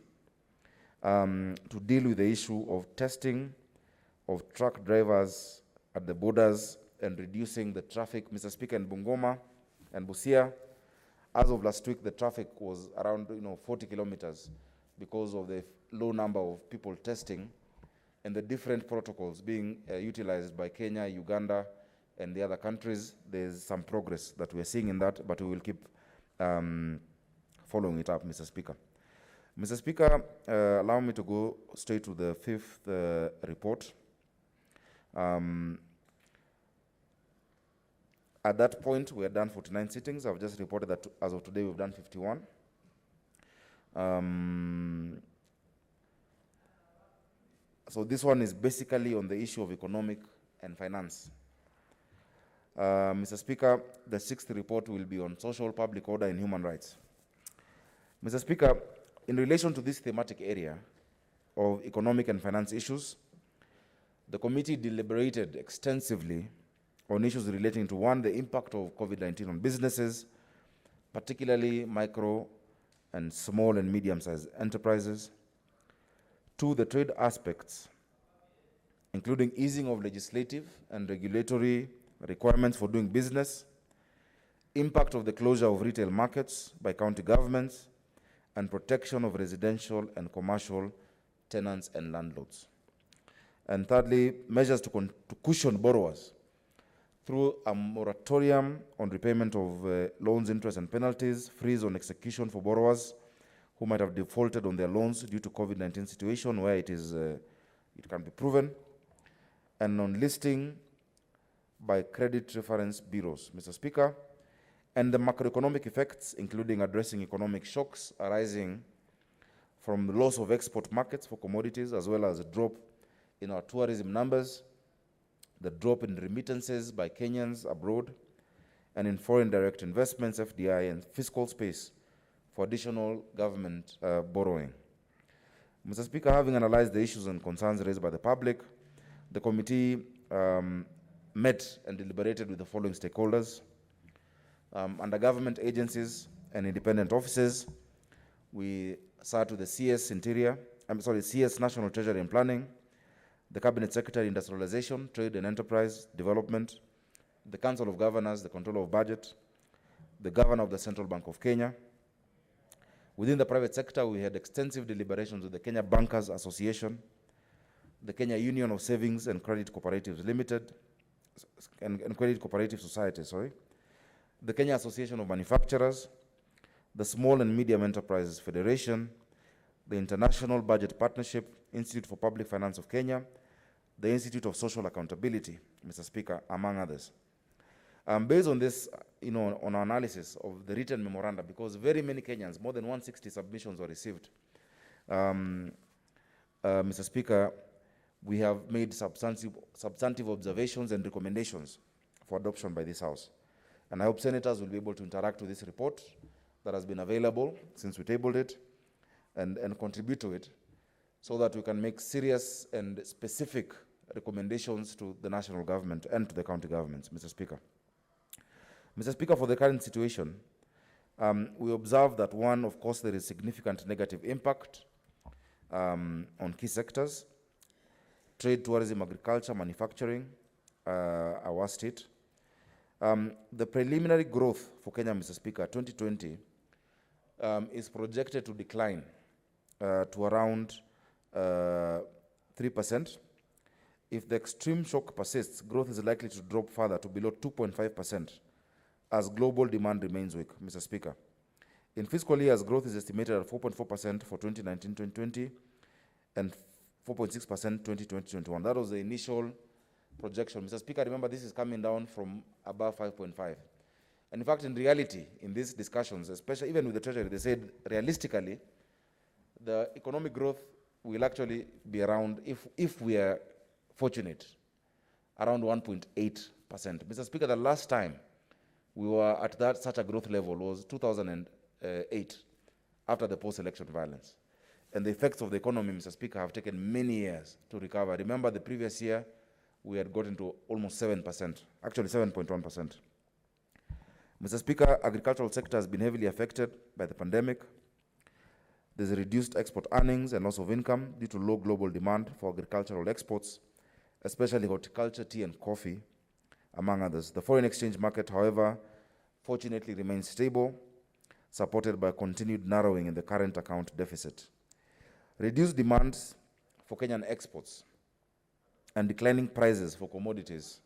to deal with the issue of testing of truck drivers at the borders and reducing the traffic. Mr. Speaker, in Bungoma and Busia, as of last week, the traffic was around 40 kilometers because of the low number of people testing and the different protocols being utilized by Kenya, Uganda, and the other countries. There's some progress that we're seeing in that, but we will keep following it up, Mr. Speaker. Mr. Speaker, allow me to go straight to the 5th report. At that point, we had done 49 sittings. I've just reported that as of today, we've done 51. So this one is basically on the issue of economic and finance. Mr. Speaker, the 6th report will be on social, public order, and human rights. Mr. Speaker, in relation to this thematic area of economic and finance issues, the committee deliberated extensively on issues relating to, one, the impact of COVID-19 on businesses, particularly micro and small and medium-sized enterprises. Two, the trade aspects, including easing of legislative and regulatory requirements for doing business, impact of the closure of retail markets by county governments, and protection of residential and commercial tenants and landlords. And thirdly, measures to cushion borrowers through a moratorium on repayment of loans, interest, and penalties, freeze on execution for borrowers who might have defaulted on their loans due to COVID-19 situation where it can be proven, and on listing by credit reference bureaus, Mr. Speaker, and the macroeconomic effects, including addressing economic shocks arising from the loss of export markets for commodities, as well as a drop in our tourism numbers, the drop in remittances by Kenyans abroad, and in foreign direct investments, FDI, and fiscal space for additional government borrowing. Mr. Speaker, having analyzed the issues and concerns raised by the public, the committee met and deliberated with the following stakeholders. Under government agencies and independent offices, we sat with the CS National Treasury and Planning, the Cabinet Secretary Industrialization, Trade and Enterprise Development, the Council of Governors, the Controller of Budget, the Governor of the Central Bank of Kenya. Within the private sector, we had extensive deliberations with the Kenya Bankers Association, the Kenya Union of Savings and Credit Cooperatives Limited, and Credit Cooperative Society, the Kenya Association of Manufacturers, the Small and Medium Enterprises Federation, the International Budget Partnership, Institute for Public Finance of Kenya, the Institute of Social Accountability, Mr. Speaker, among others. Based on this, on our analysis of the written memoranda, because very many Kenyans, more than 160 submissions were received, Mr. Speaker, we have made substantive observations and recommendations for adoption by this House. And I hope senators will be able to interact with this report that has been available since we tabled it and contribute to it so that we can make serious and specific recommendations to the national government and to the county governments, Mr. Speaker. Mr. Speaker, for the current situation, we observe that, one, of course, there is significant negative impact on key sectors: trade, tourism, agriculture, manufacturing, our state. The preliminary growth for Kenya, Mr. Speaker, 2020 is projected to decline to around 3%. If the extreme shock persists, growth is likely to drop further to below 2.5% as global demand remains weak, Mr. Speaker. In fiscal years, growth is estimated at 4.4% for 2019-2020 and 4.6% 2020-21. That was the initial projection. Mr. Speaker, remember this is coming down from above 5.5. And in fact, in reality, in these discussions, especially even with the Treasury, they said realistically, the economic growth will actually be around, if we are fortunate, around 1.8%. Mr. Speaker, the last time we were at such a growth level was 2008, after the post-election violence. And the effects of the economy, Mr. Speaker, have taken many years to recover. Remember, the previous year, we had gotten to almost 7%, actually 7.1%. Mr. Speaker, agricultural sector has been heavily affected by the pandemic. There's a reduced export earnings and loss of income due to low global demand for agricultural exports, especially horticulture, tea, and coffee, among others. The foreign exchange market, however, fortunately remains stable, supported by continued narrowing in the current account deficit. Reduced demands for Kenyan exports and declining prices for commodities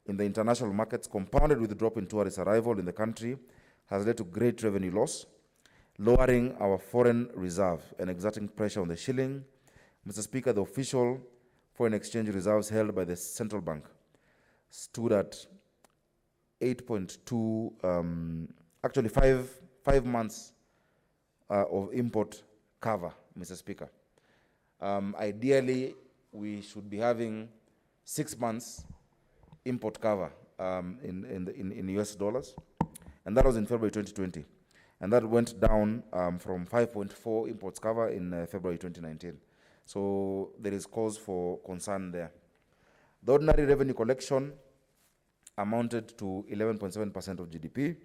in the international markets, compounded with the drop in tourist arrival in the country, has led to great revenue loss, lowering our foreign reserve and exerting pressure on the shilling. Mr. Speaker, the official foreign exchange reserves held by the central bank stood at 8.2, actually five months of import cover, Mr. Speaker. Ideally, we should be having 6 months import cover in US dollars. And that was in February 2020. And that went down from 5.4 imports cover in February 2019. So there is cause for concern there. The ordinary revenue collection amounted to 11.7% of GDP,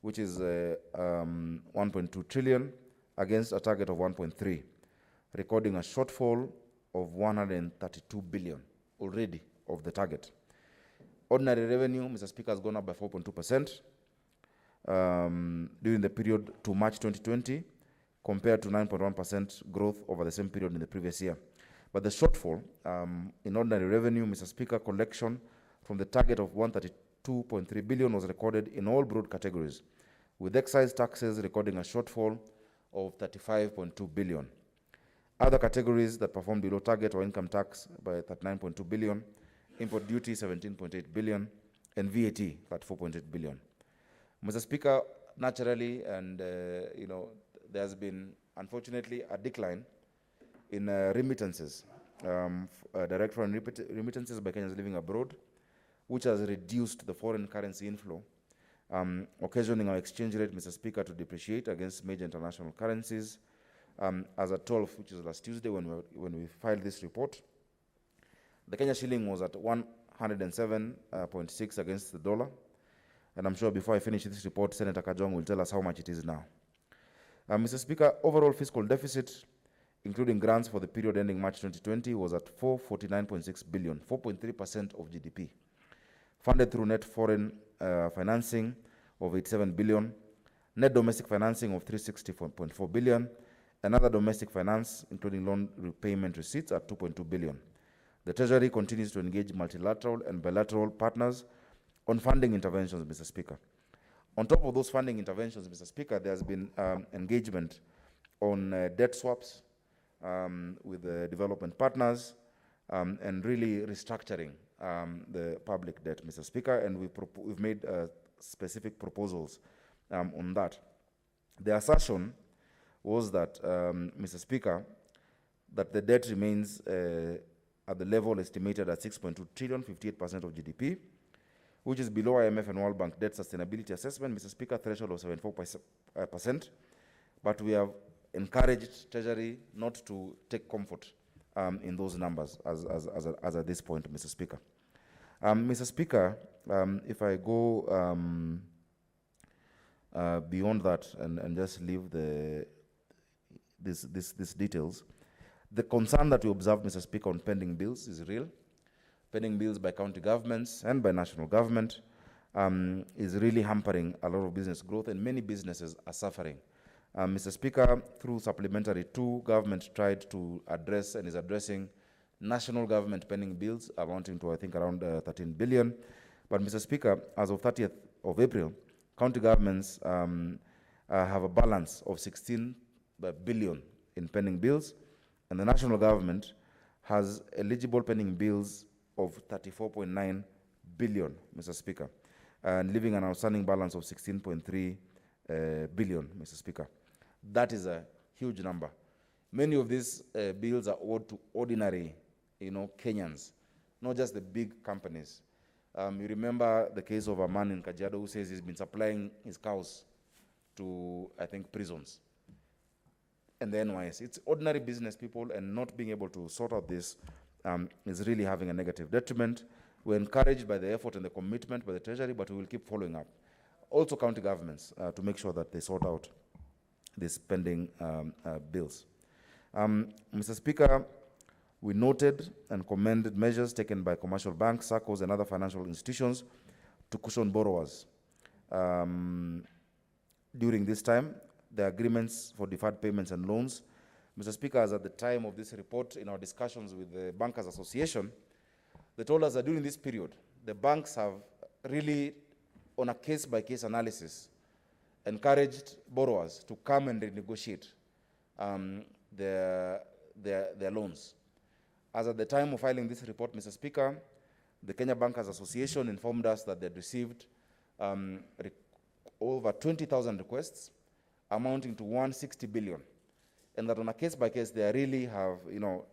which is 1.2 trillion against a target of 1.3, recording a shortfall of 132 billion already of the target. Ordinary revenue, Mr. Speaker, has gone up by 4.2% during the period to March 2020, compared to 9.1% growth over the same period in the previous year. But the shortfall in ordinary revenue, Mr. Speaker, collection from the target of 132.3 billion was recorded in all broad categories, with excise taxes recording a shortfall of 35.2 billion. Other categories that performed below target were income tax by 39.2 billion, import duty 17.8 billion, and VAT 34.8 billion. Mr. Speaker, naturally, and there has been, unfortunately, a decline in remittances, direct foreign remittances by Kenyans living abroad, which has reduced the foreign currency inflow, occasioning our exchange rate, Mr. Speaker, to depreciate against major international currencies. As at 12, which is last Tuesday when we filed this report, the Kenya shilling was at 107.6 against the dollar. And I'm sure before I finish this report, Senator Kajwang will tell us how much it is now. Mr. Speaker, overall fiscal deficit, including grants for the period ending March 2020, was at 449.6 billion, 4.3% of GDP. Funded through net foreign financing of 87 billion, net domestic financing of 364.4 billion, and other domestic finance, including loan repayment receipts, at 2.2 billion. The Treasury continues to engage multilateral and bilateral partners on funding interventions, Mr. Speaker. On top of those funding interventions, Mr. Speaker, there has been engagement on debt swaps with the development partners and really restructuring the public debt, Mr. Speaker, and we've made specific proposals on that. The assertion was that, Mr. Speaker, that the debt remains at the level estimated at 6.2 trillion, 58% of GDP, which is below IMF and World Bank debt sustainability assessment, Mr. Speaker, threshold of 74%. But we have encouraged Treasury not to take comfort in those numbers as at this point, Mr. Speaker. Mr. Speaker, if I go beyond that and just leave these details, the concern that we observe, Mr. Speaker, on pending bills is real. Pending bills by county governments and by national government is really hampering a lot of business growth, and many businesses are suffering. Mr. Speaker, through Supplementary 2, government tried to address and is addressing national government pending bills amounting to, I think, around 13 billion. But, Mr. Speaker, as of 30th of April, county governments have a balance of 16 billion in pending bills, and the national government has eligible pending bills of 34.9 billion, Mr. Speaker, and leaving an outstanding balance of 16.3 billion, Mr. Speaker. That is a huge number. Many of these bills are owed to ordinary, Kenyans, not just the big companies. You remember the case of a man in Kajiado who says he's been supplying his cows to, I think, prisons and the NYS. It's ordinary business people, and not being able to sort out this is really having a negative detriment. We're encouraged by the effort and the commitment by the Treasury, but we will keep following up. Also county governments to make sure that they sort out these pending bills. Mr. Speaker, we noted and commended measures taken by commercial banks, SACCOs, and other financial institutions to cushion borrowers. During this time, the agreements for deferred payments and loans, Mr. Speaker, as at the time of this report, in our discussions with the Bankers Association, they told us that during this period, the banks have really, on a case-by-case analysis, encouraged borrowers to come and renegotiate their loans. As at the time of filing this report, Mr. Speaker, the Kenya Bankers Association informed us that they had received over 20,000 requests amounting to 160 billion, and that on a case by case, they really have,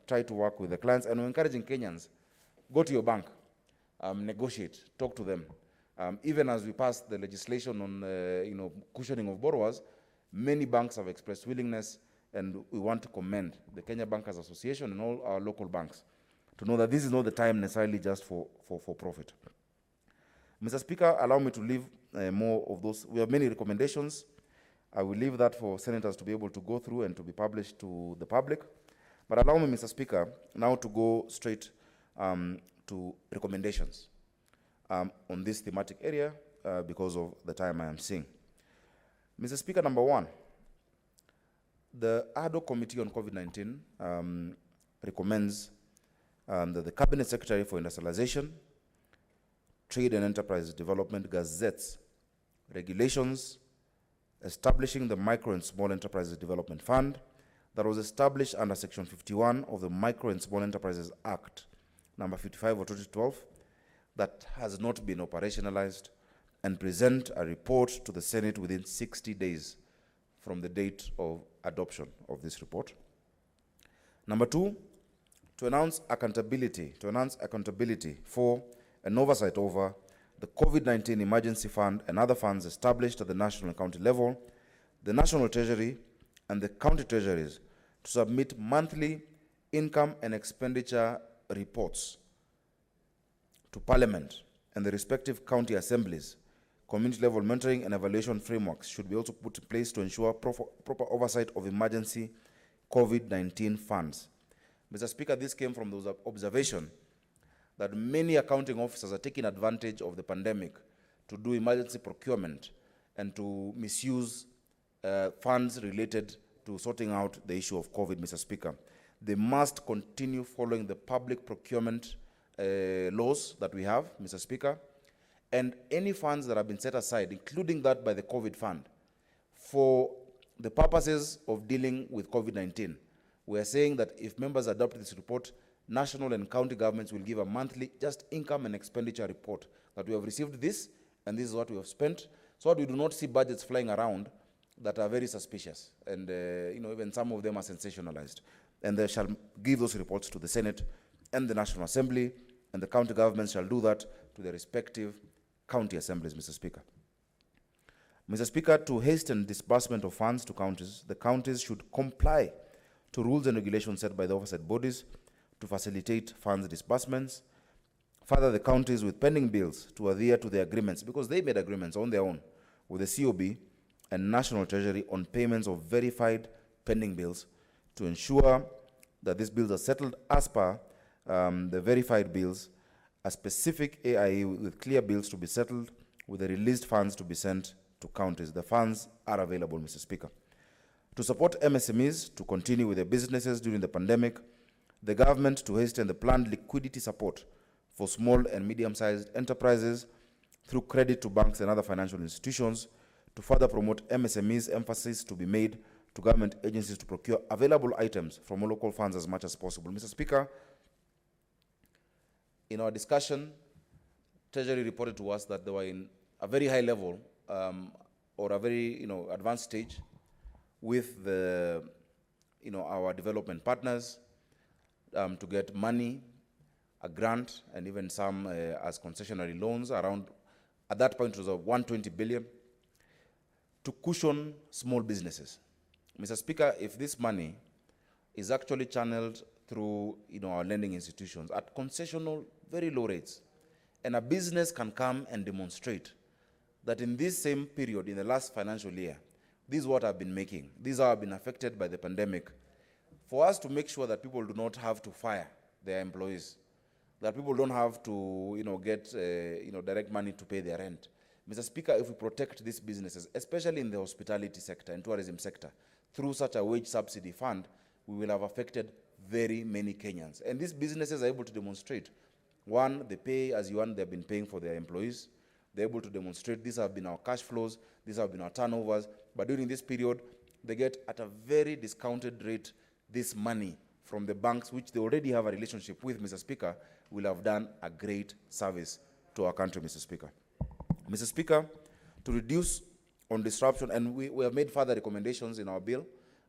tried to work with the clients, and we're encouraging Kenyans, go to your bank, negotiate, talk to them. Even as we passed the legislation on, cushioning of borrowers, many banks have expressed willingness, and we want to commend the Kenya Bankers Association and all our local banks to know that this is not the time necessarily just for profit. Mr. Speaker, allow me to leave more of those. We have many recommendations. I will leave that for senators to be able to go through and to be published to the public. But allow me, Mr. Speaker, now to go straight to recommendations on this thematic area because of the time I am seeing. Mr. Speaker, number one, the ad hoc committee on COVID-19 recommends that the Cabinet Secretary for Industrialization, Trade and Enterprise Development gazettes regulations establishing the Micro and Small Enterprises Development Fund that was established under Section 51 of the Micro and Small Enterprises Act, number 55 of 2012, that has not been operationalized, and present a report to the Senate within 60 days from the date of adoption of this report. Number two, to announce accountability for and oversight over the COVID-19 Emergency Fund and other funds established at the national and county level, the National Treasury and the county treasuries to submit monthly income and expenditure reports to Parliament and the respective county assemblies. Community level mentoring and evaluation frameworks should be also put in place to ensure proper oversight of emergency COVID-19 funds. Mr. Speaker, this came from the observation that many accounting officers are taking advantage of the pandemic to do emergency procurement and to misuse funds related to sorting out the issue of COVID, Mr. Speaker. They must continue following the public procurement laws that we have, Mr. Speaker, and any funds that have been set aside, including that by the COVID fund, for the purposes of dealing with COVID-19. We are saying that if members adopt this report, national and county governments will give a monthly just income and expenditure report that we have received this, and this is what we have spent, so that we do not see budgets flying around that are very suspicious, and even some of them are sensationalized. And they shall give those reports to the Senate and the National Assembly, and the county governments shall do that to their respective county assemblies, Mr. Speaker. Mr. Speaker, to hasten disbursement of funds to counties, the counties should comply to rules and regulations set by the oversight bodies to facilitate funds disbursements. Further, the counties with pending bills to adhere to the agreements, because they made agreements on their own with the COB and National Treasury on payments of verified pending bills to ensure that these bills are settled as per the verified bills, a specific AIE with clear bills to be settled with the released funds to be sent to counties. The funds are available, Mr. Speaker. To support MSMEs to continue with their businesses during the pandemic, the government to hasten the planned liquidity support for small and medium-sized enterprises through credit to banks and other financial institutions to further promote MSMEs, emphasis to be made to government agencies to procure available items from local funds as much as possible. Mr. Speaker, in our discussion, Treasury reported to us that they were in a very high level or a very advanced stage with the our development partners to get money, a grant, and even some as concessionary loans around, at that point it was 120 billion, to cushion small businesses. Mr. Speaker, if this money is actually channeled through our lending institutions at concessional, very low rates, and a business can come and demonstrate that in this same period, in the last financial year, this is what I've been making. These have been affected by the pandemic. For us to make sure that people do not have to fire their employees, that people don't have to get direct money to pay their rent. Mr. Speaker, if we protect these businesses, especially in the hospitality sector and tourism sector, through such a wage subsidy fund, we will have affected very many Kenyans. And these businesses are able to demonstrate, one, they pay as you earn, they've been paying for their employees. They're able to demonstrate these have been our cash flows, these have been our turnovers, but during this period, they get at a very discounted rate this money from the banks, which they already have a relationship with, Mr. Speaker, will have done a great service to our country, Mr. Speaker. Mr. Speaker, to reduce on disruption, and we have made further recommendations in our bill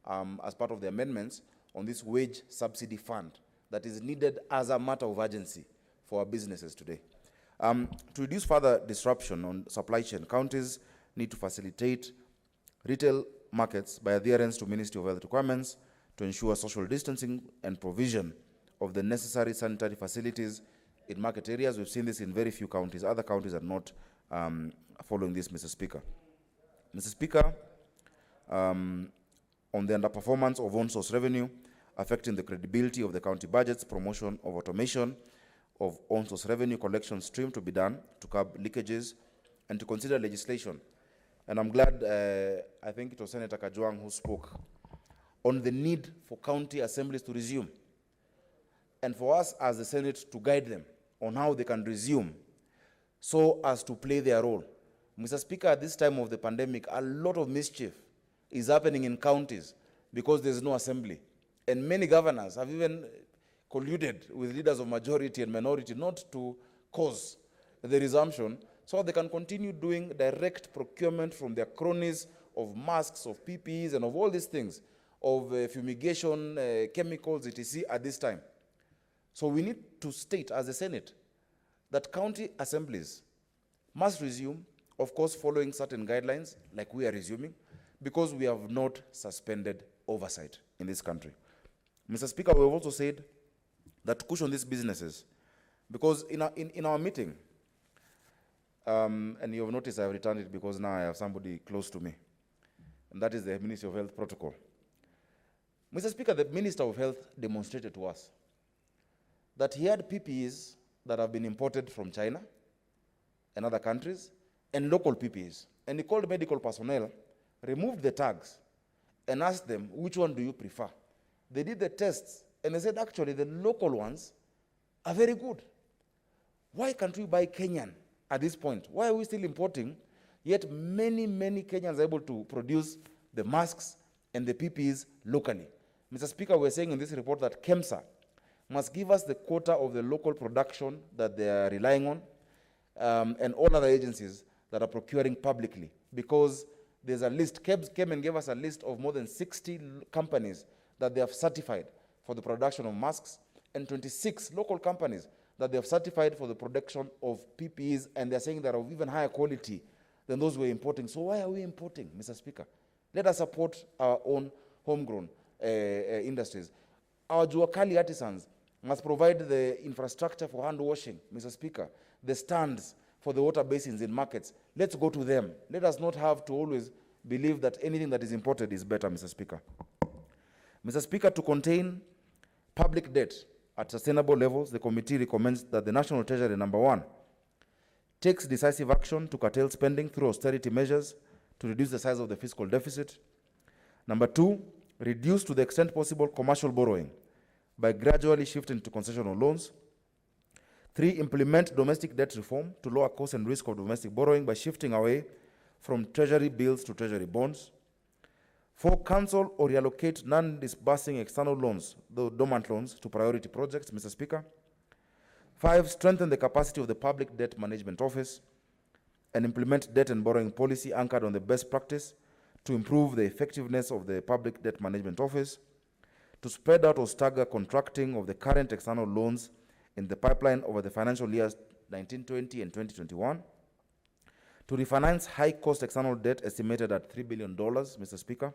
as part of the amendments on this wage subsidy fund that is needed as a matter of urgency for our businesses today. To reduce further disruption on supply chain, counties need to facilitate retail markets by adherence to Ministry of Health requirements to ensure social distancing and provision of the necessary sanitary facilities in market areas. We've seen this in very few counties. Other counties are not following this, Mr. Speaker. Mr. Speaker, on the underperformance of on-source revenue affecting the credibility of the county budgets, promotion of automation of on-source revenue collection stream to be done to curb leakages and to consider legislation. And I'm glad, I think it was Senator Kajwang who spoke on the need for county assemblies to resume, and for us as the Senate to guide them on how they can resume so as to play their role. Mr. Speaker, at this time of the pandemic, a lot of mischief is happening in counties because there's no assembly. And many governors have even colluded with leaders of majority and minority not to cause the resumption so they can continue doing direct procurement from their cronies of masks, of PPEs, and of all these things, of fumigation, chemicals, etc. at this time. So we need to state as a Senate that county assemblies must resume, of course, following certain guidelines like we are resuming, because we have not suspended oversight in this country. Mr. Speaker, we have also said that to cushion these businesses, because in our meeting, and you have noticed I have returned it because now I have somebody close to me, and that is the Ministry of Health protocol. Mr. Speaker, the Minister of Health demonstrated to us that he had PPEs that have been imported from China and other countries, and local PPEs. And he called medical personnel, removed the tags, and asked them, which one do you prefer? They did the tests, and they said, actually, the local ones are very good. Why can't we buy Kenyan at this point? Why are we still importing? Yet many, many Kenyans are able to produce the masks and the PPEs locally. Mr. Speaker, we're saying in this report that KEMSA must give us the quota of the local production that they are relying on, and all other agencies that are procuring publicly, because there's a list. KEBS came and gave us a list of more than 60 companies that they have certified for the production of masks, and 26 local companies that they have certified for the production of PPEs, and they're saying they're of even higher quality than those we're importing. So why are we importing, Mr. Speaker? Let us support our own homegrown industries. Our Juakali artisans must provide the infrastructure for hand washing, Mr. Speaker, the stands for the water basins in markets. Let's go to them. Let us not have to always believe that anything that is imported is better, Mr. Speaker. Mr. Speaker, to contain public debt at sustainable levels, the committee recommends that the National Treasury, number one, takes decisive action to curtail spending through austerity measures to reduce the size of the fiscal deficit. Number two, reduce to the extent possible commercial borrowing by gradually shifting to concessional loans. Three, implement domestic debt reform to lower cost and risk of domestic borrowing by shifting away from treasury bills to treasury bonds. Four, cancel or reallocate non-disbursing external loans, the dormant loans, to priority projects, Mr. Speaker. Five, strengthen the capacity of the Public Debt Management Office and implement debt and borrowing policy anchored on the best practice to improve the effectiveness of the Public Debt Management Office, to spread out or stagger contracting of the current external loans in the pipeline over the financial years 1920 and 2021, to refinance high-cost external debt estimated at $3 billion, Mr. Speaker,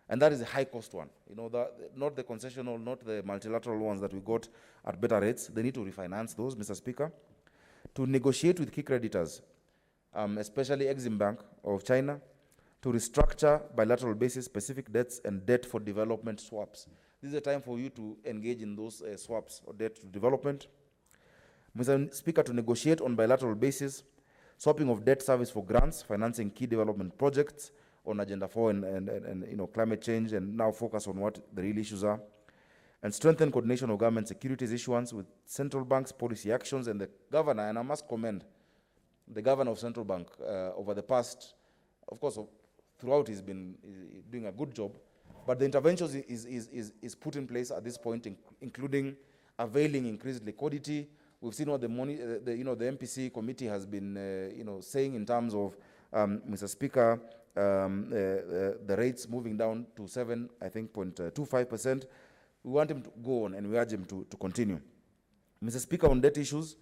and that is a high-cost one. You know, not the concessional, not the multilateral ones that we got at better rates. They need to refinance those, Mr. Speaker, to negotiate with key creditors, especially Exim Bank of China, to restructure bilateral basis specific debts and debt for development swaps. This is a time for you to engage in those swaps or debt to development. Mr. Speaker, to negotiate on bilateral basis swapping of debt service for grants, financing key development projects on Agenda 4 and you know, climate change, and now focus on what the real issues are, and strengthen coordination of government securities issuance with central banks, policy actions, and the governor, and I must commend the governor of central bank over the past, of course, throughout he's been doing a good job, but the interventions is put in place at this point, including availing increased liquidity. We've seen what the MPC committee has been saying in terms of, Mr. Speaker, the rates moving down to 7.25%. We want him to go on, and we urge him to continue. Mr. Speaker, on debt issues,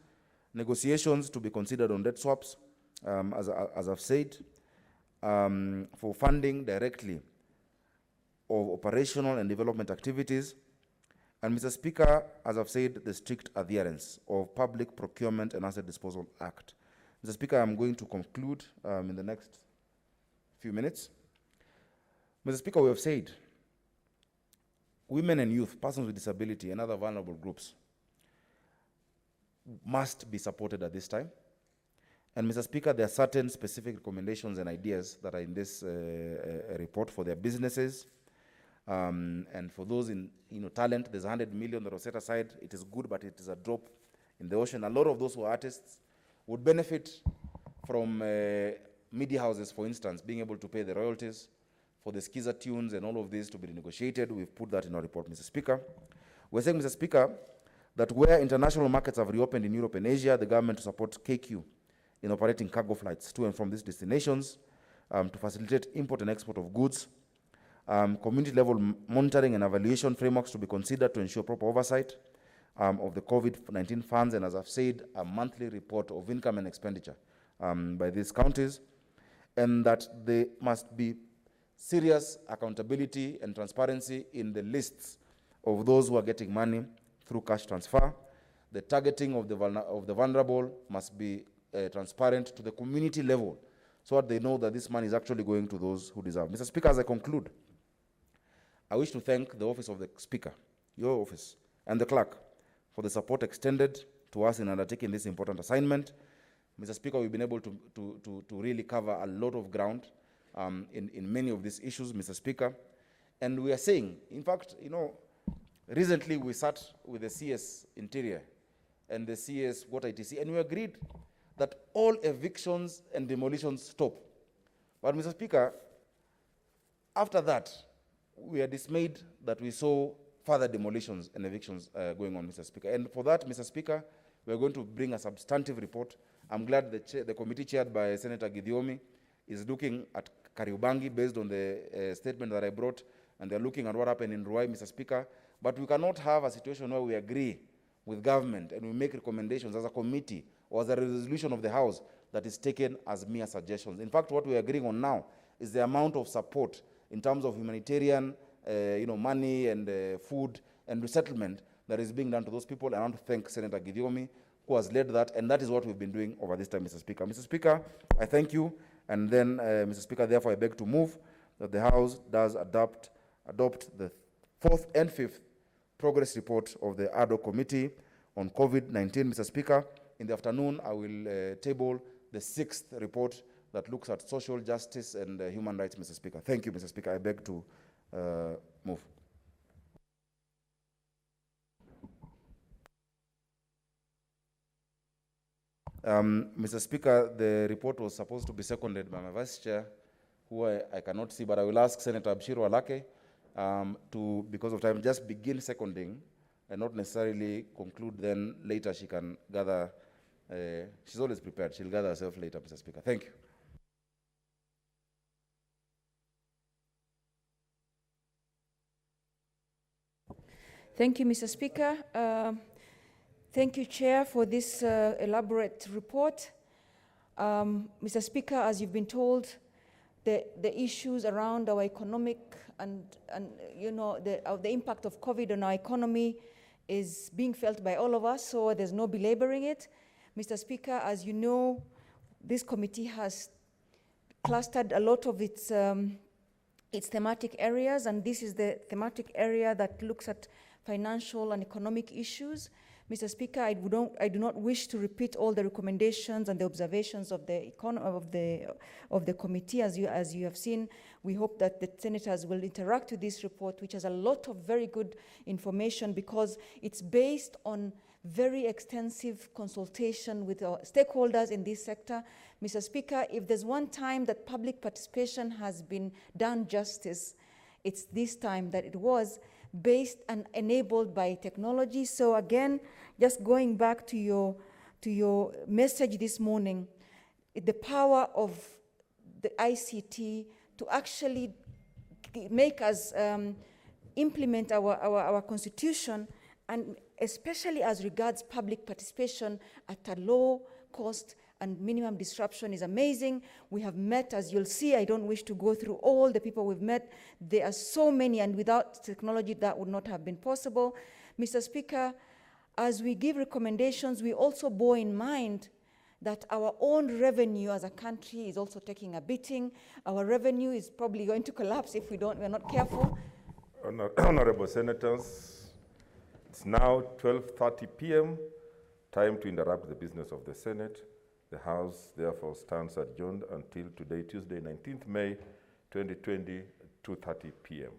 negotiations to be considered on debt swaps, as I've said, for funding directly of operational and development activities. And Mr. Speaker, as I've said, the strict adherence of Public Procurement and Asset Disposal Act. Mr. Speaker, I'm going to conclude in the next few minutes. Mr. Speaker, we have said women and youth, persons with disability, and other vulnerable groups must be supported at this time. And Mr. Speaker, there are certain specific recommendations and ideas that are in this report for their businesses. And for those in talent, there's 100 million that was set aside. It is good, but it is a drop in the ocean. A lot of those who are artists would benefit from media houses, for instance, being able to pay the royalties for the Skiza tunes and all of this to be renegotiated. We've put that in our report, Mr. Speaker. We're saying, Mr. Speaker, that where international markets have reopened in Europe and Asia, the government to support KQ in operating cargo flights to and from these destinations to facilitate import and export of goods. Community-level monitoring and evaluation frameworks to be considered to ensure proper oversight of the COVID-19 funds, and as I've said, a monthly report of income and expenditure by these counties, and that there must be serious accountability and transparency in the lists of those who are getting money through cash transfer. The targeting of the vulnerable must be transparent to the community level so that they know that this money is actually going to those who deserve. Mr. Speaker, as I conclude, I wish to thank the Office of the Speaker, your office, and the clerk for the support extended to us in undertaking this important assignment. Mr. Speaker, we've been able to really cover a lot of ground in many of these issues, Mr. Speaker. And we are saying, in fact, recently we sat with the CS Interior and the CS Water etc., and we agreed that all evictions and demolitions stop. But Mr. Speaker, after that, we are dismayed that we saw further demolitions and evictions going on, Mr. Speaker. And for that, Mr. Speaker, we are going to bring a substantive report. I'm glad the committee chaired by Senator Gidiomi is looking at Kariobangi based on the statement that I brought, and they're looking at what happened in Ruai, Mr. Speaker. But we cannot have a situation where we agree with government and we make recommendations as a committee or as a resolution of the House that is taken as mere suggestions. In fact, what we're agreeing on now is the amount of support in terms of humanitarian money and food and resettlement that is being done to those people. And I want to thank Senator Gidiomi, who has led that, and that is what we've been doing over this time, Mr. Speaker. Mr. Speaker, I thank you, and then, Mr. Speaker, therefore I beg to move that the House does adopt the 4th and 5th progress report of the ad hoc committee on COVID-19, Mr. Speaker. In the afternoon, I will table the 6th report that looks at social justice and human rights, Mr. Speaker. Thank you, Mr. Speaker. I beg to move. Mr. Speaker, the report was supposed to be seconded by my Vice Chair, who I cannot see, but I will ask Senator Abshiru Alake to, because of time, just begin seconding and not necessarily conclude, then later she can gather. She's always prepared. She'll gather herself later, Mr. Speaker. Thank you. Thank you, Mr. Speaker. Thank you, Chair, for this elaborate report. Mr. Speaker, as you've been told, the issues around our economic and the impact of COVID on our economy is being felt by all of us, so there's no belaboring it. Mr. Speaker, as you know, this committee has clustered a lot of its thematic areas, and this is the thematic area that looks at financial and economic issues. Mr. Speaker, I do not wish to repeat all the recommendations and the observations of the committee. As you have seen, we hope that the senators will interact with this report, which has a lot of very good information because it's based on very extensive consultation with our stakeholders in this sector. Mr. Speaker, if there's one time that public participation has been done justice, it's this time that it was based and enabled by technology. So again, just going back to your message this morning, the power of the ICT to actually make us implement our constitution, and especially as regards public participation at a low cost and minimum disruption is amazing. We have met, as you'll see, I don't wish to go through all the people we've met. There are so many, and without technology that would not have been possible. Mr. Speaker, as we give recommendations, we also bear in mind that our own revenue as a country is also taking a beating. Our revenue is probably going to collapse if we're not careful. Honorable Senators, it's now 12:30 p.m., time to interrupt the business of the Senate. The House therefore stands adjourned until today, Tuesday, 19th May, 2020, 2:30 p.m.